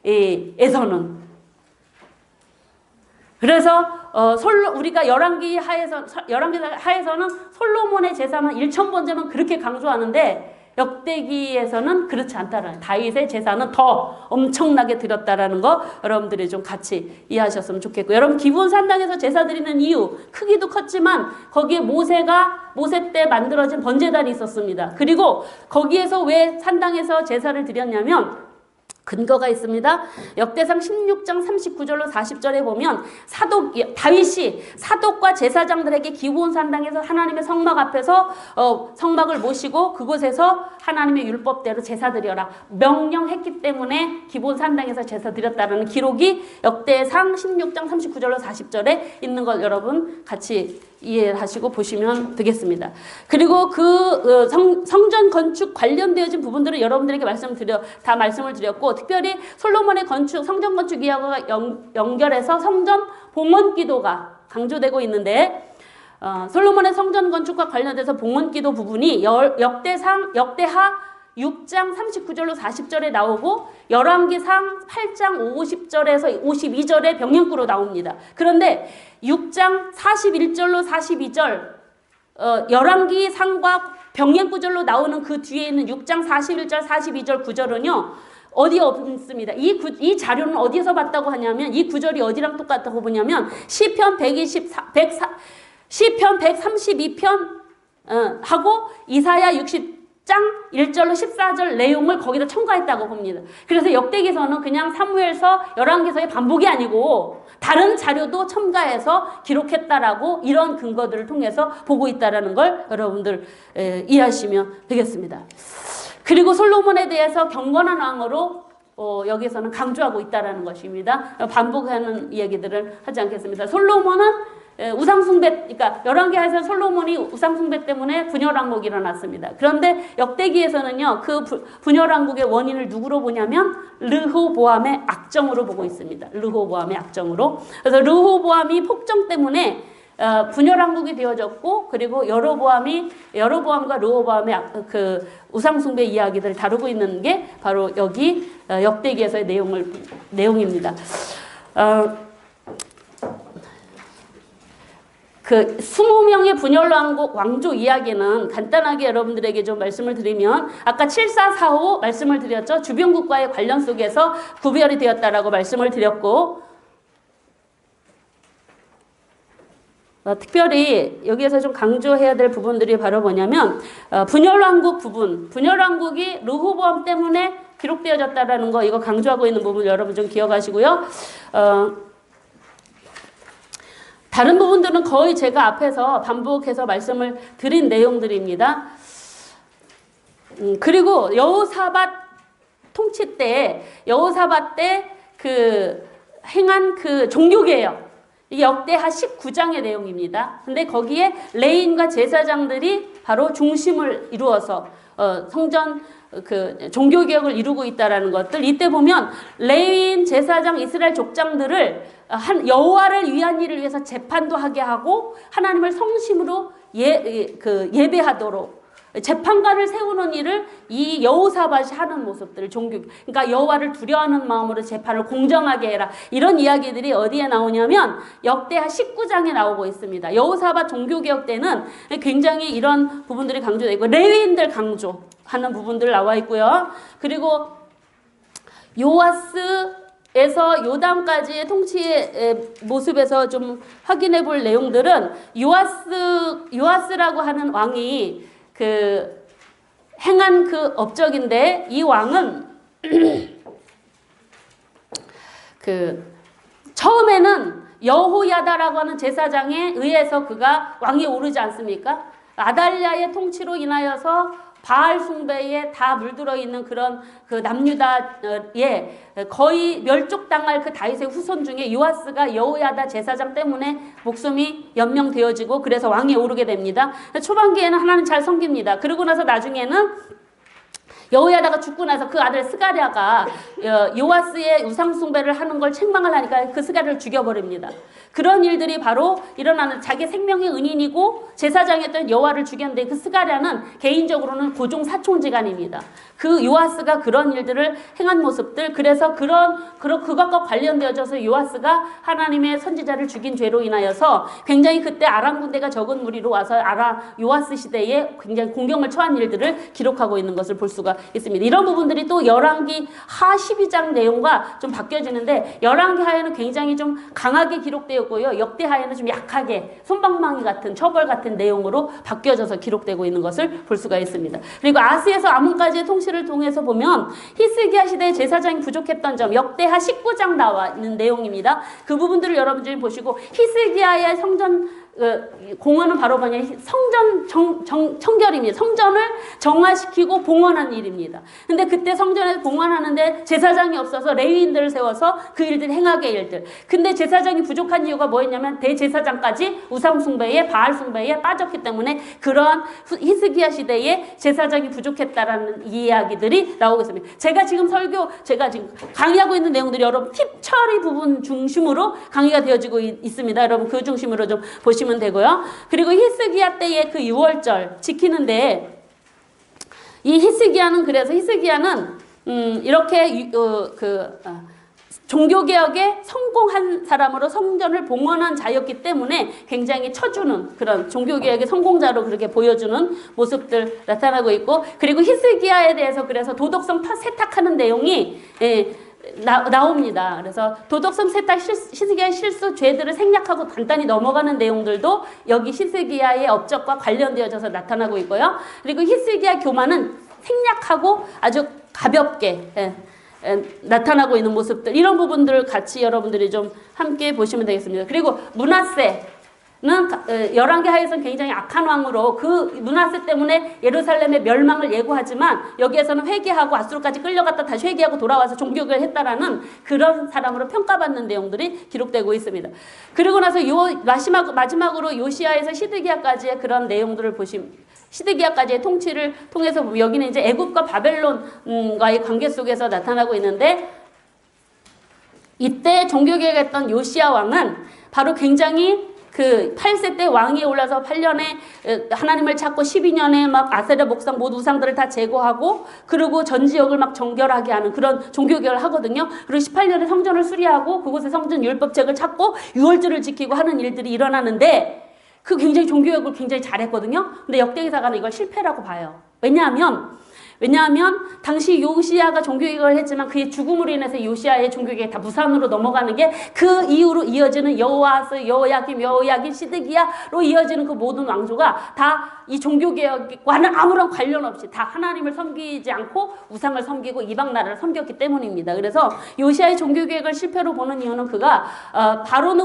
역대기에서는. 그래서 우리가 열왕기 하에서는 솔로몬의 제사만 1000번째만 그렇게 강조하는데 역대기에서는 그렇지 않다라는, 다윗의 제사는 더 엄청나게 드렸다라는 거 여러분들이 좀 같이 이해하셨으면 좋겠고, 여러분 기브온 산당에서 제사 드리는 이유 크기도 컸지만 거기에 모세 때 만들어진 번제단이 있었습니다. 그리고 거기에서 왜 산당에서 제사를 드렸냐면 근거가 있습니다. 역대상 16장 39절로 40절에 보면 다윗이 사독과 제사장들에게 기브온 산당에서 하나님의 성막 앞에서 성막을 모시고 그곳에서 하나님의 율법대로 제사 드려라 명령했기 때문에 기브온 산당에서 제사 드렸다는 기록이 역대상 16장 39절로 40절에 있는 걸 여러분 같이 이해하시고 보시면 되겠습니다. 그리고 성전 건축 관련되어진 부분들을 여러분들에게 다 말씀을 드렸고, 특별히 솔로몬의 성전 건축 이야기가 연결해서 성전 봉헌 기도가 강조되고 있는데, 솔로몬의 성전 건축과 관련돼서 봉헌 기도 부분이 역대하 6장 39절로 40절에 나오고 열왕기상 8장 50절에서 52절에 병행구로 나옵니다. 그런데 6장 41절로 42절 열왕기상과 병행구절로 나오는 그 뒤에 있는 6장 41절 42절 구절은요 어디에 없습니다. 이 자료는 어디에서 봤다고 하냐면, 이 구절이 어디랑 똑같다고 보냐면 시편 132편 하고 이사야 60장 1절로 14절 내용을 거기다 첨가했다고 봅니다. 그래서 역대기서는 그냥 사무엘서 열왕기서의 반복이 아니고 다른 자료도 첨가해서 기록했다라고 이런 근거들을 통해서 보고 있다라는 걸 여러분들 이해하시면 되겠습니다. 그리고 솔로몬에 대해서 경건한 왕으로 여기서는 강조하고 있다라는 것입니다. 반복하는 이야기들을 하지 않겠습니다. 솔로몬은 우상숭배, 그러니까 열왕기하에서 솔로몬이 우상숭배 때문에 분열왕국이 일어났습니다. 그런데 역대기에서는요, 그 분열왕국의 원인을 누구로 보냐면 르호보암의 악정으로 보고 있습니다. 르호보암의 악정으로. 그래서 르호보암이 폭정 때문에 분열왕국이 되어졌고, 그리고 여로보암과 르호보암의 그 우상숭배 이야기들을 다루고 있는 게 바로 여기 역대기에서의 내용입니다. 그 20명의 분열왕국 왕조 이야기는 간단하게 여러분들에게 좀 말씀을 드리면, 아까 7445 말씀을 드렸죠. 주변국과의 관련 속에서 구별이 되었다라고 말씀을 드렸고, 특별히 여기에서 좀 강조해야 될 부분들이 바로 뭐냐면 분열왕국 부분, 분열왕국이 르호보암 때문에 기록되어졌다라는 거, 이거 강조하고 있는 부분 여러분 좀 기억하시고요. 다른 부분들은 거의 제가 앞에서 반복해서 말씀을 드린 내용들입니다. 그리고 여호사밧 통치 때, 여호사밧 때 그 행한 그 종교개혁, 이게 역대하 19장의 내용입니다. 근데 거기에 레위인과 제사장들이 바로 중심을 이루어서 성전 그 종교개혁을 이루고 있다라는 것들, 이때 보면 레위인, 제사장, 이스라엘 족장들을 여호와를 위한 일을 위해서 재판도 하게 하고 하나님을 성심으로 예배하도록 재판관을 세우는 일을 이 여호사밧이 하는 모습들을 그러니까 여호와를 두려워하는 마음으로 재판을 공정하게 해라, 이런 이야기들이 어디에 나오냐면 역대하 19장에 나오고 있습니다. 여호사밧 종교개혁 때는 굉장히 이런 부분들이 강조되고 레위인들 강조하는 부분들 나와 있고요. 그리고 요아스에서 요담까지의 통치의 모습에서 좀 확인해 볼 내용들은, 요아스라고 하는 왕이 그 행한 그 업적인데, 이 왕은 그 처음에는 여호야다라고 하는 제사장에 의해서 그가 왕위에 오르지 않습니까? 아달랴의 통치로 인하여서 바알 숭배에 다 물들어 있는 그런 그 남유다에 거의 멸족당할 그 다윗의 후손 중에 요아스가 여호야다 제사장 때문에 목숨이 연명되어지고 그래서 왕위에 오르게 됩니다. 초반기에는 하나님 잘 섬깁니다. 그러고 나서 나중에는 여호야다가 죽고 나서 그 아들 스가랴가 요아스의 우상 숭배를 하는 걸 책망을 하니까 그 스가랴를 죽여버립니다. 그런 일들이 바로 일어나는, 자기 생명의 은인이고 제사장이었던 여호와를 죽였는데 그 스가랴는 개인적으로는 고종 사촌지간입니다. 그 요아스가 그런 일들을 행한 모습들, 그래서 그것과 관련되어져서 요아스가 하나님의 선지자를 죽인 죄로 인하여서 굉장히 그때 아람 군대가 적은 무리로 와서 요아스 시대에 굉장히 공경을 처한 일들을 기록하고 있는 것을 볼 수가 있습니다. 이런 부분들이 또 열왕기 하 12장 내용과 좀 바뀌어지는데, 열왕기 하에는 굉장히 좀 강하게 기록되었고요, 역대 하에는 좀 약하게 솜방망이 같은 처벌 같은 내용으로 바뀌어져서 기록되고 있는 것을 볼 수가 있습니다. 그리고 아스에서 아몬까지의 통치를 통해서 보면 히스기야 시대의 제사장이 부족했던 점, 역대하 19장 나와 있는 내용입니다. 그 부분들을 여러분들이 보시고, 히스기야의 성전 공헌은 바로 뭐냐, 성전 청결입니다. 성전을 정화시키고 봉헌한 일입니다. 근데 그때 성전에서 봉헌하는데 제사장이 없어서 레위인들을 세워서 그 일들 행하게 일들. 근데 제사장이 부족한 이유가 뭐였냐면 대제사장까지 우상 숭배에, 바알 숭배에 빠졌기 때문에 그러한 히스기야 시대에 제사장이 부족했다라는 이야기들이 나오고 있습니다. 제가 지금 강의하고 있는 내용들이 여러분 팁 처리 부분 중심으로 강의가 되어지고 있습니다. 여러분 그 중심으로 좀 보시면 되고요. 그리고 히스기야 때의 그 유월절 지키는데, 이 히스기야는 이렇게 종교개혁에 성공한 사람으로 성전을 봉헌한 자였기 때문에 굉장히 쳐주는 그런 종교개혁의 성공자로 그렇게 보여주는 모습들 나타나고 있고, 그리고 히스기야에 대해서 그래서 도덕성 세탁하는 내용이 나옵니다. 그래서 도덕성 세탁, 히스기야의 실수, 죄들을 생략하고 간단히 넘어가는 내용들도 여기 히스기야의 업적과 관련되어져서 나타나고 있고요. 그리고 히스기야 교만은 생략하고 아주 가볍게 나타나고 있는 모습들, 이런 부분들을 같이 여러분들이 좀 함께 보시면 되겠습니다. 그리고 므낫세는 열왕기 하에서는 굉장히 악한 왕으로, 그 므낫세 때문에 예루살렘의 멸망을 예고하지만 여기에서는 회개하고 아수르까지 끌려갔다 다시 회개하고 돌아와서 종교개혁을 했다라는 그런 사람으로 평가받는 내용들이 기록되고 있습니다. 그리고 나서 마지막으로 요시야에서 시드기야까지의 그런 내용들을 시드기야까지의 통치를 통해서 보면 여기는 이제 애굽과 바벨론과의 관계 속에서 나타나고 있는데, 이때 종교개혁했던 요시야 왕은 바로 굉장히 그 8세 때 왕위에 올라서 8년에 하나님을 찾고 12년에 막 아세라 목상 모두 우상들을 다 제거하고, 그리고 전 지역을 막 정결하게 하는 그런 종교개혁을 하거든요. 그리고 18년에 성전을 수리하고 그곳에 성전 율법책을 찾고 유월절을 지키고 하는 일들이 일어나는데, 그 굉장히 종교개혁을 굉장히 잘했거든요. 근데 역대기사가는 이걸 실패라고 봐요. 왜냐하면 당시 요시야가 종교개혁을 했지만 그의 죽음으로 인해서 요시야의 종교개혁이 다 무산으로 넘어가는 게, 그 이후로 이어지는 여호아스, 여호야김, 시드기야로 이어지는 그 모든 왕조가 다 이 종교개혁과는 아무런 관련 없이 다 하나님을 섬기지 않고 우상을 섬기고 이방 나라를 섬겼기 때문입니다. 그래서 요시야의 종교개혁을 실패로 보는 이유는 그가 바로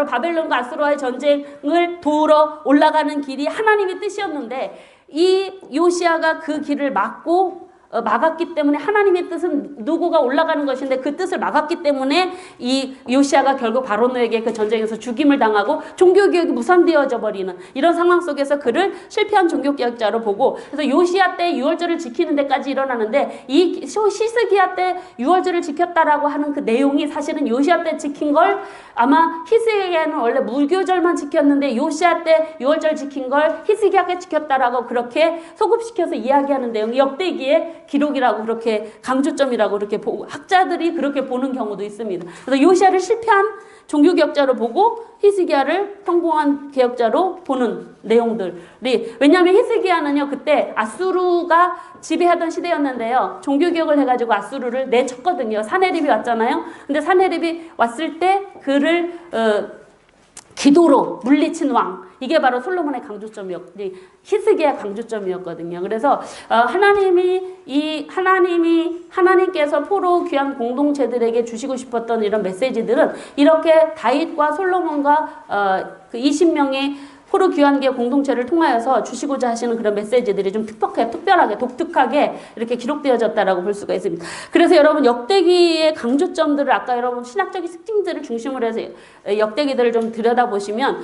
바벨론과 아수르와의 전쟁을 도우러 올라가는 길이 하나님의 뜻이었는데, 이 요시야가 그 길을 막았기 때문에, 하나님의 뜻은 누구가 올라가는 것인데 그 뜻을 막았기 때문에 이 요시야가 결국 바로노에게 그 전쟁에서 죽임을 당하고 종교개혁이 무산되어져 버리는 이런 상황 속에서 그를 실패한 종교개혁자로 보고, 그래서 요시야 때 유월절을 지키는 데까지 일어나는데, 이 히스기야 때 유월절을 지켰다라고 하는 그 내용이 사실은 요시야 때 지킨 걸, 아마 히스기야는 원래 무교절만 지켰는데 요시야 때 유월절 지킨 걸 히스기야 때 지켰다라고 그렇게 소급시켜서 이야기하는 내용이 역대기의 기록이라고, 그렇게 강조점이라고 그렇게 보고 학자들이 그렇게 보는 경우도 있습니다. 그래서 요시야를 실패한 종교개혁자로 보고 히스기야를 성공한 개혁자로 보는 내용들이, 왜냐하면 히스기야는요 그때 아수르가 지배하던 시대였는데요, 종교개혁을 해가지고 아수르를 내쳤거든요. 사네립이 왔잖아요. 근데 사네립이 왔을 때 그를 기도로 물리친 왕, 이게 바로 솔로몬의 히스기야의 강조점이었거든요. 그래서 하나님께서 포로 귀한 공동체들에게 주시고 싶었던 이런 메시지들은 이렇게 다윗과 솔로몬과 그 20명의 포로 귀환계 공동체를 통하여서 주시고자 하시는 그런 메시지들이 좀 특별하게 독특하게 이렇게 기록되어졌다라고 볼 수가 있습니다. 그래서 여러분 역대기의 강조점들을, 아까 여러분 신학적인 특징들을 중심으로 해서 역대기들을 좀 들여다보시면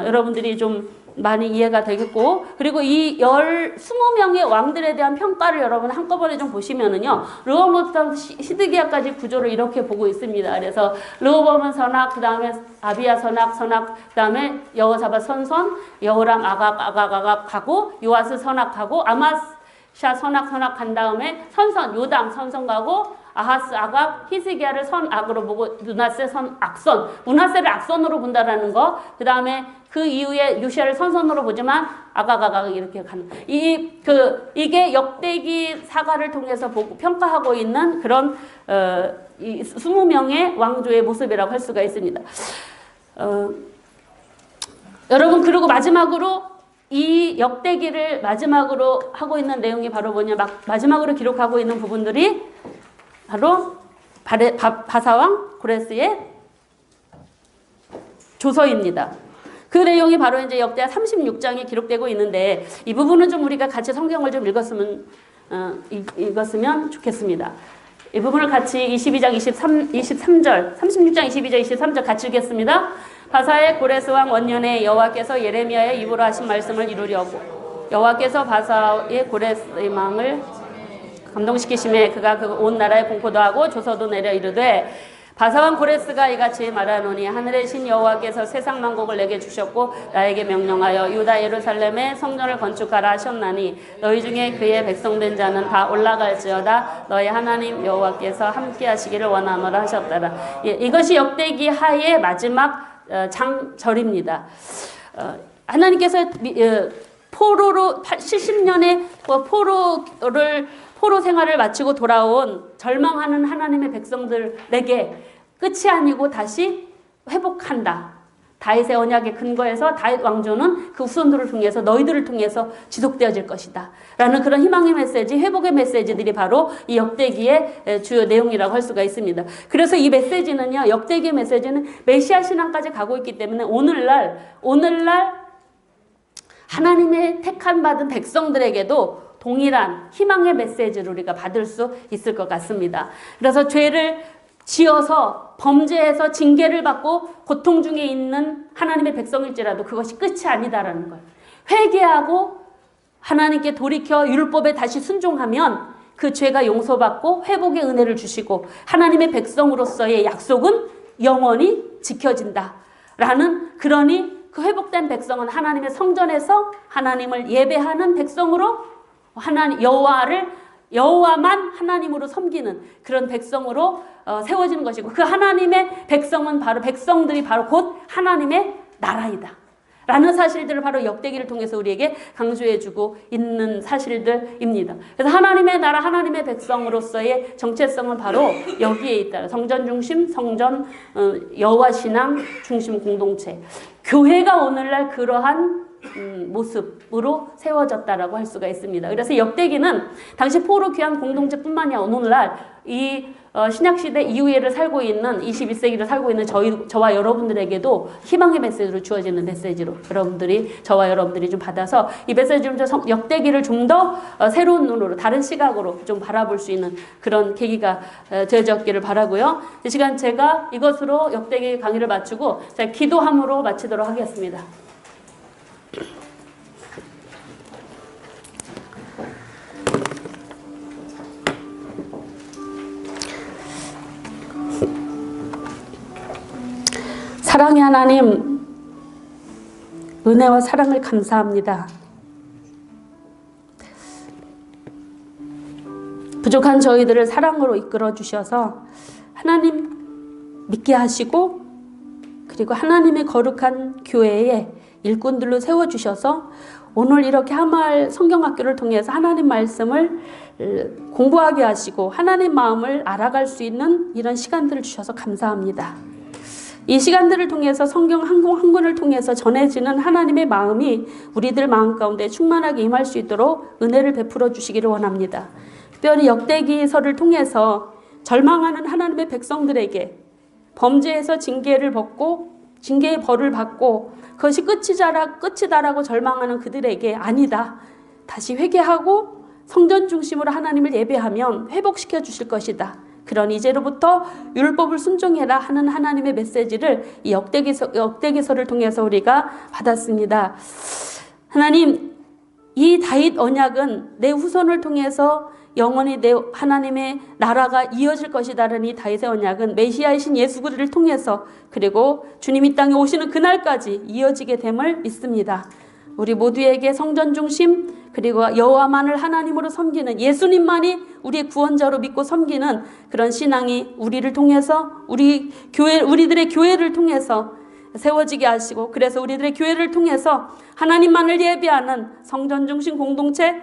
여러분들이 좀 많이 이해가 되겠고, 그리고 이 20명의 왕들에 대한 평가를 여러분 한꺼번에 좀 보시면은요, 르호보암부터 시드기야까지 구조를 이렇게 보고 있습니다. 그래서 르호보암은 선악, 그 다음에 아비야 선악, 그 다음에 여호사밧 선선, 여호람 아갑 가고, 요아스 선악하고, 아마샤 선악 간 다음에 선선, 요담 선선 가고, 아하스 아갑, 히스기야를 선악으로 보고 므낫세 선악선, 므낫세를 악선으로 본다라는 거. 그 다음에 그 이후에 요시야를 선선으로 보지만 아각 이렇게 가는. 이게 역대기 사가를 통해서 보고 평가하고 있는 그런 이 20명의 왕조의 모습이라고 할 수가 있습니다. 여러분, 그리고 마지막으로 이 역대기를 마지막으로 하고 있는 내용이 바로 뭐냐, 마지막으로 기록하고 있는 부분들이 바로 바사왕 고레스의 조서입니다. 그 내용이 바로 이제 역대하 36장에 기록되고 있는데, 이 부분은 좀 우리가 같이 성경을 좀 읽었으면 좋겠습니다. 이 부분을 같이 22장 23절, 36장 22절 23절 같이 읽겠습니다. 바사의 고레스왕 원년에 여호와께서 예레미야의 입으로 하신 말씀을 이루려고 여호와께서 바사의 고레스의 마음을 감동시키심에 그가 그 온 나라에 공포도 하고 조서도 내려 이르되, 바사왕 고레스가 이같이 말하노니 하늘의 신 여호와께서 세상 만국을 내게 주셨고 나에게 명령하여 유다 예루살렘에 성전을 건축하라 하셨나니 너희 중에 그의 백성된 자는 다 올라갈지어다 너희 하나님 여호와께서 함께 하시기를 원하노라 하셨더라. 예, 이것이 역대기 하의 마지막 장절입니다. 하나님께서 포로로 70년의 포로 생활을 마치고 돌아온 절망하는 하나님의 백성들에게 끝이 아니고 다시 회복한다. 다윗의 언약의 근거에서 다윗 왕조는 그 후손들을 통해서 너희들을 통해서 지속되어질 것이다 라는 그런 희망의 메시지, 회복의 메시지들이 바로 이 역대기의 주요 내용이라고 할 수가 있습니다. 그래서 이 메시지는요, 역대기의 메시지는 메시아 신앙까지 가고 있기 때문에 오늘날 하나님의 택한 받은 백성들에게도 동일한 희망의 메시지를 우리가 받을 수 있을 것 같습니다. 그래서 죄를 지어서 범죄해서 징계를 받고 고통 중에 있는 하나님의 백성일지라도 그것이 끝이 아니다라는 걸 회개하고 하나님께 돌이켜 율법에 다시 순종하면 그 죄가 용서받고 회복의 은혜를 주시고 하나님의 백성으로서의 약속은 영원히 지켜진다라는, 그러니 그 회복된 백성은 하나님의 성전에서 하나님을 예배하는 백성으로 여호와만 하나님으로 섬기는 그런 백성으로 세워지는 것이고, 그 하나님의 백성은 백성들이 바로 곧 하나님의 나라이다 라는 사실들을 바로 역대기를 통해서 우리에게 강조해주고 있는 사실들입니다. 그래서 하나님의 나라, 하나님의 백성으로서의 정체성은 바로 여기에 있다. 성전 중심, 성전 여호와 신앙 중심 공동체. 교회가 오늘날 그러한 모습으로 세워졌다라고 할 수가 있습니다. 그래서 역대기는 당시 포로 귀환 공동체뿐만이 아니라 오늘날 이 신약시대 이후에를 살고 있는 21세기를 살고 있는 저와 여러분들에게도 희망의 메시지로 주어지는 메시지로 저와 여러분들이 좀 받아서 이 메시지를 좀 역대기를 좀 더 새로운 눈으로, 다른 시각으로 좀 바라볼 수 있는 그런 계기가 되어졌기를 바라고요. 이 시간 제가 이것으로 역대기 강의를 마치고 제가 기도함으로 마치도록 하겠습니다. 사랑의 하나님, 은혜와 사랑을 감사합니다. 부족한 저희들을 사랑으로 이끌어 주셔서 하나님 믿게 하시고, 그리고 하나님의 거룩한 교회에 일꾼들로 세워주셔서 오늘 이렇게 하마을 성경학교를 통해서 하나님 말씀을 공부하게 하시고 하나님 마음을 알아갈 수 있는 이런 시간들을 주셔서 감사합니다. 이 시간들을 통해서 성경 한 권을 통해서 전해지는 하나님의 마음이 우리들 마음 가운데 충만하게 임할 수 있도록 은혜를 베풀어 주시기를 원합니다. 특별히 역대기서를 통해서 절망하는 하나님의 백성들에게 범죄에서 징계를 받고 징계의 벌을 받고 그것이 끝이다라고 절망하는 그들에게 아니다, 다시 회개하고 성전 중심으로 하나님을 예배하면 회복시켜 주실 것이다, 그런 이제로부터 율법을 순종해라 하는 하나님의 메시지를 이 역대기서를 통해서 우리가 받았습니다. 하나님, 이 다윗 언약은 내 후손을 통해서 영원히 내 하나님의 나라가 이어질 것이다라는 이 다윗의 언약은 메시아이신 예수 그리스도를 통해서 그리고 주님 이 땅에 오시는 그날까지 이어지게 됨을 믿습니다. 우리 모두에게 성전 중심 그리고 여호와만을 하나님으로 섬기는 예수님만이 우리의 구원자로 믿고 섬기는 그런 신앙이 우리를 통해서 우리들의 교회를 통해서 세워지게 하시고, 그래서 우리들의 교회를 통해서 하나님만을 예배하는 성전 중심 공동체,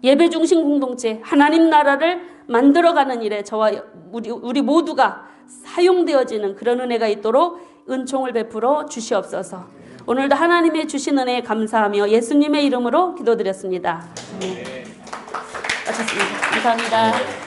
예배 중심 공동체, 하나님 나라를 만들어가는 일에 저와 우리 모두가 사용되어지는 그런 은혜가 있도록 은총을 베풀어 주시옵소서. 오늘도 하나님의 주신 은혜에 감사하며 예수님의 이름으로 기도드렸습니다. 네. 마쳤습니다. 감사합니다.